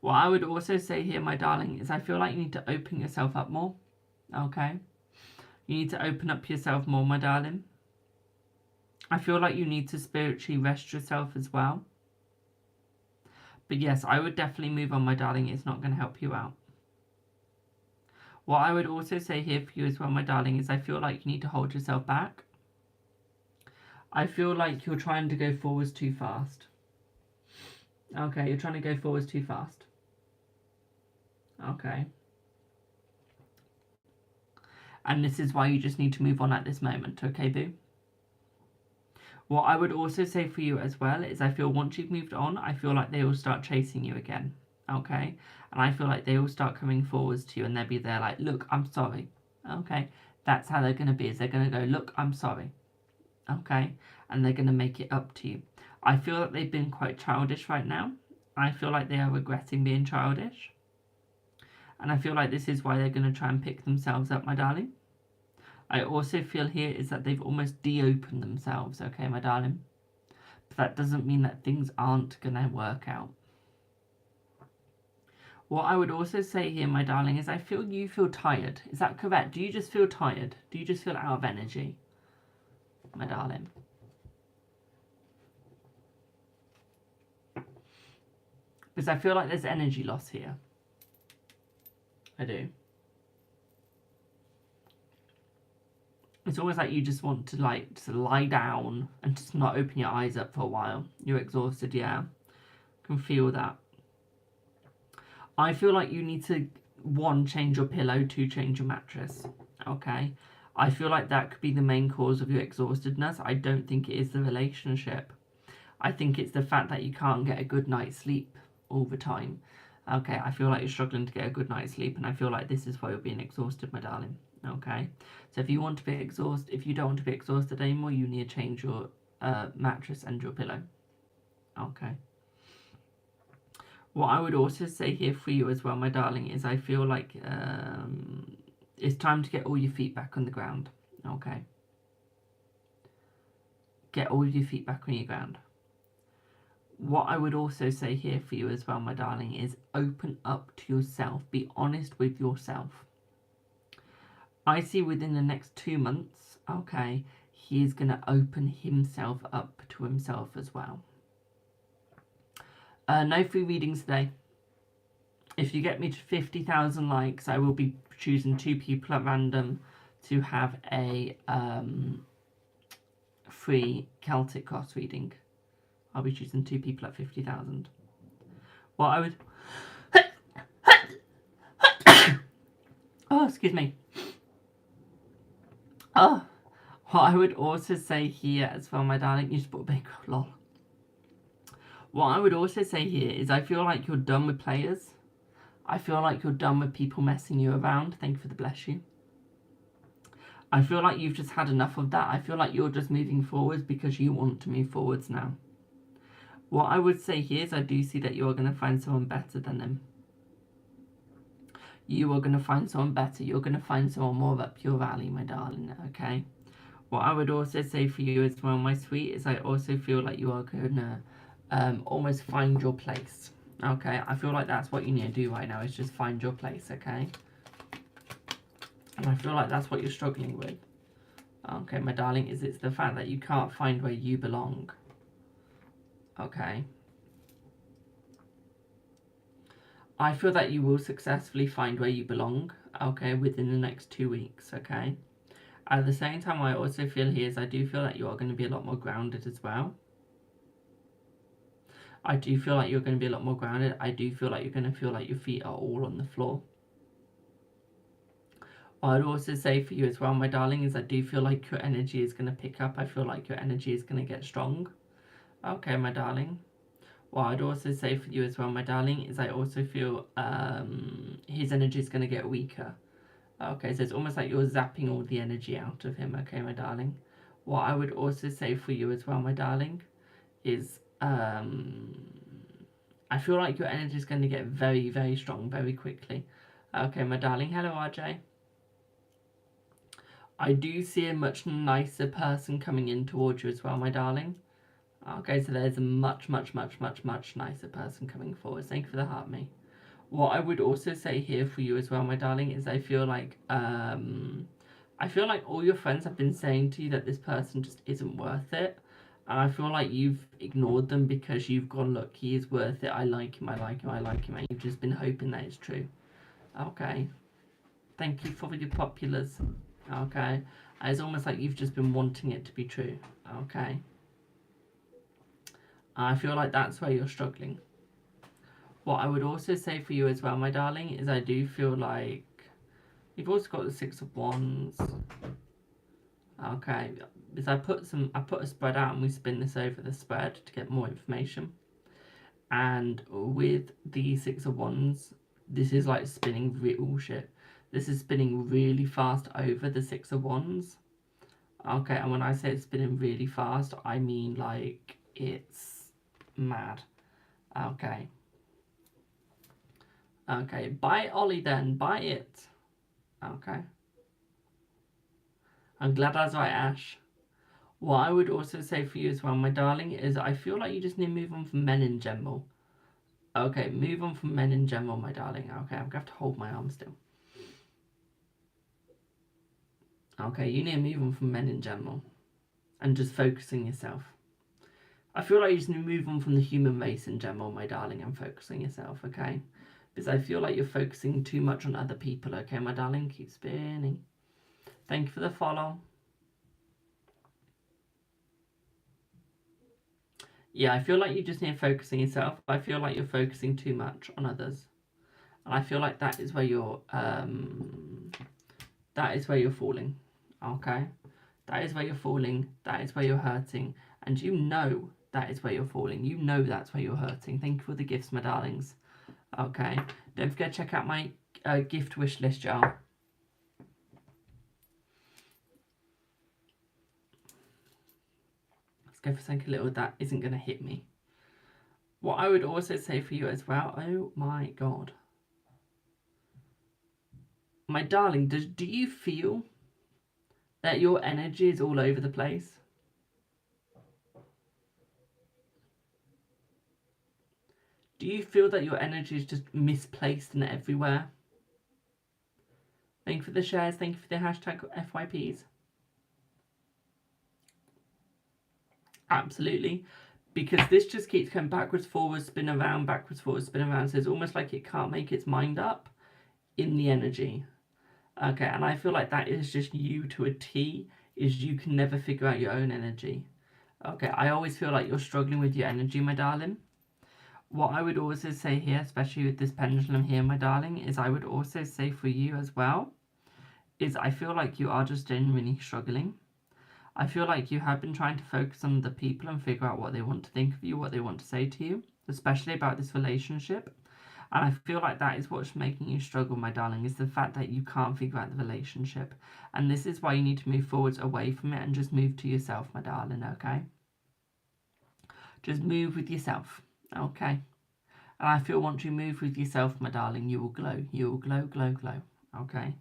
What I would also say here, my darling, is I feel like you need to open yourself up more, okay? You need to open up yourself more, my darling. I feel like you need to spiritually rest yourself as well. But yes, I would definitely move on, my darling. It's not going to help you out. What I would also say here for you as well, my darling, is I feel like you need to hold yourself back. I feel like you're trying to go forwards too fast. Okay, you're trying to go forwards too fast. Okay. And this is why you just need to move on at this moment, okay, boo? What I would also say for you as well is I feel once you've moved on, I feel like they will start chasing you again, okay? And I feel like they will start coming forwards to you and they'll be there like, look, I'm sorry, okay? That's how they're going to be, is they're going to go, look, I'm sorry, okay? And they're going to make it up to you. I feel that they've been quite childish right now. I feel like they are regretting being childish. And I feel like this is why they're going to try and pick themselves up, my darling. I also feel here is that they've almost de-opened themselves, okay, my darling? But that doesn't mean that things aren't going to work out. What I would also say here, my darling, is I feel you feel tired. Is that correct? Do you just feel tired? Do you just feel out of energy, my darling? Because I feel like there's energy loss here. I do. It's almost like you just want to like just lie down and just not open your eyes up for a while. You're exhausted, yeah. Can feel that. I feel like you need to, 1, change your pillow, 2, change your mattress. Okay? I feel like that could be the main cause of your exhaustedness. I don't think it is the relationship. I think it's the fact that you can't get a good night's sleep all the time. Okay, I feel like you're struggling to get a good night's sleep, and I feel like this is why you're being exhausted, my darling. Okay, so if you want to be exhausted, if you don't want to be exhausted anymore, you need to change your mattress and your pillow. Okay. What I would also say here for you as well, my darling, is I feel like it's time to get all your feet back on the ground. Okay. Get all your feet back on your ground. What I would also say here for you as well, my darling, is open up to yourself. Be honest with yourself. I see within the next 2 months, okay, he is going to open himself up to himself as well. No free readings today. If you get me to 50,000 likes, I will be choosing 2 people at random to have a free Celtic Cross reading. I'll be choosing 2 people at 50,000. What I would... oh, excuse me. Oh, what I would also say here as well, my darling, you just put a big lol. What I would also say here is I feel like you're done with players. I feel like you're done with people messing you around. Thank you for the bless you. I feel like you've just had enough of that. I feel like you're just moving forwards because you want to move forwards now. What I would say here is I do see that you're going to find someone better than him. You are going to find someone better. You're going to find someone more up your alley, my darling, okay? What I would also say for you as well, my sweet, is I also feel like you are going to almost find your place, okay? I feel like that's what you need to do right now, is just find your place, okay? And I feel like that's what you're struggling with. Okay, my darling, is it's the fact that you can't find where you belong. Okay. I feel that you will successfully find where you belong, okay, within the next 2 weeks, okay? At the same time, I also feel here is I do feel like you are going to be a lot more grounded as well. I do feel like you're going to be a lot more grounded. I do feel like you're going to feel like your feet are all on the floor. What I'd also say for you as well, my darling, is I do feel like your energy is going to pick up. I feel like your energy is going to get strong. Okay, my darling. What I'd also say for you as well, my darling, is I also feel his energy is going to get weaker. Okay, so it's almost like you're zapping all the energy out of him, okay, my darling. What I would also say for you as well, my darling, is I feel like your energy is going to get very, very strong very quickly. Okay, my darling. Hello, RJ. I do see a much nicer person coming in towards you as well, my darling. Okay, so there's a much, much, much, much, much nicer person coming forward. Thank you for the heart, me. What I would also say here for you as well, my darling, is I feel like all your friends have been saying to you that this person just isn't worth it. And I feel like you've ignored them because you've gone, look, he is worth it. I like him, I like him, I like him. And you've just been hoping that it's true. Okay. Thank you for your populars. Okay. And it's almost like you've just been wanting it to be true. Okay. I feel like that's where you're struggling. What I would also say for you as well, my darling, is I do feel like you've also got the 6 of Wands. Okay, because I put a spread out and we spin this over the spread to get more information. And with the 6 of Wands, this is like spinning This is spinning really fast over the 6 of Wands. Okay, and when I say it's spinning really fast, I mean like it's mad. Okay. Okay, buy Ollie then. Buy it. Okay. I'm glad I was right, Ash. What I would also say for you as well, my darling, is I feel like you just need to move on from men in general. Okay, move on from men in general, my darling. Okay, I'm going to have to hold my arm still. Okay, you need to move on from men in general. And just focusing yourself. I feel like you just need to move on from the human race in general, my darling, and focusing yourself, okay? Because I feel like you're focusing too much on other people, okay, my darling? Keep spinning. Thank you for the follow. Yeah, I feel like you just need to focus on yourself. I feel like you're focusing too much on others. And I feel like that is where you're falling. Okay? That is where you're falling. That is where you're hurting. And you know that is where you're falling. You know that's where you're hurting. Thank you for the gifts, my darlings. Okay? Don't forget to check out my gift wish list, y'all. Let's go for something little that isn't going to hit me. What I would also say for you as well, oh my god. My darling, do you feel that your energy is all over the place? Do you feel that your energy is just misplaced and everywhere? Thank you for the shares. Thank you for the hashtag FYPs. Absolutely. Because this just keeps going backwards, forwards, spin around, backwards, forwards, spin around. So it's almost like it can't make its mind up in the energy. Okay, and I feel like that is just you to a T, is you can never figure out your own energy. Okay, I always feel like you're struggling with your energy, my darling. What I would also say here, especially with this pendulum here, my darling, is I would also say for you as well, is I feel like you are just genuinely struggling. I feel like you have been trying to focus on the people and figure out what they want to think of you, what they want to say to you, especially about this relationship. And I feel like that is what's making you struggle, my darling, is the fact that you can't figure out the relationship. And this is why you need to move forwards away from it and just move to yourself, my darling, okay? Just move with yourself, okay? And I feel once you move with yourself, my darling, you will glow. You will glow, glow, glow, okay?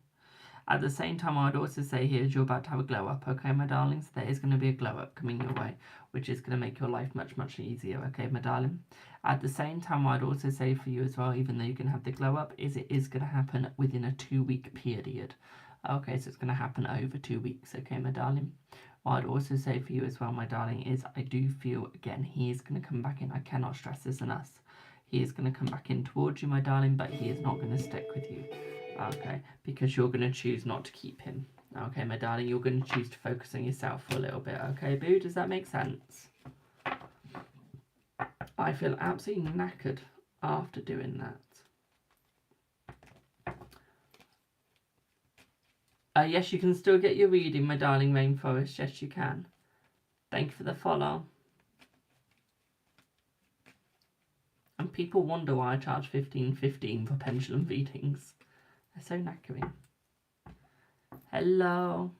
At the same time, I'd also say here is you're about to have a glow up, okay, my darlings? There is going to be a glow up coming your way, which is going to make your life much, much easier, okay, my darling? At the same time, I'd also say for you as well, even though you can have the glow up, is it is going to happen within a 2-week period. Okay, so it's going to happen over 2 weeks, okay, my darling? What I'd also say for you as well, my darling, is I do feel, again, he is going to come back in. I cannot stress this enough. He is going to come back in towards you, my darling, but he is not going to stick with you. Okay, because you're going to choose not to keep him. Okay, my darling, you're going to choose to focus on yourself for a little bit. Okay, boo, does that make sense? I feel absolutely knackered after doing that. Yes, you can still get your reading, my darling Rainforest. Yes, you can. Thank you for the follow. And people wonder why I charge $15.15 for pendulum readings. They're so knackering. Hello.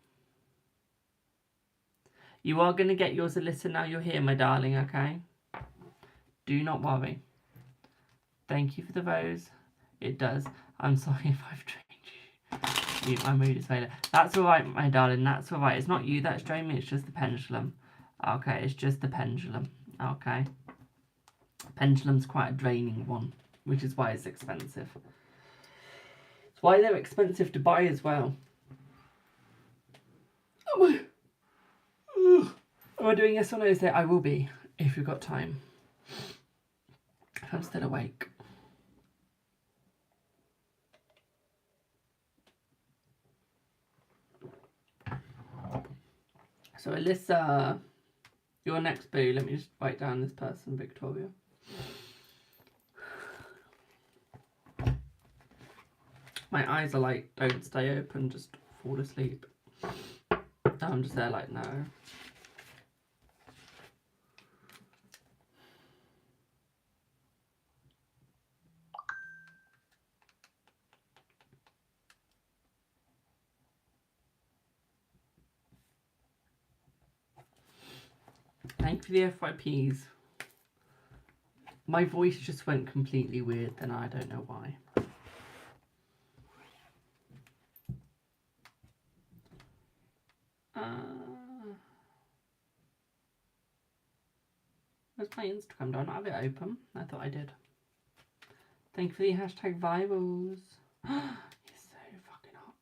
You are going to get yours, Alyssa, now you're here, my darling, okay? Do not worry. Thank you for the rose. It does. I'm sorry if I've drained you. My mood is failing. That's alright, my darling. That's alright. It's not you that's drained me. It's just the pendulum. Okay, it's just the pendulum. Okay. Pendulum's quite a draining one, which is why it's expensive. It's why they're expensive to buy as well. Am I doing yes or no? Is there? I will be, if you've got time. If I'm still awake. So Alyssa, your next boo. Let me just write down this person, Victoria. My eyes are like, don't stay open, just fall asleep. I'm just there like, no. Thank you for the FYPs. My voice just went completely weird then, I don't know why. Where's my Instagram? Do I not have it open? I thought I did. Thank you for the hashtag virals. It's so fucking hot.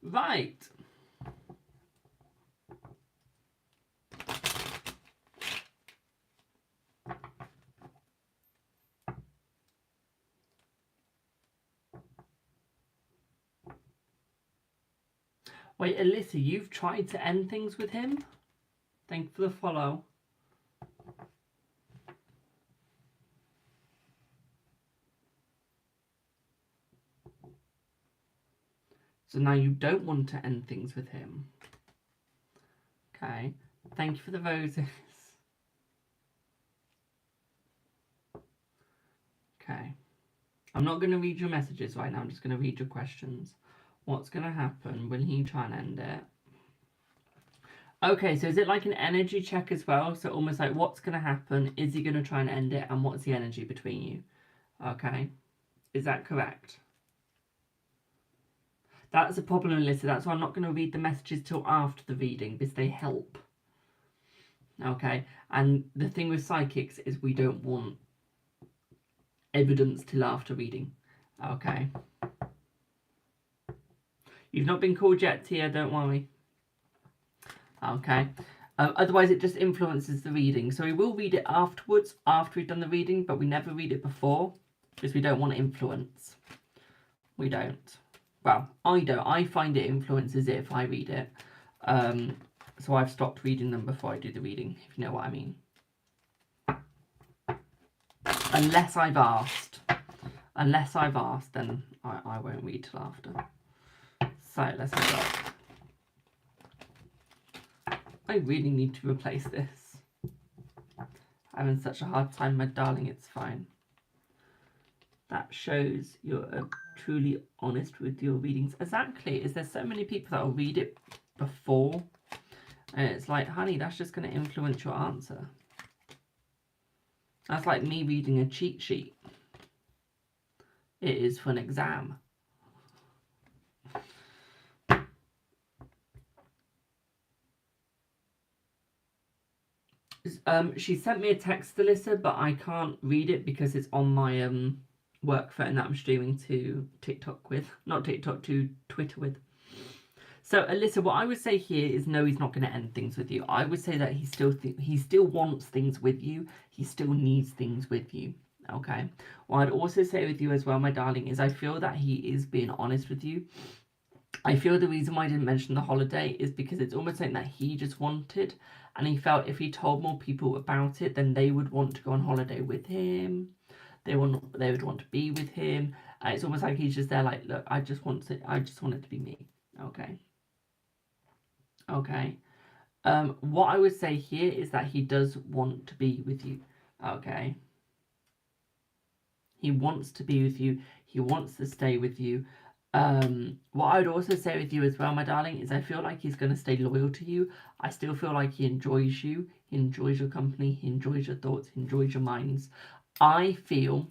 Right. Wait, Alyssa, you've tried to end things with him? Thank you for the follow. So now you don't want to end things with him. Okay. Thank you for the roses. Okay. I'm not going to read your messages right now. I'm just going to read your questions. What's going to happen? Will he try and end it? Okay, so is it like an energy check as well? So almost like what's going to happen? Is he going to try and end it? And what's the energy between you? Okay. Is that correct? That's a problem, Alyssa. That's why I'm not going to read the messages till after the reading because they help. Okay. And the thing with psychics is we don't want evidence till after reading. Okay. You've not been called yet, Tia. Don't worry. Okay. Otherwise, it just influences the reading. So we will read it afterwards, after we've done the reading, but we never read it before because we don't want influence. We don't. Well, I don't. I find it influences it if I read it. So I've stopped reading them before I do the reading, if you know what I mean. Unless I've asked. Unless I've asked, then I won't read till after. So let's have a look. I really need to replace this. I'm having such a hard time, my darling. It's fine. That shows you're truly honest with your readings. Exactly. Is there so many people that will read it before? And it's like, honey, that's just going to influence your answer. That's like me reading a cheat sheet. It is for an exam. She sent me a text, Alyssa, but I can't read it because it's on my work phone that I'm streaming to TikTok with. Not TikTok, to Twitter with. So, Alyssa, what I would say here is no, he's not going to end things with you. I would say that he still wants things with you. He still needs things with you. Okay. What I'd also say with you as well, my darling, is I feel that he is being honest with you. I feel the reason why I didn't mention the holiday is because it's almost something that he just wanted, and he felt if he told more people about it, then they would want to go on holiday with him. They would want to be with him. It's almost like he's just there, like, look, I just want it to be me. Okay. Okay. What I would say here is that he does want to be with you. Okay. He wants to be with you. He wants to stay with you. What I would also say with you as well, my darling, is I feel like he's going to stay loyal to you. I still feel like he enjoys you. He enjoys your company. He enjoys your thoughts. He enjoys your minds. I feel,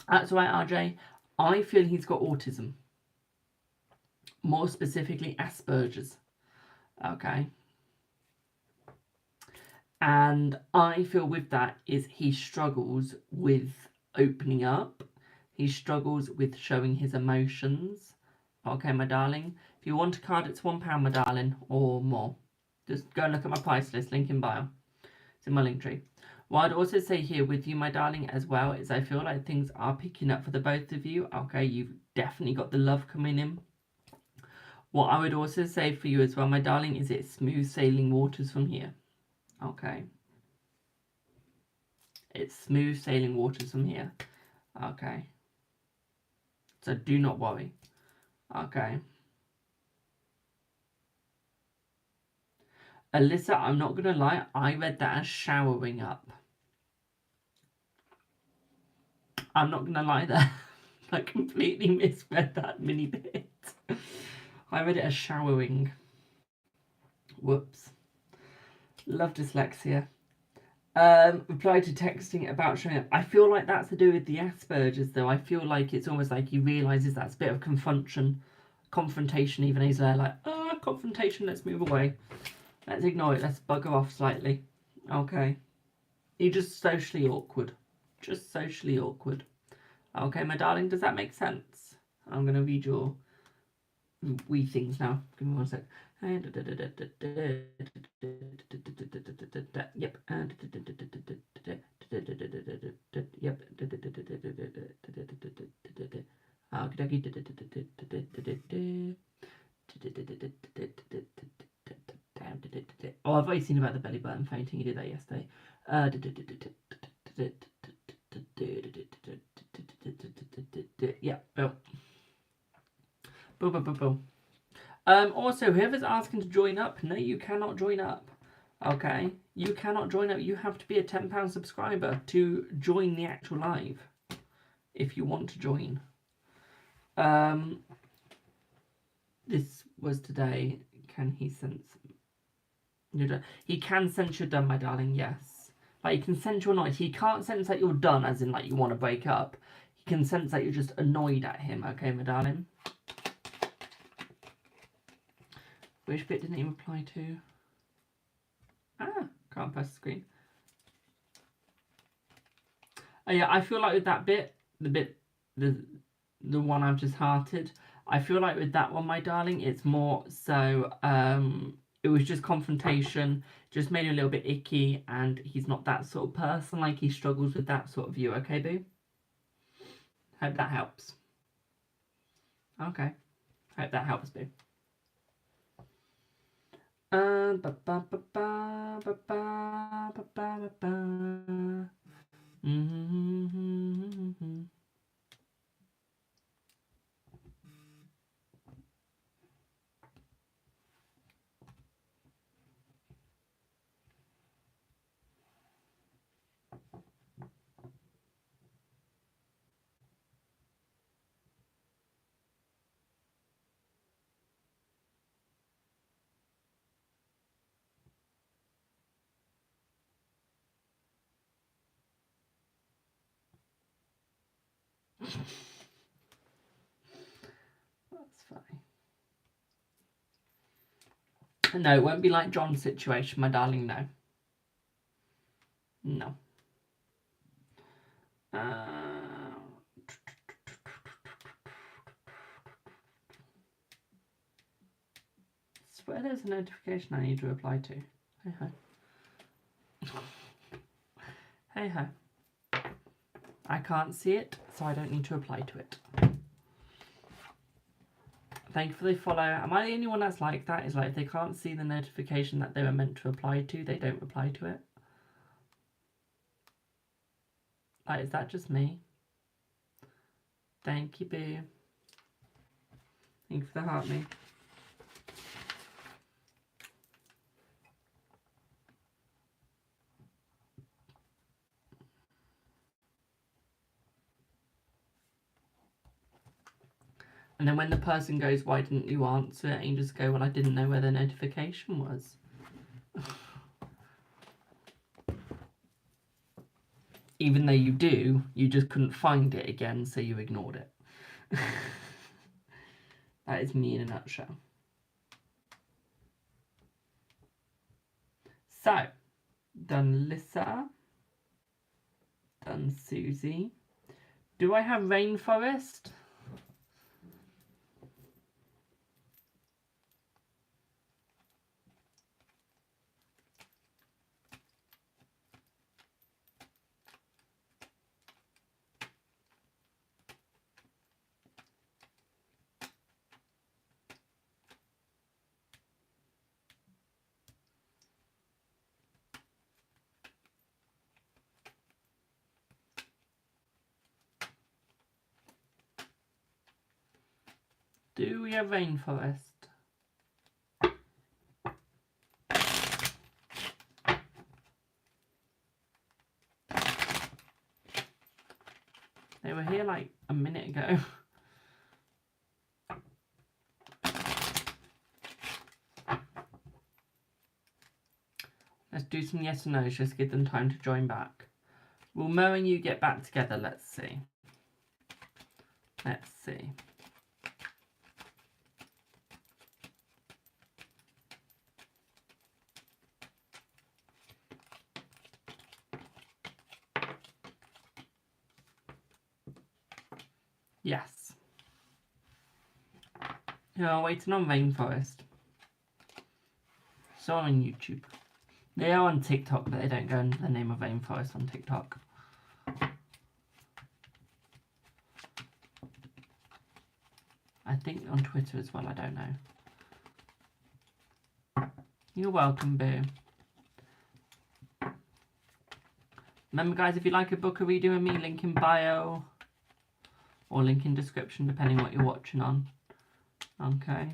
that's right, RJ, I feel he's got autism. More specifically, Asperger's. Okay. And I feel with that is he struggles with opening up. He struggles with showing his emotions. Okay, my darling. If you want a card, it's £1, my darling, or more. Just go and look at my price list, link in bio. It's in my link tree. What I'd also say here with you, my darling, as well, is I feel like things are picking up for the both of you. Okay, you've definitely got the love coming in. What I would also say for you as well, my darling, is it's smooth sailing waters from here. Okay. It's smooth sailing waters from here. Okay. So do not worry. Okay. Alyssa, I'm not going to lie. I read that as showering up. I'm not going to lie there. I completely misread that mini bit. I read it as showering. Whoops. Love dyslexia. Reply to texting about showing up. I feel like that's to do with the Asperger's, though. I feel like it's almost like he realises that's a bit of confrontation, even he's there like, confrontation, let's move away. Let's ignore it, let's bugger off slightly. Okay. You're just socially awkward. Just socially awkward. Okay, my darling, does that make sense? I'm going to read your wee things now. Give me one sec. Yep. Yep. Oh, I've already seen about the belly button fainting. You did that yesterday. Yeah, boom. Boom, boom, boom, boom. Also, whoever's asking to join up, no, you cannot join up. Okay? You cannot join up. You have to be a £10 subscriber to join the actual live. If you want to join. This was today. Can he sense? You're done. He can sense you're done, my darling. Yes. Like, he can sense you're annoyed. He can't sense that you're done, as in like you want to break up. He can sense that you're just annoyed at him. Okay, my darling. Which bit didn't he reply to? Ah, can't press the screen. Oh yeah, I feel like with that bit, the one I've just hearted, I feel like with that one, my darling, it's more so, it was just confrontation, just made him a little bit icky, and he's not that sort of person, like he struggles with that sort of view, okay, boo? Hope that helps. Okay. Hope that helps, boo. That's funny. No, it won't be like John's situation, my darling, no. No. I swear there's a notification I need to reply to. Hey ho. Hey ho. I can't see it, so I don't need to reply to it. Thank you for the follow. Am I the only one that's like that? Is like if they can't see the notification that they were meant to reply to, they don't reply to it? Like, is that just me? Thank you, boo. Thank you for the heart, me. And then when the person goes, why didn't you answer it? And you just go, well, I didn't know where the notification was. Even though you do, you just couldn't find it again, so you ignored it. That is me in a nutshell. So, done Lissa. Done Susie. Do I have Rainforest? Do we have Rainforest? They were here like a minute ago. Let's do some yes or no's, just give them time to join back. Will Mo and you get back together? Let's see. Let's see. Yes. You're waiting on Rainforest. So on YouTube. They are on TikTok, but they don't go under the name of Rainforest on TikTok. I think on Twitter as well, I don't know. You're welcome, boo. Remember, guys, if you'd like a book or reading with me, link in bio or link in description, depending what you're watching on. Okay.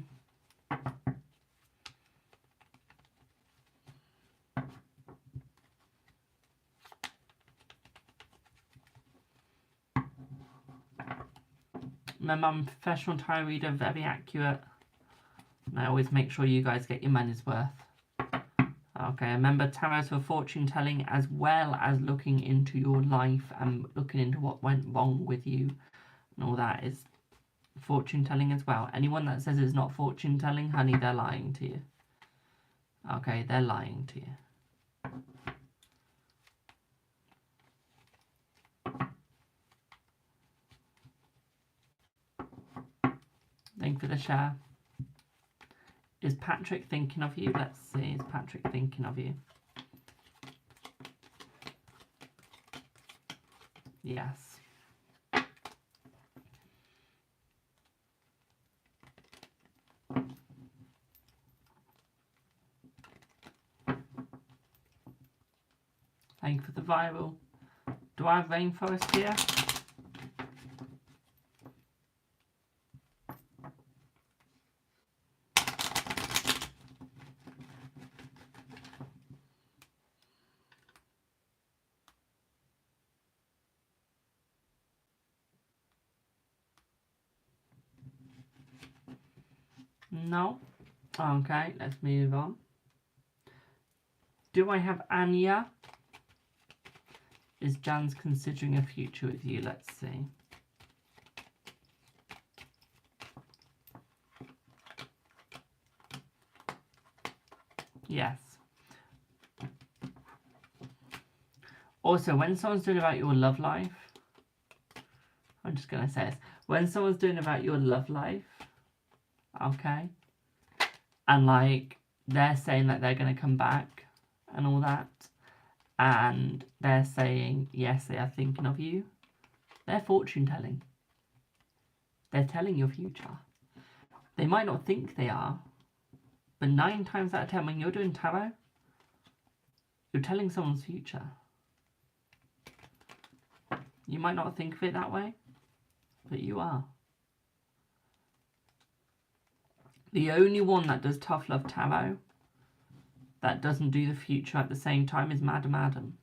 Remember, I'm a professional tarot reader, very accurate. And I always make sure you guys get your money's worth. Okay, remember, tarot's for fortune telling as well as looking into your life and looking into what went wrong with you. And all that is fortune telling as well. Anyone that says it's not fortune telling, honey, they're lying to you. Okay, they're lying to you. Thank you for the share. Is Patrick thinking of you? Let's see. Is Patrick thinking of you? Yes. Thank you for the viral. Do I have rainforest here? No. Okay, let's move on. Do I have Anya? Is Jan's considering a future with you? Let's see. Yes. Also, when someone's doing about your love life, I'm just going to say this. When someone's doing about your love life, okay, and like they're saying that they're going to come back and all that, and they're saying, yes, they are thinking of you, they're fortune telling. They're telling your future. They might not think they are, but 9 times out of 10, when you're doing tarot, you're telling someone's future. You might not think of it that way, but you are. The only one that does tough love tarot that doesn't do the future at the same time is Madam Adam.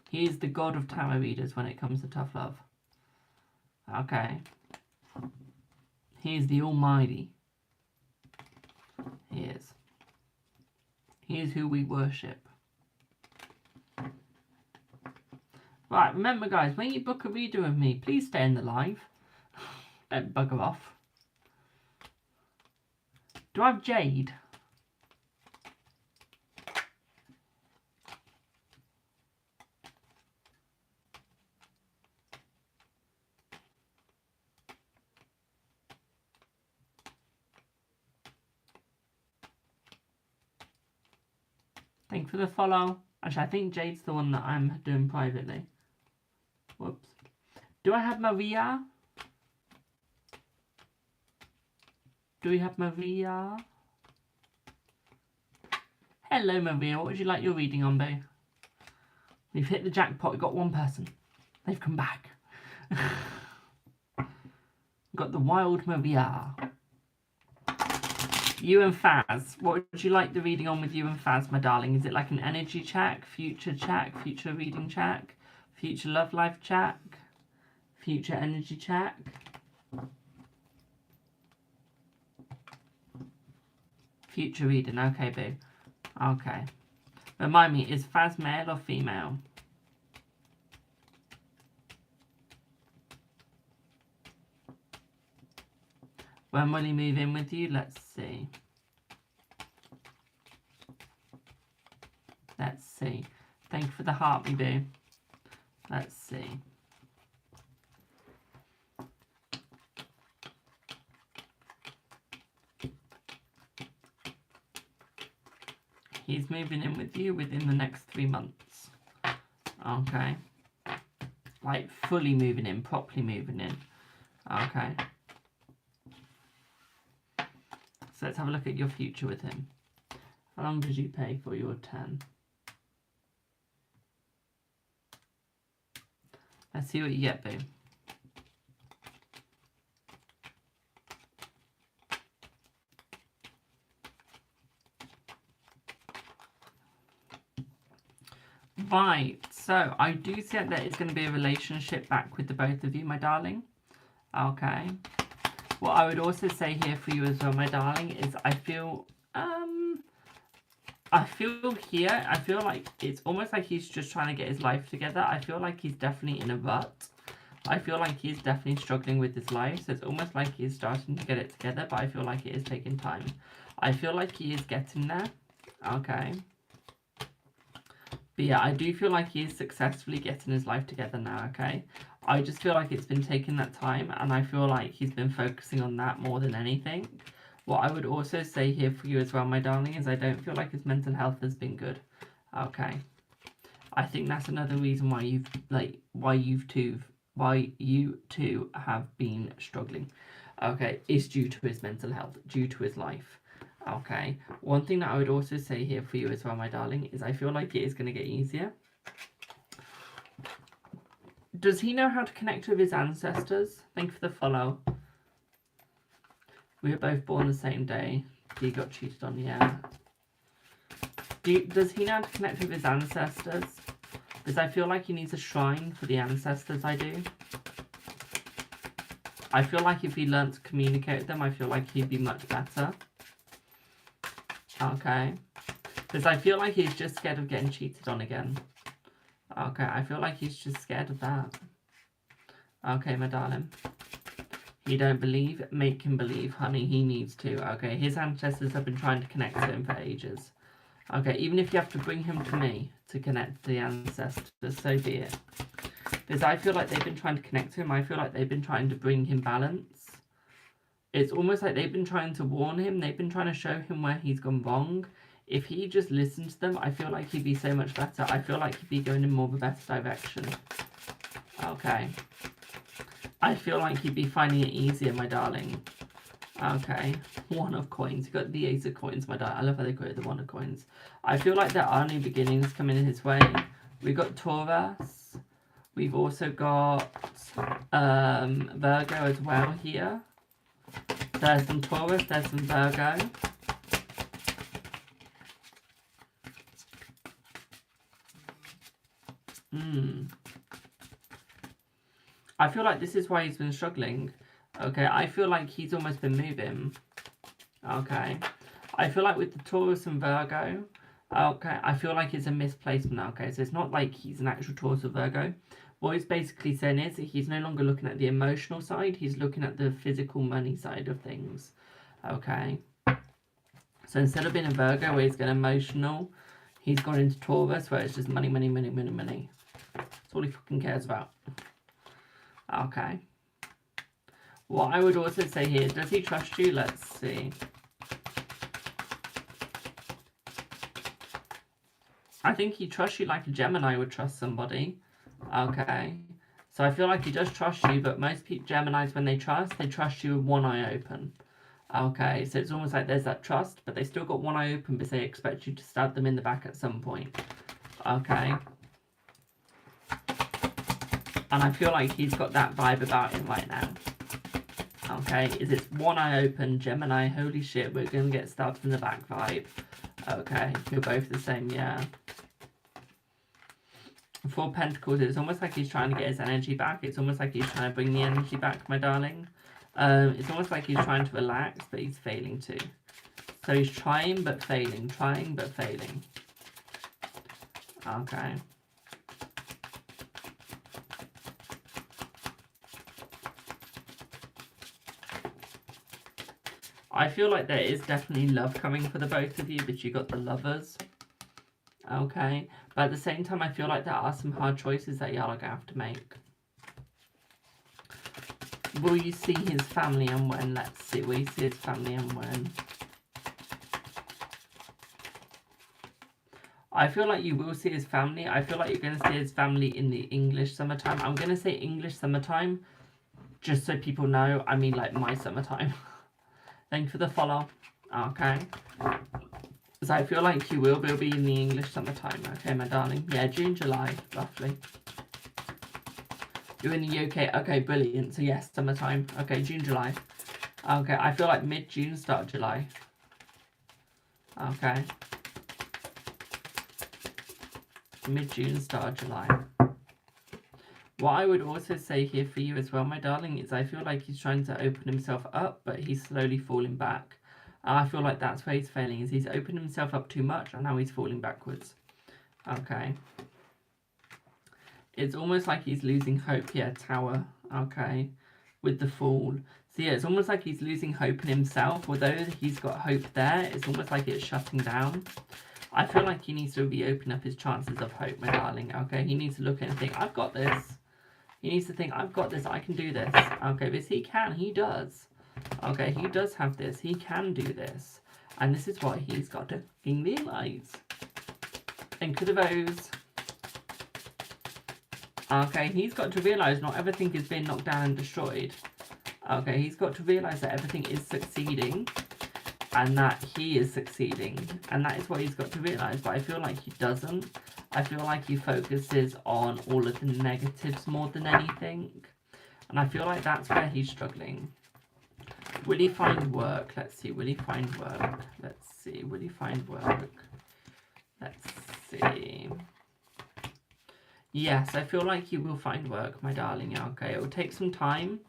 He is the god of tarot readers when it comes to tough love. Okay. He is the almighty. He is. He is who we worship. Right, remember guys, when you book a reader with me, please stay in the live. Don't bugger off. Do I have Jade? Thanks for the follow. Actually, I think Jade's the one that I'm doing privately. Whoops. Do I have Maria? Do we have Maria? Hello, Maria. What would you like your reading on, boo? We've hit the jackpot. We've got one person. They've come back. Got the wild Maria. You and Faz. What would you like the reading on with you and Faz, my darling? Is it like an energy check, future reading check, future love life check, future energy check? Future reading. Okay, boo. Okay. Remind me, is Faz male or female? When will he move in with you? Let's see. Let's see. Thank you for the heart, me boo. Let's see. He's moving in with you within the next 3 months. Okay. Like fully moving in, properly moving in. Okay. So let's have a look at your future with him. How long did you pay for your 10? Let's see what you get, boo. Right, so I do see that it's going to be a relationship back with the both of you, my darling. Okay. What I would also say here for you as well, my darling, is I feel like it's almost like he's just trying to get his life together. I feel like he's definitely in a rut. I feel like he's definitely struggling with his life. So it's almost like he's starting to get it together, but I feel like it is taking time. I feel like he is getting there. Okay. But yeah, I do feel like he is successfully getting his life together now, okay? I just feel like it's been taking that time, and I feel like he's been focusing on that more than anything. What I would also say here for you as well, my darling, is I don't feel like his mental health has been good. Okay. I think that's another reason why you two have been struggling. Okay, is due to his mental health, due to his life. Okay. One thing that I would also say here for you as well, my darling, is I feel like it is going to get easier. Does he know how to connect with his ancestors? Thank you for the follow. We were both born the same day. He got cheated on, yeah. Does he know how to connect with his ancestors? Because I feel like he needs a shrine for the ancestors, I do. I feel like if he learned to communicate with them, I feel like he'd be much better. Okay. Because I feel like he's just scared of getting cheated on again. Okay, I feel like he's just scared of that. Okay, my darling. You don't believe? Make him believe, honey. He needs to. Okay, his ancestors have been trying to connect to him for ages. Okay, even if you have to bring him to me to connect to the ancestors, so be it. Because I feel like they've been trying to connect to him. I feel like they've been trying to bring him balance. It's almost like they've been trying to warn him. They've been trying to show him where he's gone wrong. If he just listened to them, I feel like he'd be so much better. I feel like he'd be going in more of a better direction. Okay. I feel like he'd be finding it easier, my darling. Okay. One of coins. You got the ace of coins, my darling. I love how they created the one of coins. I feel like there are new beginnings coming his way. We've got Taurus. We've also got Virgo as well here. There's some Taurus, there's some Virgo. I feel like this is why he's been struggling. Okay, I feel like he's almost been moving. Okay. I feel like with the Taurus and Virgo, okay, I feel like it's a misplacement. Okay, so it's not like he's an actual Taurus or Virgo. What he's basically saying is that he's no longer looking at the emotional side, he's looking at the physical money side of things. Okay. So instead of being a Virgo where he's getting emotional, he's gone into Taurus where it's just money, money, money, money, money. That's all he fucking cares about. Okay. What I would also say here, does he trust you? Let's see. I think he trusts you like a Gemini would trust somebody. Okay. So I feel like he does trust you, but most Geminis, when they trust you with one eye open. Okay, so it's almost like there's that trust, but they still got one eye open because they expect you to stab them in the back at some point. Okay. And I feel like he's got that vibe about him right now. Okay, is it's one eye open, Gemini, holy shit, we're going to get stabbed in the back vibe. Okay, you're both the same, yeah. Four Pentacles, it's almost like he's trying to get his energy back. It's almost like he's trying to bring the energy back, my darling. It's almost like he's trying to relax, but he's failing to. So he's trying but failing, trying but failing. Okay. I feel like there is definitely love coming for the both of you, but you got the Lovers. Okay. But at the same time, I feel like there are some hard choices that y'all are going to have to make. Will you see his family and when? Let's see. Will you see his family and when? I feel like you will see his family. I feel like you're going to see his family in the English summertime. I'm going to say English summertime, just so people know. I mean, like, my summertime. Thank you for the follow. Okay. So I feel like you will be in the English summertime, okay, my darling? Yeah, June, July, roughly. You're in the UK, okay, brilliant. So yes, summertime, okay, June, July. Okay, I feel like mid-June, start July. Okay. Mid-June, start July. What I would also say here for you as well, my darling, is I feel like he's trying to open himself up, but he's slowly falling back. I feel like that's where he's failing, is he's opened himself up too much, and now he's falling backwards. Okay. It's almost like he's losing hope here, Tower, okay, with the Fool. So yeah, it's almost like he's losing hope in himself. Although he's got hope there, it's almost like it's shutting down. I feel like he needs to reopen up his chances of hope, my darling, okay? He needs to look at it and think, I've got this. He needs to think, I've got this, I can do this. Okay, because he can, he does. Okay, he does have this, he can do this. And this is what he's got to realise. Think of those. Okay, he's got to realise not everything is being knocked down and destroyed. Okay, he's got to realise that everything is succeeding. And that he is succeeding. And that is what he's got to realise. But I feel like he doesn't. I feel like he focuses on all of the negatives more than anything. And I feel like that's where he's struggling. Will he find work? Let's see. Will he find work? Let's see. Will he find work? Let's see. Yes, I feel like he will find work, my darling. Okay, it will take some time.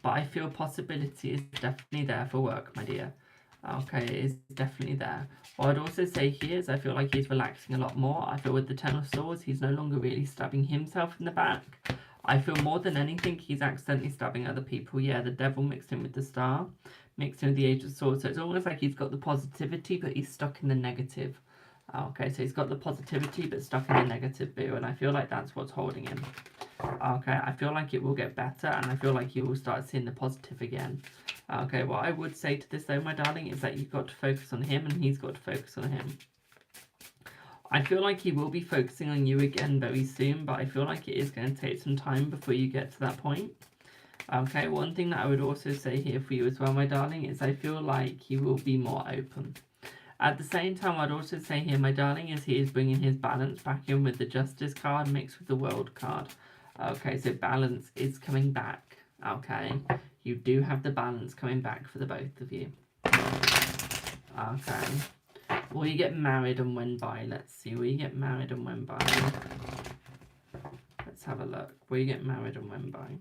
But I feel possibility is definitely there for work, my dear. Okay, it is definitely there. What I'd also say here is I feel like he's relaxing a lot more. I feel with the Ten of Swords, he's no longer really stabbing himself in the back. I feel more than anything, he's accidentally stabbing other people. Yeah, the Devil mixed in with the Star, mixed in with the Age of Swords. So it's almost like he's got the positivity, but he's stuck in the negative. Okay, so he's got the positivity, but stuck in the negative, boo. And I feel like that's what's holding him. Okay, I feel like it will get better, and I feel like you will start seeing the positive again. Okay, what I would say to this though, my darling, is that you've got to focus on him and he's got to focus on him. I feel like he will be focusing on you again very soon, but I feel like it is going to take some time before you get to that point. Okay, one thing that I would also say here for you as well, my darling, is I feel like he will be more open. At the same time, I'd also say here, my darling, is he is bringing his balance back in with the Justice card mixed with the World card. Okay, so balance is coming back. Okay, you do have the balance coming back for the both of you. Okay. Will you get married and when by? Let's see. Will you get married and when by? Let's have a look. Will you get married and when by?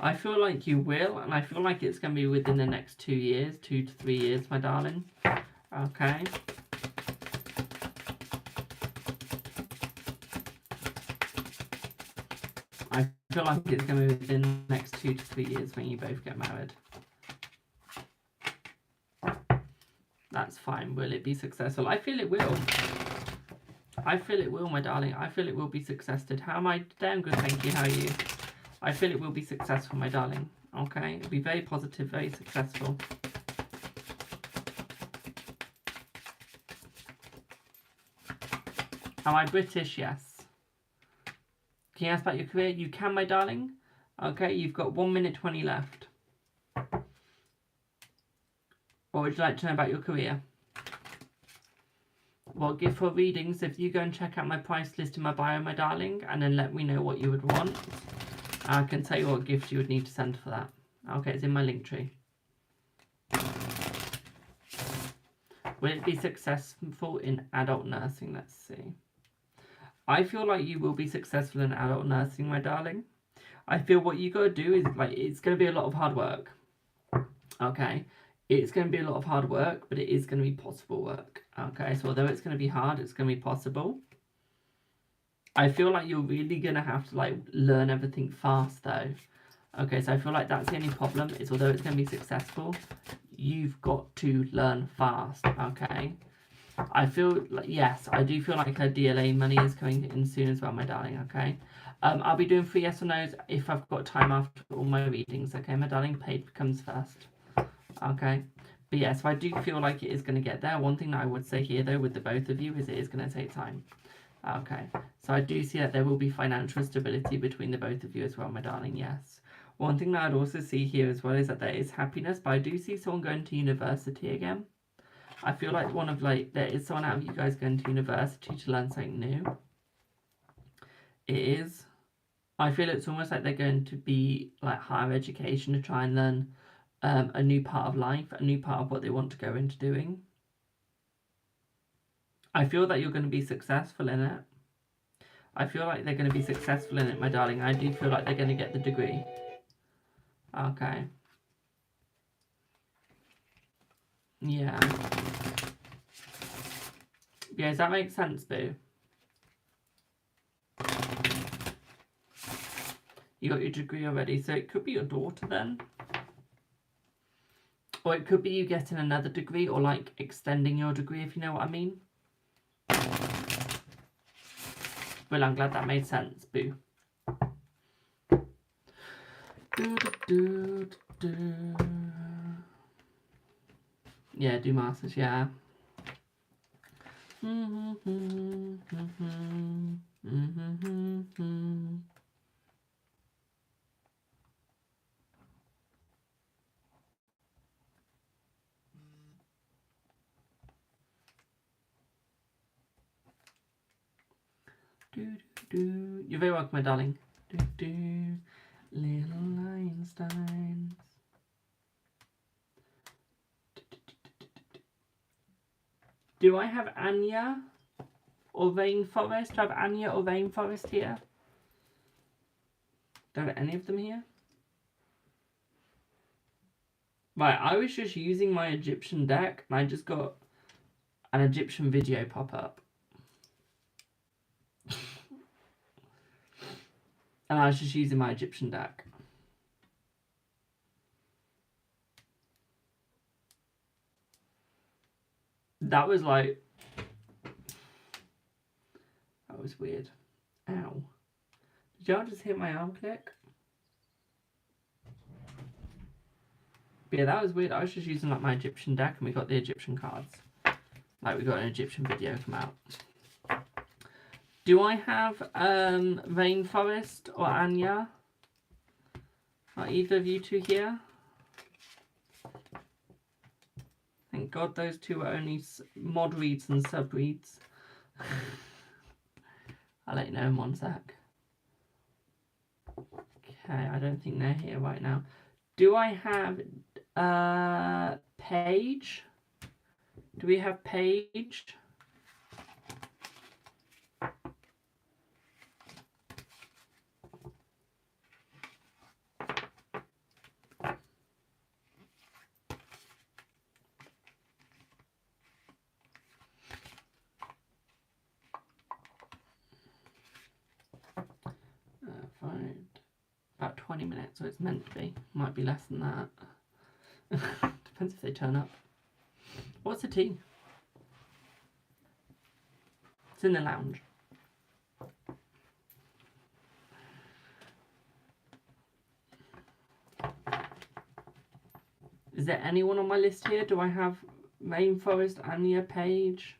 I feel like you will, and I feel like it's going to be within the next 2 years, 2 to 3 years, my darling. Okay. I feel like it's going to be within the next 2 to 3 years when you both get married. That's fine. Will it be successful? I feel it will. I feel it will, my darling. I feel it will be successful. How am I? Today I'm good, thank you. How are you? I feel it will be successful, my darling. Okay? It'll be very positive, very successful. Am I British? Yes. Can you ask about your career? You can, my darling. Okay, you've got 1 minute 20 left. What would you like to know about your career? Well, gift for readings, if you go and check out my price list in my bio, my darling, and then let me know what you would want, I can tell you what gift you would need to send for that. Okay, it's in my link tree. Will it be successful in adult nursing? Let's see. I feel like you will be successful in adult nursing, my darling. I feel what you got to do is, like, it's going to be a lot of hard work. Okay? It's going to be a lot of hard work, but it is going to be possible work. Okay? So although it's going to be hard, it's going to be possible. I feel like you're really going to have to, like, learn everything fast, though. Okay, so I feel like that's the only problem, is although it's going to be successful, you've got to learn fast, okay? I feel like, yes, I do feel like her DLA money is coming in soon as well, my darling, okay? I'll be doing 3 yes or no's if I've got time after all my readings, okay, my darling? Paid comes first, okay? But yeah, so I do feel like it is going to get there. One thing that I would say here, though, with the both of you, is it is going to take time. Okay, so I do see that there will be financial stability between the both of you as well, my darling, yes. One thing that I'd also see here as well is that there is happiness, but I do see someone going to university again. I feel like there is someone out of you guys going to university to learn something new. It is. I feel it's almost like they're going to be like higher education to try and learn a new part of life, a new part of what they want to go into doing. I feel that you're going to be successful in it. I feel like they're going to be successful in it, my darling. I do feel like they're going to get the degree. Okay. Yeah. Yeah, does that make sense, Boo? You got your degree already, so it could be your daughter then. Or it could be you getting another degree or like extending your degree, if you know what I mean. Well, I'm glad that made sense, Boo. Yeah, do masters, yeah. You're very welcome, my darling. Little Einsteins. Do I have Anya or Rainforest? Do I have Anya or Rainforest here? Do I have any of them here? Right, I was just using my Egyptian deck and I just got an Egyptian video pop up. And I was just using my Egyptian deck. That was like... That was weird. Ow. Did y'all just hit my arm click? But yeah, that was weird. I was just using like my Egyptian deck and we got the Egyptian cards. Like we got an Egyptian video come out. Do I have Rainforest or Anya? Are either of you two here? Thank God those two are only mod reads and sub reads. I'll let you know in one sec. Okay, I don't think they're here right now. Do I have Paige? Do we have Paige? Fine. About 20 minutes, so it's meant to be. Might be less than that. Depends if they turn up. What's the tea? It's in the lounge. Is there anyone on my list here? Do I have Rainforest, Anya, Page?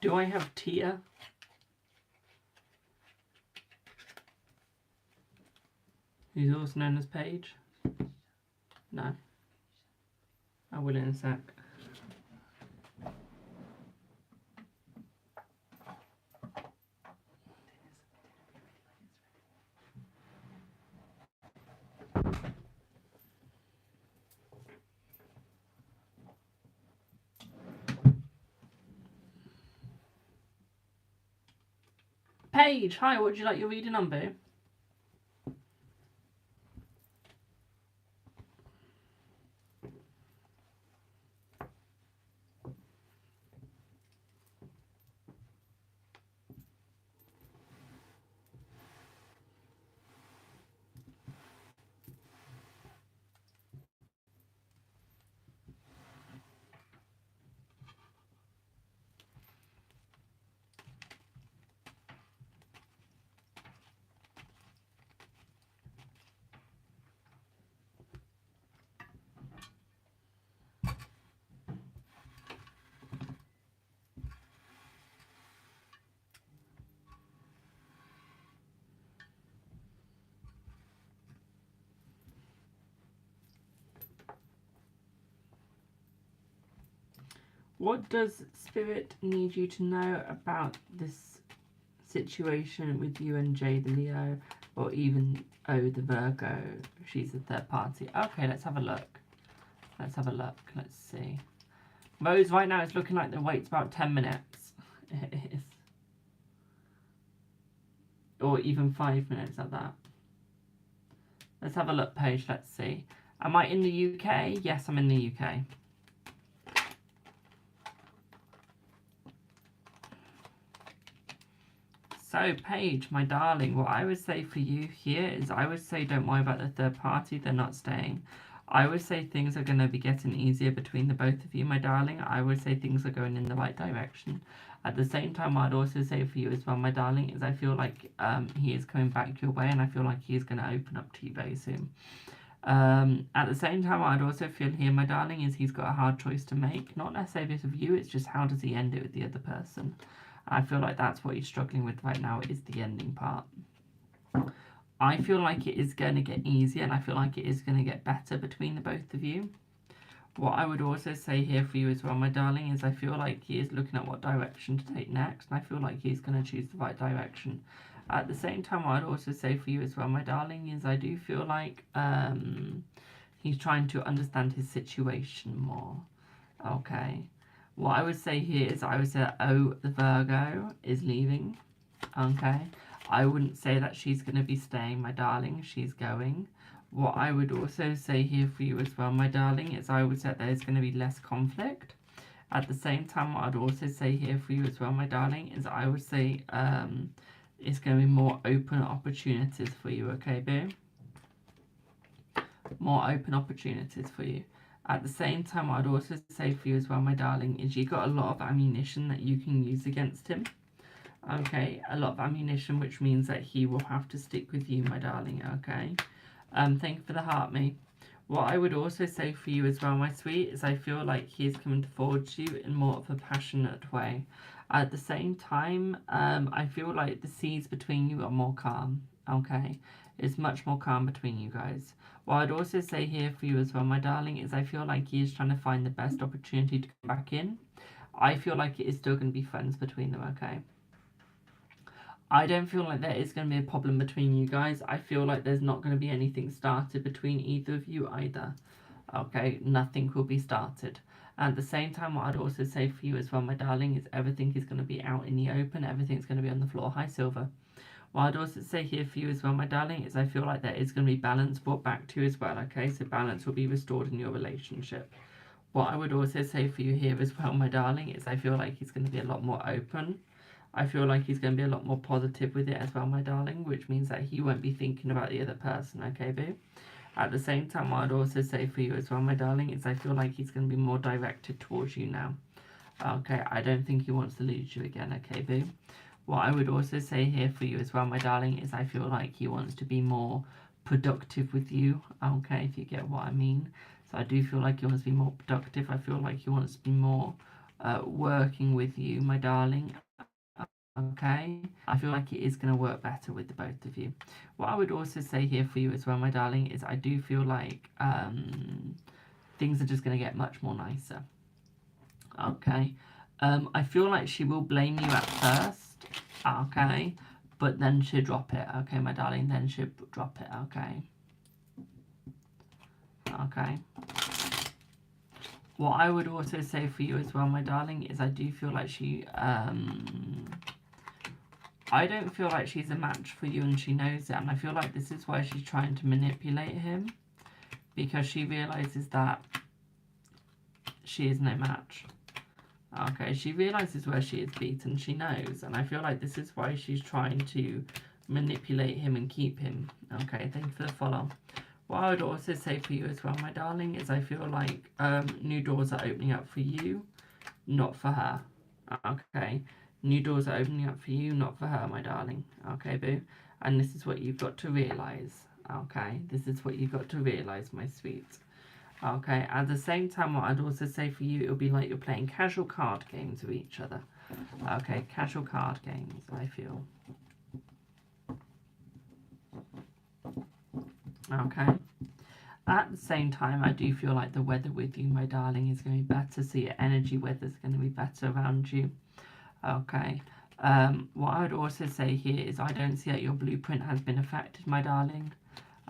Do I have Tia? Who's also known as Paige? No. I will in a sec. Paige, hi, what would you like your reading number? What does Spirit need you to know about this situation with you and Jay the Leo, or even O the Virgo? She's the third party. Okay, let's have a look. Let's have a look. Let's see. Rose, right now it's looking like the wait's about 10 minutes. It is. Or even 5 minutes at that. Let's have a look, Paige. Let's see. Am I in the UK? Yes, I'm in the UK. So, Paige, my darling, what I would say for you here is I would say don't worry about the third party. They're not staying. I would say things are going to be getting easier between the both of you, my darling. I would say things are going in the right direction. At the same time, I'd also say for you as well, my darling, is I feel like he is coming back your way, and I feel like he is going to open up to you very soon. At the same time, I'd also feel here, my darling, is he's got a hard choice to make. Not necessarily because of you, it's just how does he end it with the other person. I feel like that's what he's struggling with right now, is the ending part. I feel like it is going to get easier, and I feel like it is going to get better between the both of you. What I would also say here for you as well, my darling, is I feel like he is looking at what direction to take next, and I feel like he's going to choose the right direction. At the same time, what I'd also say for you as well, my darling, is I do feel like he's trying to understand his situation more. Okay. What I would say here is I would say that O, the Virgo, is leaving. Okay. I wouldn't say that she's going to be staying, my darling. She's going. What I would also say here for you as well, my darling, is I would say that there's going to be less conflict. At the same time, what I'd also say here for you as well, my darling, is I would say it's going to be more open opportunities for you, okay, boo? More open opportunities for you. At the same time, what I'd also say for you as well, my darling, is you've got a lot of ammunition that you can use against him. Okay, a lot of ammunition, which means that he will have to stick with you, my darling, okay? Thank you for the heart, me. What I would also say for you as well, my sweet, is I feel like he is coming towards you in more of a passionate way. At the same time, I feel like the seas between you are more calm, okay? It's much more calm between you guys. What I'd also say here for you as well, my darling, is I feel like he is trying to find the best opportunity to come back in. I feel like it is still going to be friends between them, okay? I don't feel like there is going to be a problem between you guys. I feel like there's not going to be anything started between either of you either. Okay, nothing will be started. At the same time, what I'd also say for you as well, my darling, is everything is going to be out in the open. Everything's going to be on the floor. Hi, Silver. What I'd also say here for you as well, my darling, is I feel like there is going to be balance brought back to you as well, okay? So balance will be restored in your relationship. What I would also say for you here as well, my darling, is I feel like he's going to be a lot more open. I feel like he's going to be a lot more positive with it as well, my darling, which means that he won't be thinking about the other person, okay, boo? At the same time, what I'd also say for you as well, my darling, is I feel like he's going to be more directed towards you now. Okay, I don't think he wants to lose you again, okay, boo? What I would also say here for you as well, my darling, is I feel like he wants to be more productive with you, okay, if you get what I mean. So I do feel like he wants to be more productive. I feel like he wants to be more working with you, my darling. Okay, I feel like it is going to work better with the both of you. What I would also say here for you as well, my darling, is I do feel like things are just going to get much more nicer. Okay, I feel like she will blame you at first, okay, but then she'll drop it, okay, my darling, then she'll drop it, okay. Okay. What I would also say for you as well, my darling, is I do feel like she, I don't feel like she's a match for you, and she knows it, and I feel like this is why she's trying to manipulate him, because she realizes that she is no match. Okay, she realizes where she is beaten, she knows, and I feel like this is why she's trying to manipulate him and keep him. Okay, thank you for the follow. What I would also say for you as well, my darling, is I feel like new doors are opening up for you, not for her. Okay, new doors are opening up for you, not for her, my darling. Okay, boo? And this is what you've got to realise. Okay, this is what you've got to realise, my sweet. Okay, at the same time, what I'd also say for you, it'll be like you're playing casual card games with each other. Okay, casual card games, I feel. Okay. At the same time, I do feel like the weather with you, my darling, is going to be better. So your energy weather is going to be better around you. Okay. What I would also say here is I don't see that your blueprint has been affected, my darling.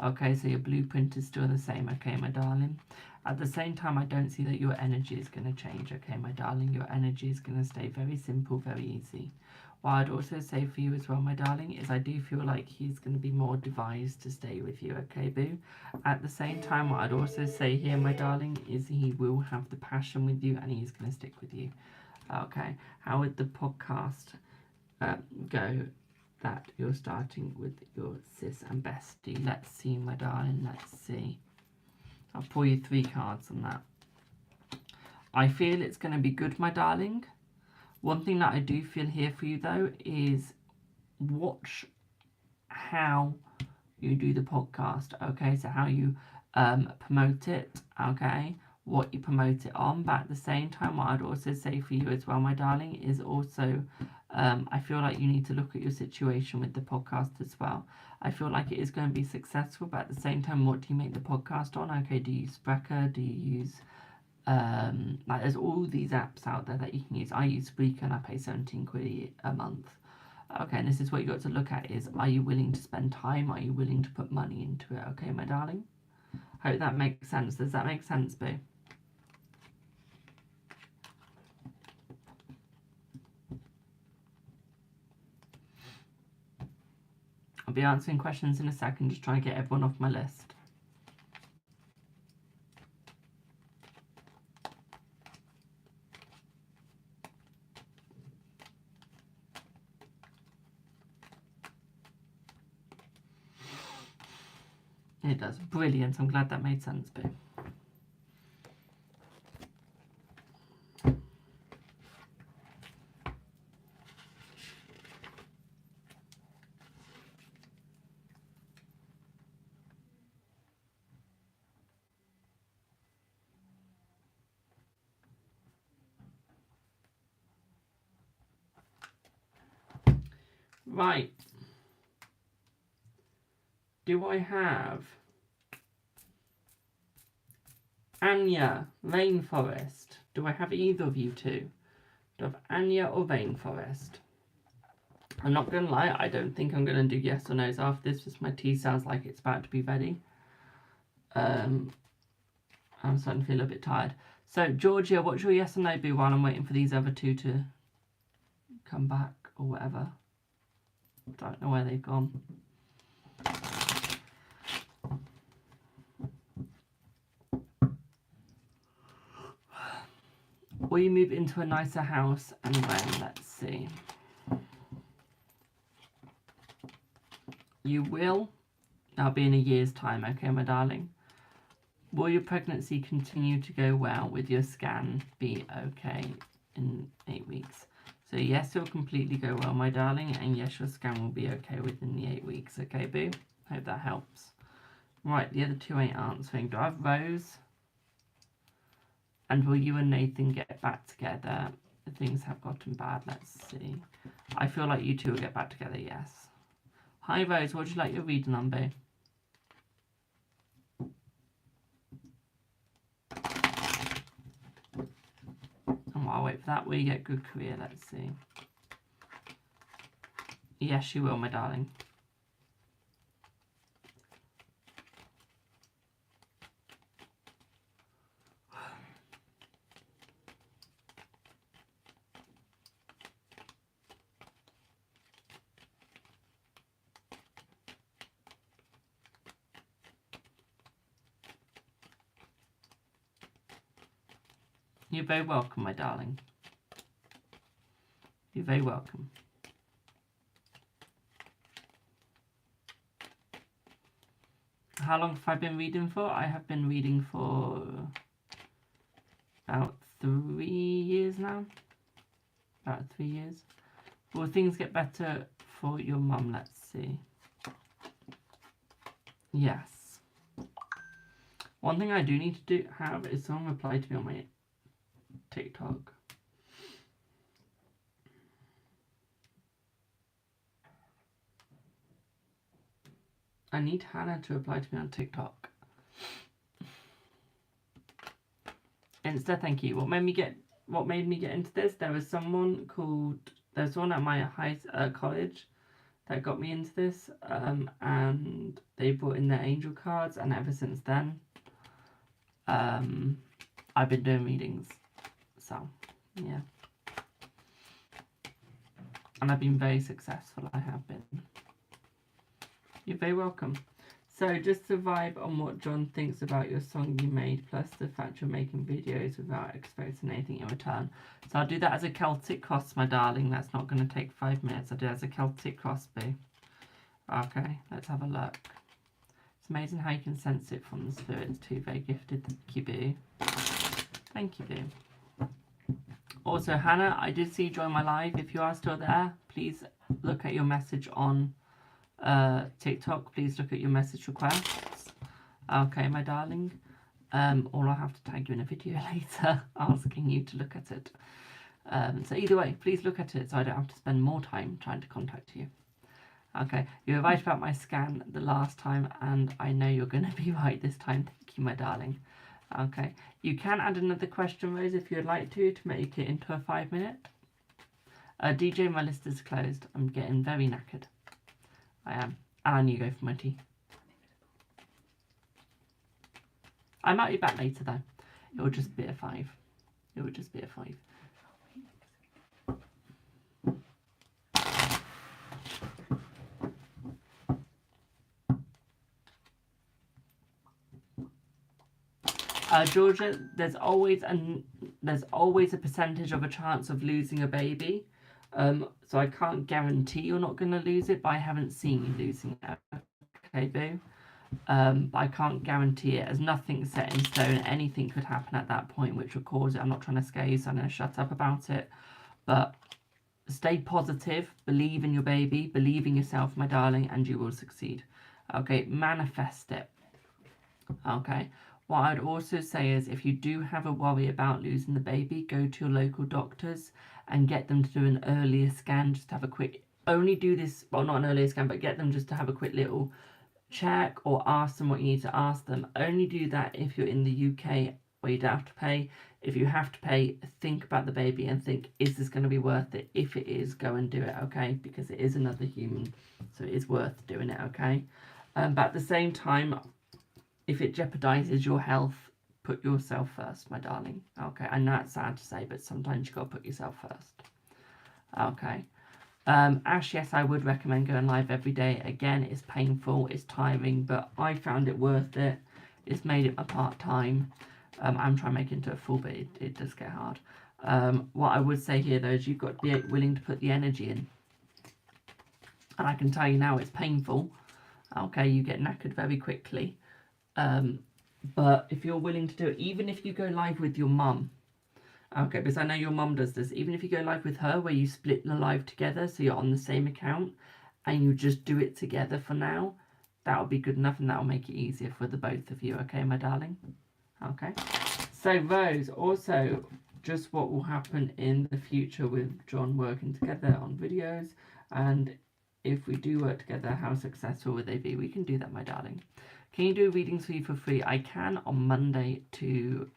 Okay, so your blueprint is still the same, okay, my darling. At the same time, I don't see that your energy is going to change, okay, my darling. Your energy is going to stay very simple, very easy. What I'd also say for you as well, my darling, is I do feel like he's going to be more devised to stay with you, okay, boo? At the same time, what I'd also say here, my darling, is he will have the passion with you and he's going to stick with you. Okay, how would the podcast go that you're starting with your sis and bestie? Let's see, my darling, let's see. I'll pull you 3 cards on that. I feel it's going to be good, my darling. One thing that I do feel here for you, though, is watch how you do the podcast, okay? So how you promote it, okay? What you promote it on. But at the same time, what I'd also say for you as well, my darling, is also I feel like you need to look at your situation with the podcast as well. I feel like it is going to be successful, but at the same time, what do you make the podcast on? Okay, do you use Spreaker? Do you use like there's all these apps out there that you can use. I use Spreaker and I pay 17 quid a month. Okay, and this is what you got to look at is, are you willing to spend time? Are you willing to put money into it? Okay, my darling? Hope that makes sense. Does that make sense, boo? I'll be answering questions in a second, just trying to get everyone off my list. It does. Brilliant. I'm glad that made sense, boo. Right. Do I have Anya, Rainforest? Do I have either of you two? Do I have Anya or Rainforest? I'm not going to lie, I don't think I'm going to do yes or no's after this, because my tea sounds like it's about to be ready. I'm starting to feel a bit tired. So, Georgia, what's your yes or no be while I'm waiting for these other two to come back or whatever? Don't know where they've gone. Will you move into a nicer house and when? Let's see. You will. That'll be in a year's time, okay, my darling? Will your pregnancy continue to go well? With your scan be okay in 8 weeks? So yes, it will completely go well, my darling, and yes, your scan will be okay within the 8 weeks, okay, boo? Hope that helps. Right, the other two ain't answering. Do I have Rose? And will you and Nathan get back together? Things have gotten bad, let's see. I feel like you two will get back together, yes. Hi Rose, what would you like your reading on, boo? And while I wait for that, will you get good career? Let's see. Yes, you will, my darling. You're very welcome, my darling. You're very welcome. How long have I been reading for? I have been reading for about 3 years now. About 3 years. Will things get better for your mum? Let's see. Yes. One thing I do need to have is someone reply to me on my TikTok. I need Hannah to reply to me on TikTok. Insta, thank you. What made me get into this? There's someone at my college that got me into this, and they brought in their angel cards, and ever since then, I've been doing readings. So, yeah. And I've been very successful, I have been. You're very welcome. So, just to vibe on what John thinks about your song you made, plus the fact you're making videos without expecting anything in return. So, I'll do that as a Celtic Cross, my darling. That's not going to take 5 minutes. I'll do it as a Celtic Cross, boo. Okay, let's have a look. It's amazing how you can sense it from the spirits too. Very gifted. Thank you, boo. Thank you, boo. Also, Hannah, I did see you join my live. If you are still there, please look at your message on TikTok. Please look at your message requests. Okay, my darling. Or I'll have to tag you in a video later asking you to look at it. So either way, please look at it so I don't have to spend more time trying to contact you. Okay, you were right about my scan the last time, and I know you're going to be right this time. Thank you, my darling. Okay, you can add another question, Rose, if you'd like to make it into a 5-minute. DJ, my list is closed. I'm getting very knackered. I am. And I need to go for my tea. I might be back later, though. It will just be a 5. It will just be a 5. Georgia, there's always a percentage of a chance of losing a baby. So I can't guarantee you're not going to lose it, but I haven't seen you losing it. Okay, boo. But I can't guarantee it, as nothing's set in stone. Anything could happen at that point which will cause it. I'm not trying to scare you, so I'm going to shut up about it. But stay positive, believe in your baby, believe in yourself, my darling, and you will succeed. Okay, manifest it. Okay. What I'd also say is, if you do have a worry about losing the baby, go to your local doctors and get them to do an earlier scan. Just have a quick, only do this, well, not an earlier scan, but get them just to have a quick little check, or ask them what you need to ask them. Only do that if you're in the UK where you don't have to pay. If you have to pay, think about the baby and think, is this going to be worth it? If it is, go and do it, okay? Because it is another human, so it is worth doing it, okay? But at the same time, if it jeopardizes your health, put yourself first, my darling. Okay, I know it's sad to say, but sometimes you've got to put yourself first. Okay. Ash, yes, I would recommend going live every day. Again, it's painful, it's tiring, but I found it worth it. It's made it my part-time. I'm trying to make it into a full, but it does get hard. What I would say here, though, is you've got to be willing to put the energy in. And I can tell you now, it's painful. Okay, you get knackered very quickly. But if you're willing to do it, even if you go live with your mum, okay, because I know your mum does this, even if you go live with her where you split the live together so you're on the same account and you just do it together for now, that'll be good enough, and that'll make it easier for the both of you, okay, my darling? Okay, so Rose, also just what will happen in the future with John working together on videos, and if we do work together, how successful would they be? We can do that, my darling. Can you do readings for you for free? I can on Monday to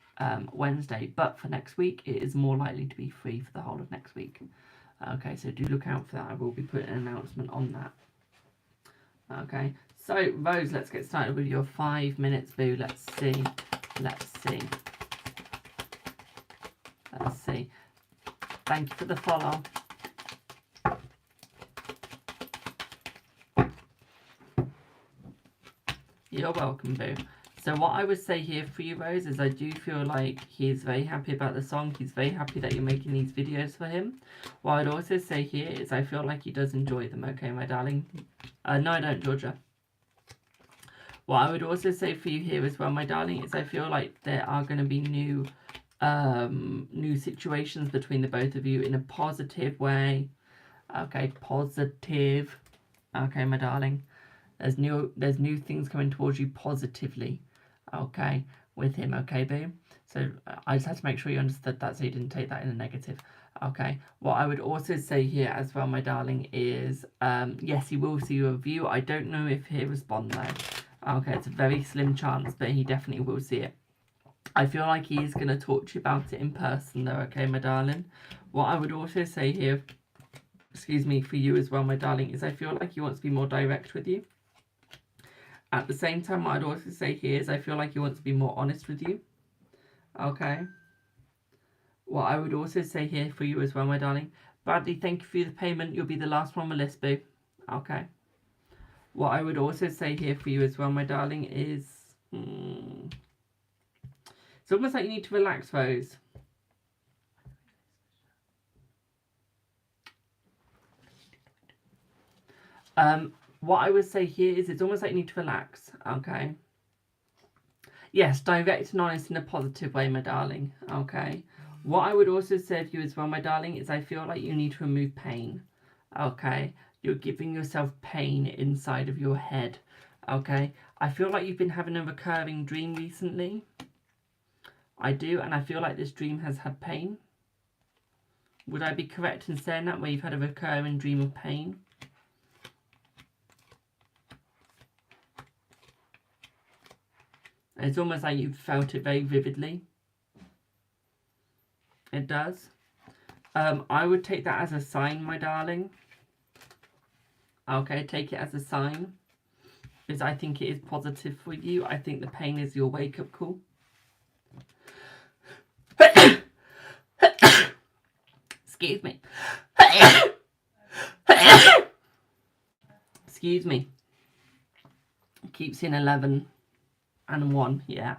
Wednesday, but for next week it is more likely to be free for the whole of next week. Okay, so do look out for that. I will be putting an announcement on that. Okay, so Rose, let's get started with your 5 minutes, boo. Let's see. Thank you for the follow. You're welcome, boo. So what I would say here for you, Rose, is I do feel like he's very happy about the song. He's very happy that you're making these videos for him. What I'd also say here is I feel like he does enjoy them, okay, my darling? No, I don't, Georgia. What I would also say for you here as well, my darling, is I feel like there are going to be new situations between the both of you in a positive way. Okay, positive. Okay, my darling. There's new things coming towards you positively, okay, with him, okay, boo? So I just had to make sure you understood that so you didn't take that in a negative, okay? What I would also say here as well, my darling, is, yes, he will see your review. I don't know if he'll respond, though. Okay, it's a very slim chance, but he definitely will see it. I feel like he is going to talk to you about it in person though, okay, my darling? What I would also say here, excuse me, for you as well, my darling, is I feel like he wants to be more direct with you. At the same time, what I'd also say here is I feel like he wants to be more honest with you, okay? What I would also say here for you as well, my darling, Bradley, thank you for the payment. You'll be the last one on the list, boo. Okay. What I would also say here for you as well, my darling, is... it's almost like you need to relax, Rose. What I would say here is it's almost like you need to relax, okay? Yes, direct and honest in a positive way, my darling, okay? What I would also say to you as well, my darling, is I feel like you need to remove pain, okay? You're giving yourself pain inside of your head, okay? I feel like you've been having a recurring dream recently. I do, and I feel like this dream has had pain. Would I be correct in saying that, where you've had a recurring dream of pain? It's almost like you've felt it very vividly. It does. I would take that as a sign, my darling. Okay, take it as a sign. Because I think it is positive for you. I think the pain is your wake-up call. Excuse me. Excuse me. Keep seeing 11 and 1, yeah.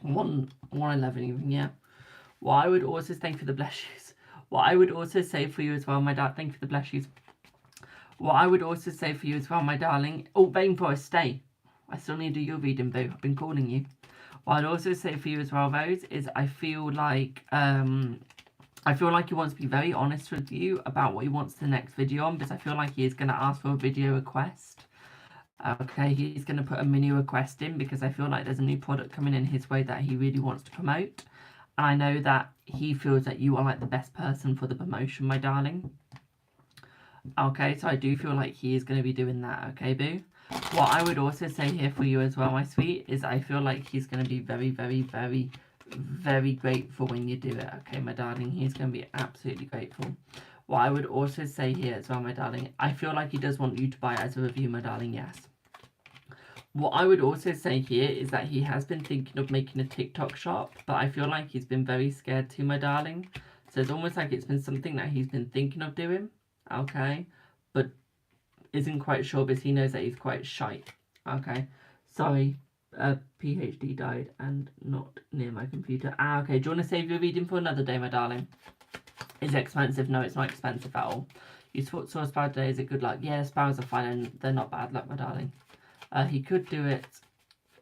111 even, yeah. What I would also thank for the bless-yous. What I would also say for you as well, my darling, thank you for the bless-yous. What I would also say for you as well, my darling. Oh, Rainforest, stay. I still need to do your reading, boo. I've been calling you. What I'd also say for you as well, Rose, is I feel like he wants to be very honest with you about what he wants the next video on, because I feel like he is going to ask for a video request. Okay, he's going to put a mini request in because I feel like there's a new product coming in his way that he really wants to promote. And I know that he feels that you are like the best person for the promotion, my darling. Okay, so I do feel like he is going to be doing that, okay, boo? What I would also say here for you as well, my sweet, is I feel like he's going to be very, very, very, very grateful when you do it, okay, my darling? He's going to be absolutely grateful. What I would also say here as well, my darling, I feel like he does want you to buy it as a review, my darling, yes. What I would also say here is that he has been thinking of making a TikTok shop, but I feel like he's been very scared too, my darling. So it's almost like it's been something that he's been thinking of doing, okay, but isn't quite sure because he knows that he's quite shy, okay. Sorry, PhD died and not near my computer. Okay, do you want to save your reading for another day, my darling? Is it expensive? No, it's not expensive at all. You saw a sparrow today, is it good luck? Yeah, sparrows are fine and they're not bad luck, my darling. He could do it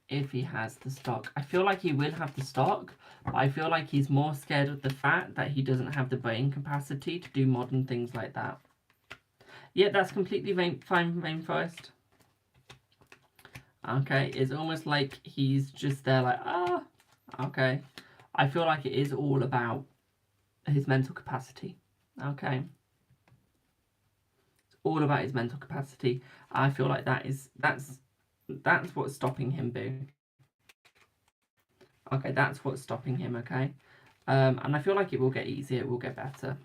if he has the stock. I feel like he will have the stock, but I feel like he's more scared of the fact that he doesn't have the brain capacity to do modern things like that. Yeah, that's completely fine, Rainforest. Okay, it's almost like he's just there like, okay. I feel like it is all about his mental capacity, okay. It's all about his mental capacity. I feel like that's what's stopping him, boo. Okay, that's what's stopping him, okay? And I feel like it will get easier, it will get better.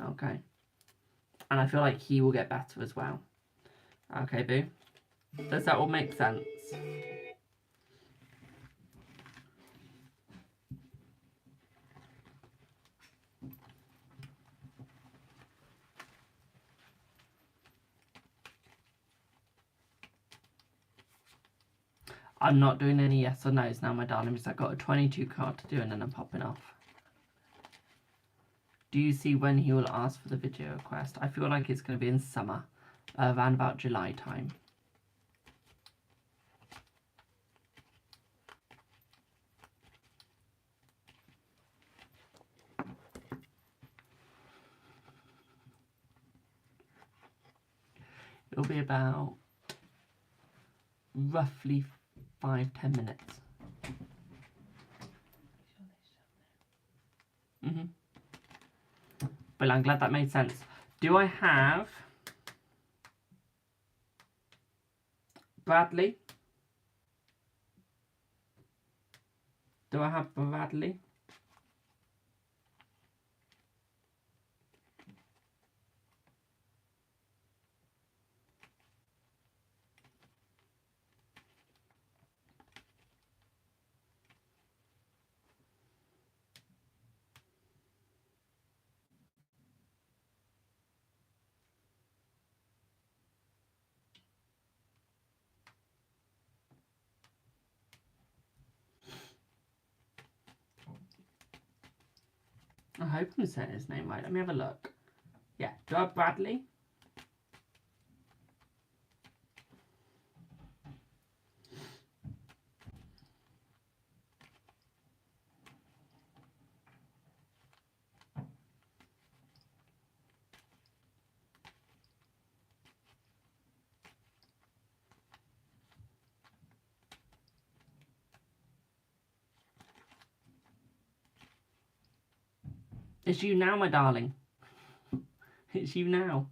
Okay. And I feel like he will get better as well. Okay, boo? Does that all make sense? I'm not doing any yes or no's now, my darling, because I've got a 22 card to do and then I'm popping off. Do you see when he will ask for the video request? I feel like it's going to be in summer, around about July time. It'll be about roughly 5-10 minutes. But I'm glad that made sense. Do I have Bradley? Do I have Bradley? I hope I'm saying his name right. Let me have a look. Yeah, do I have Bradley? It's you now, my darling. It's you now.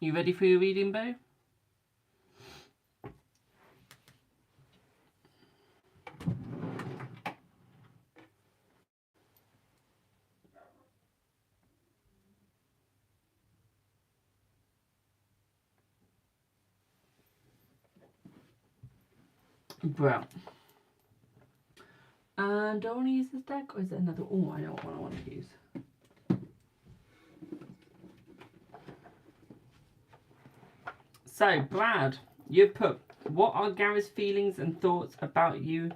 You ready for your reading, Bo? Bro. And do I want to use this deck or is it another? Oh, I know what one I want to use. So, Brad, you've put, what are Gary's feelings and thoughts about you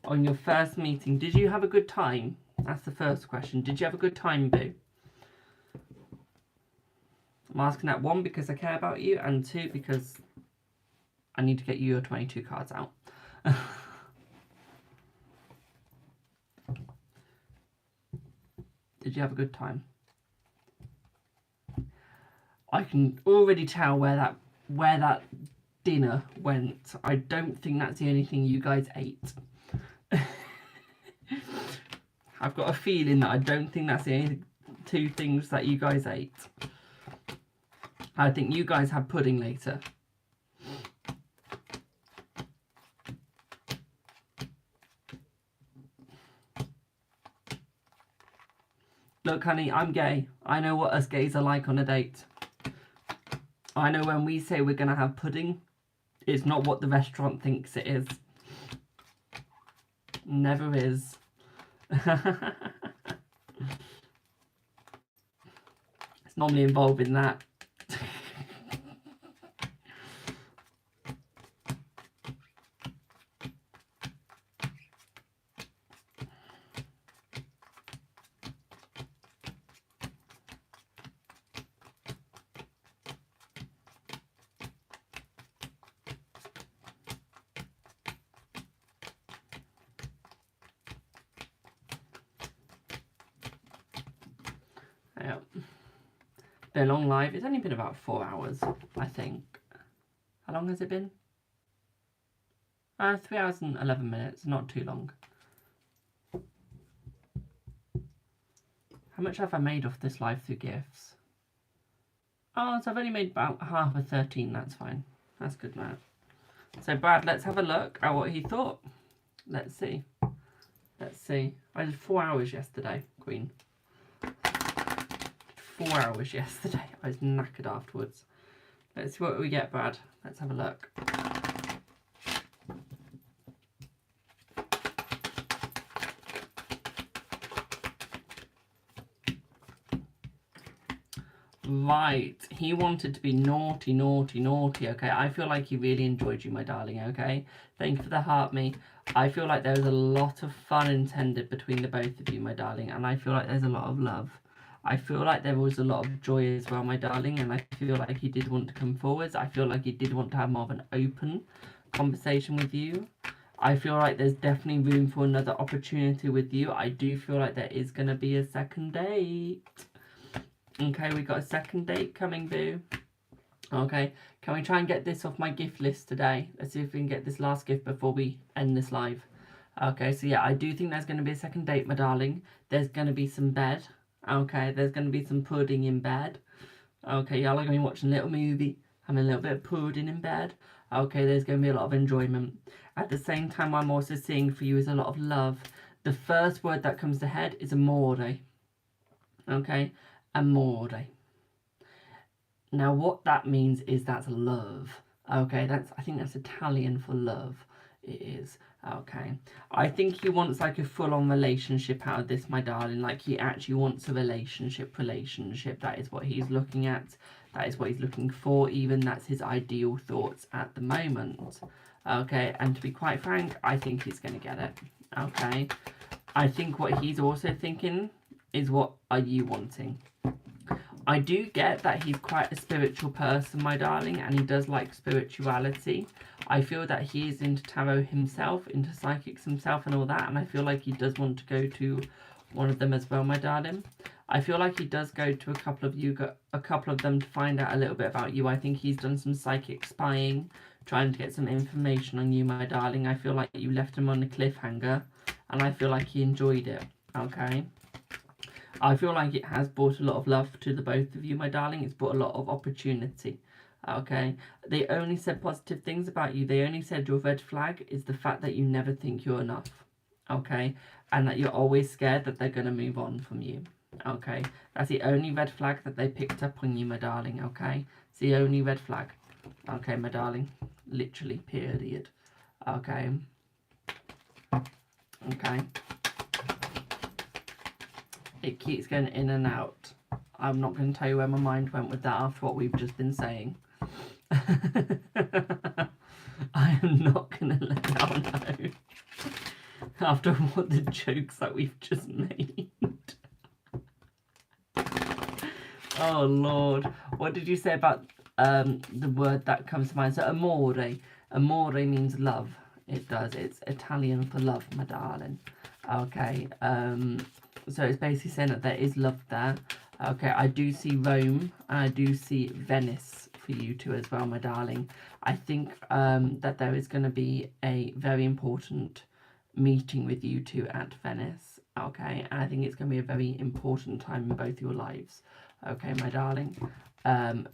on your first meeting? Did you have a good time? That's the first question. Did you have a good time, Boo? I'm asking that, one, because I care about you, and two, because I need to get you your 22 cards out. Did you have a good time? I can already tell where that dinner went. I don't think that's the only thing you guys ate. I've got a feeling that I don't think that's the only two things that you guys ate. I think you guys had pudding later. Look, honey, I'm gay. I know what us gays are like on a date. I know when we say we're going to have pudding, it's not what the restaurant thinks it is. Never is. It's normally involving that. Yeah. Been a long live. It's only been about 4 hours, I think. How long has it been? 3 hours and 11 minutes. Not too long. How much have I made off this live through gifts? Oh, so I've only made about half of 13. That's fine. That's good now. So Brad, let's have a look at what he thought. Let's see. Let's see. I did 4 hours yesterday, Queen. 4 hours yesterday. I was knackered afterwards. Let's see what we get, Brad. Let's have a look. Right, he wanted to be naughty, naughty, naughty, okay? I feel like he really enjoyed you, my darling, okay? Thank you for the heart, me. I feel like there was a lot of fun intended between the both of you, my darling, and I feel like there's a lot of love. I feel like there was a lot of joy as well, my darling, and I feel like he did want to come forwards. I feel like he did want to have more of an open conversation with you. I feel like there's definitely room for another opportunity with you. I do feel like there is going to be a second date. Okay, we got a second date coming, boo. Okay, can we try and get this off my gift list today? Let's see if we can get this last gift before we end this live. Okay, so yeah, I do think there's going to be a second date, my darling. There's going to be some bed. Okay, there's going to be some pudding in bed. Okay, y'all are going to be watching a little movie, having a little bit of pudding in bed. Okay, there's going to be a lot of enjoyment. At the same time, I'm also seeing for you is a lot of love. The first word that comes to head is amore. Okay, amore. Now, what that means is that's love. Okay, I think that's Italian for love. It is. Okay. I think he wants like a full-on relationship out of this, my darling. Like he actually wants a relationship. That is what he's looking at. That is what he's looking for. Even that's his ideal thoughts at the moment. Okay, and to be quite frank, I think he's going to get it. Okay. I think what he's also thinking is, what are you wanting? I do get that he's quite a spiritual person, my darling, and he does like spirituality. I feel that he is into tarot himself, into psychics himself and all that, and I feel like he does want to go to one of them as well, my darling. I feel like he does go to a couple of them to find out a little bit about you. I think he's done some psychic spying, trying to get some information on you, my darling. I feel like you left him on a cliffhanger, and I feel like he enjoyed it, okay? I feel like it has brought a lot of love to the both of you, my darling. It's brought a lot of opportunity. Okay? They only said positive things about you. They only said your red flag is the fact that you never think you're enough. Okay? And that you're always scared that they're going to move on from you. Okay? That's the only red flag that they picked up on you, my darling. Okay? It's the only red flag. Okay, my darling. Literally, period. Okay? Okay? It keeps going in and out. I'm not going to tell you where my mind went with that after what we've just been saying. I am not going to let y'all know. After what the jokes that we've just made. Oh, Lord. What did you say about the word that comes to mind? So, amore. Amore means love. It does. It's Italian for love, my darling. Okay. So it's basically saying that there is love there. Okay, I do see Rome and I do see Venice for you two as well, my darling. I think that there is going to be a very important meeting with you two at Venice. Okay, and I think it's going to be a very important time in both your lives. Okay, my darling.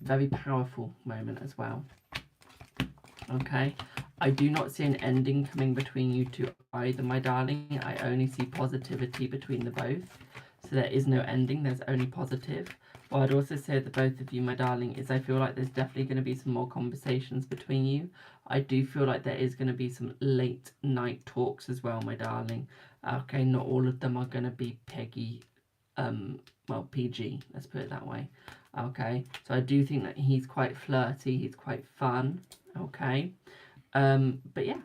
Very powerful moment as well. Okay, I do not see an ending coming between you two either, my darling. I only see positivity between the both. So there is no ending, there's only positive. What I'd also say to both of you, my darling, is I feel like there's definitely going to be some more conversations between you. I do feel like there is going to be some late night talks as well, my darling. Okay, not all of them are going to be Peggy, well, PG, let's put it that way. Okay, so I do think that he's quite flirty, he's quite fun. Okay, but yeah,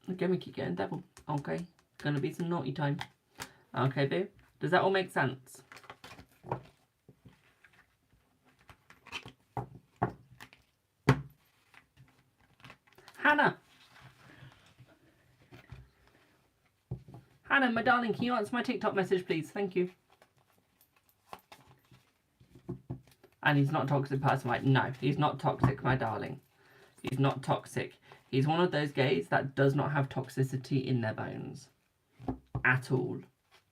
again we keep getting devil. Okay, gonna be some naughty time. Okay, boo, does that all make sense? Hannah, my darling, can you answer my TikTok message, please? Thank you. And he's not a toxic person, right? No, he's not toxic, my darling. He's not toxic. He's one of those gays that does not have toxicity in their bones. At all.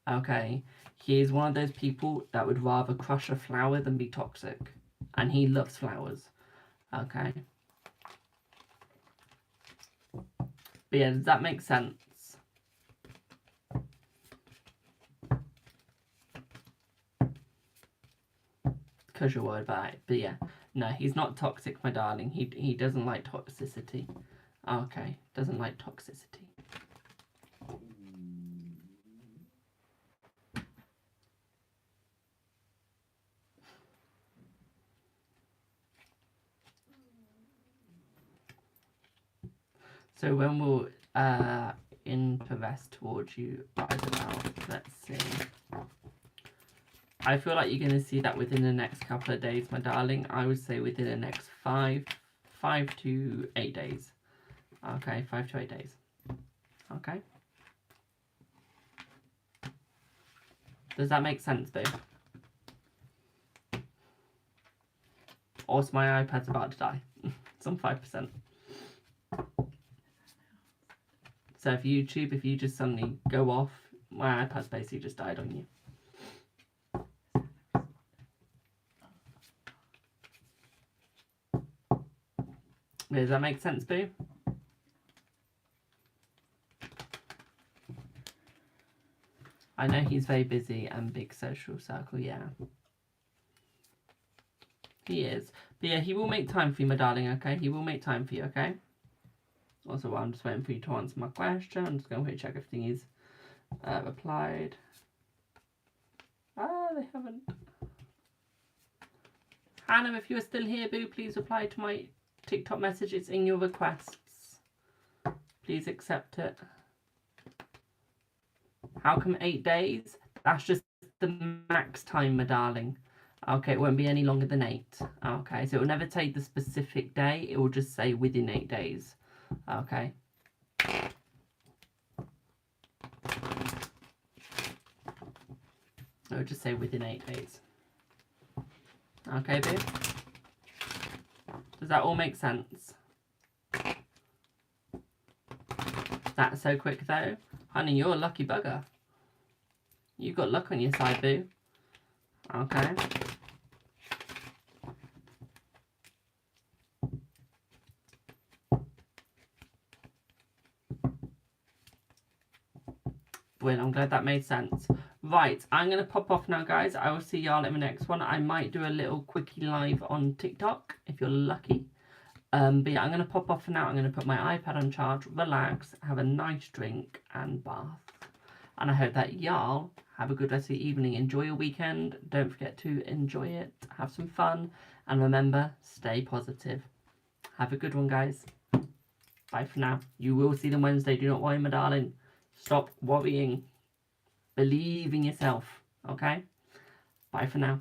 Okay? He is one of those people that would rather crush a flower than be toxic. And he loves flowers. Okay? But yeah, does that make sense? Because you're worried about it. But yeah, no, he's not toxic, my darling. He doesn't like toxicity. Okay, doesn't like toxicity. So when will interest towards you rise about? Let's see. I feel like you're going to see that within the next couple of days, my darling. I would say within the next 5 to 8 days. Okay, 5 to 8 days. Okay. Does that make sense, babe? Also, my iPad's about to die. It's on 5%. So if you just suddenly go off, my iPad's basically just died on you. Does that make sense, boo? I know he's very busy and big social circle, yeah. He is. But yeah, he will make time for you, my darling, okay? He will make time for you, okay? Also, while I'm just waiting for you to answer my question, I'm just going to check everything is replied. Ah, they haven't. Hannah, if you are still here, boo, please reply to my TikTok message. It's in your requests. Please accept it. How come 8 days? That's just the max time, my darling. Okay, it won't be any longer than 8. Okay, so it will never take the specific day. It will just say within 8 days. Okay. It will just say within 8 days. Okay, babe? Does that all make sense? That's so quick, though. Honey, you're a lucky bugger. You got luck on your side, boo. Okay. Brilliant, I'm glad that made sense. Right, I'm going to pop off now, guys. I will see y'all in the next one. I might do a little quickie live on TikTok, if you're lucky. But yeah, I'm going to pop off for now. I'm going to put my iPad on charge, relax, have a nice drink and bath. And I hope that y'all have a good rest of the evening. Enjoy your weekend. Don't forget to enjoy it. Have some fun. And remember, stay positive. Have a good one, guys. Bye for now. You will see them Wednesday. Do not worry, my darling. Stop worrying. Believe in yourself. Okay? Bye for now.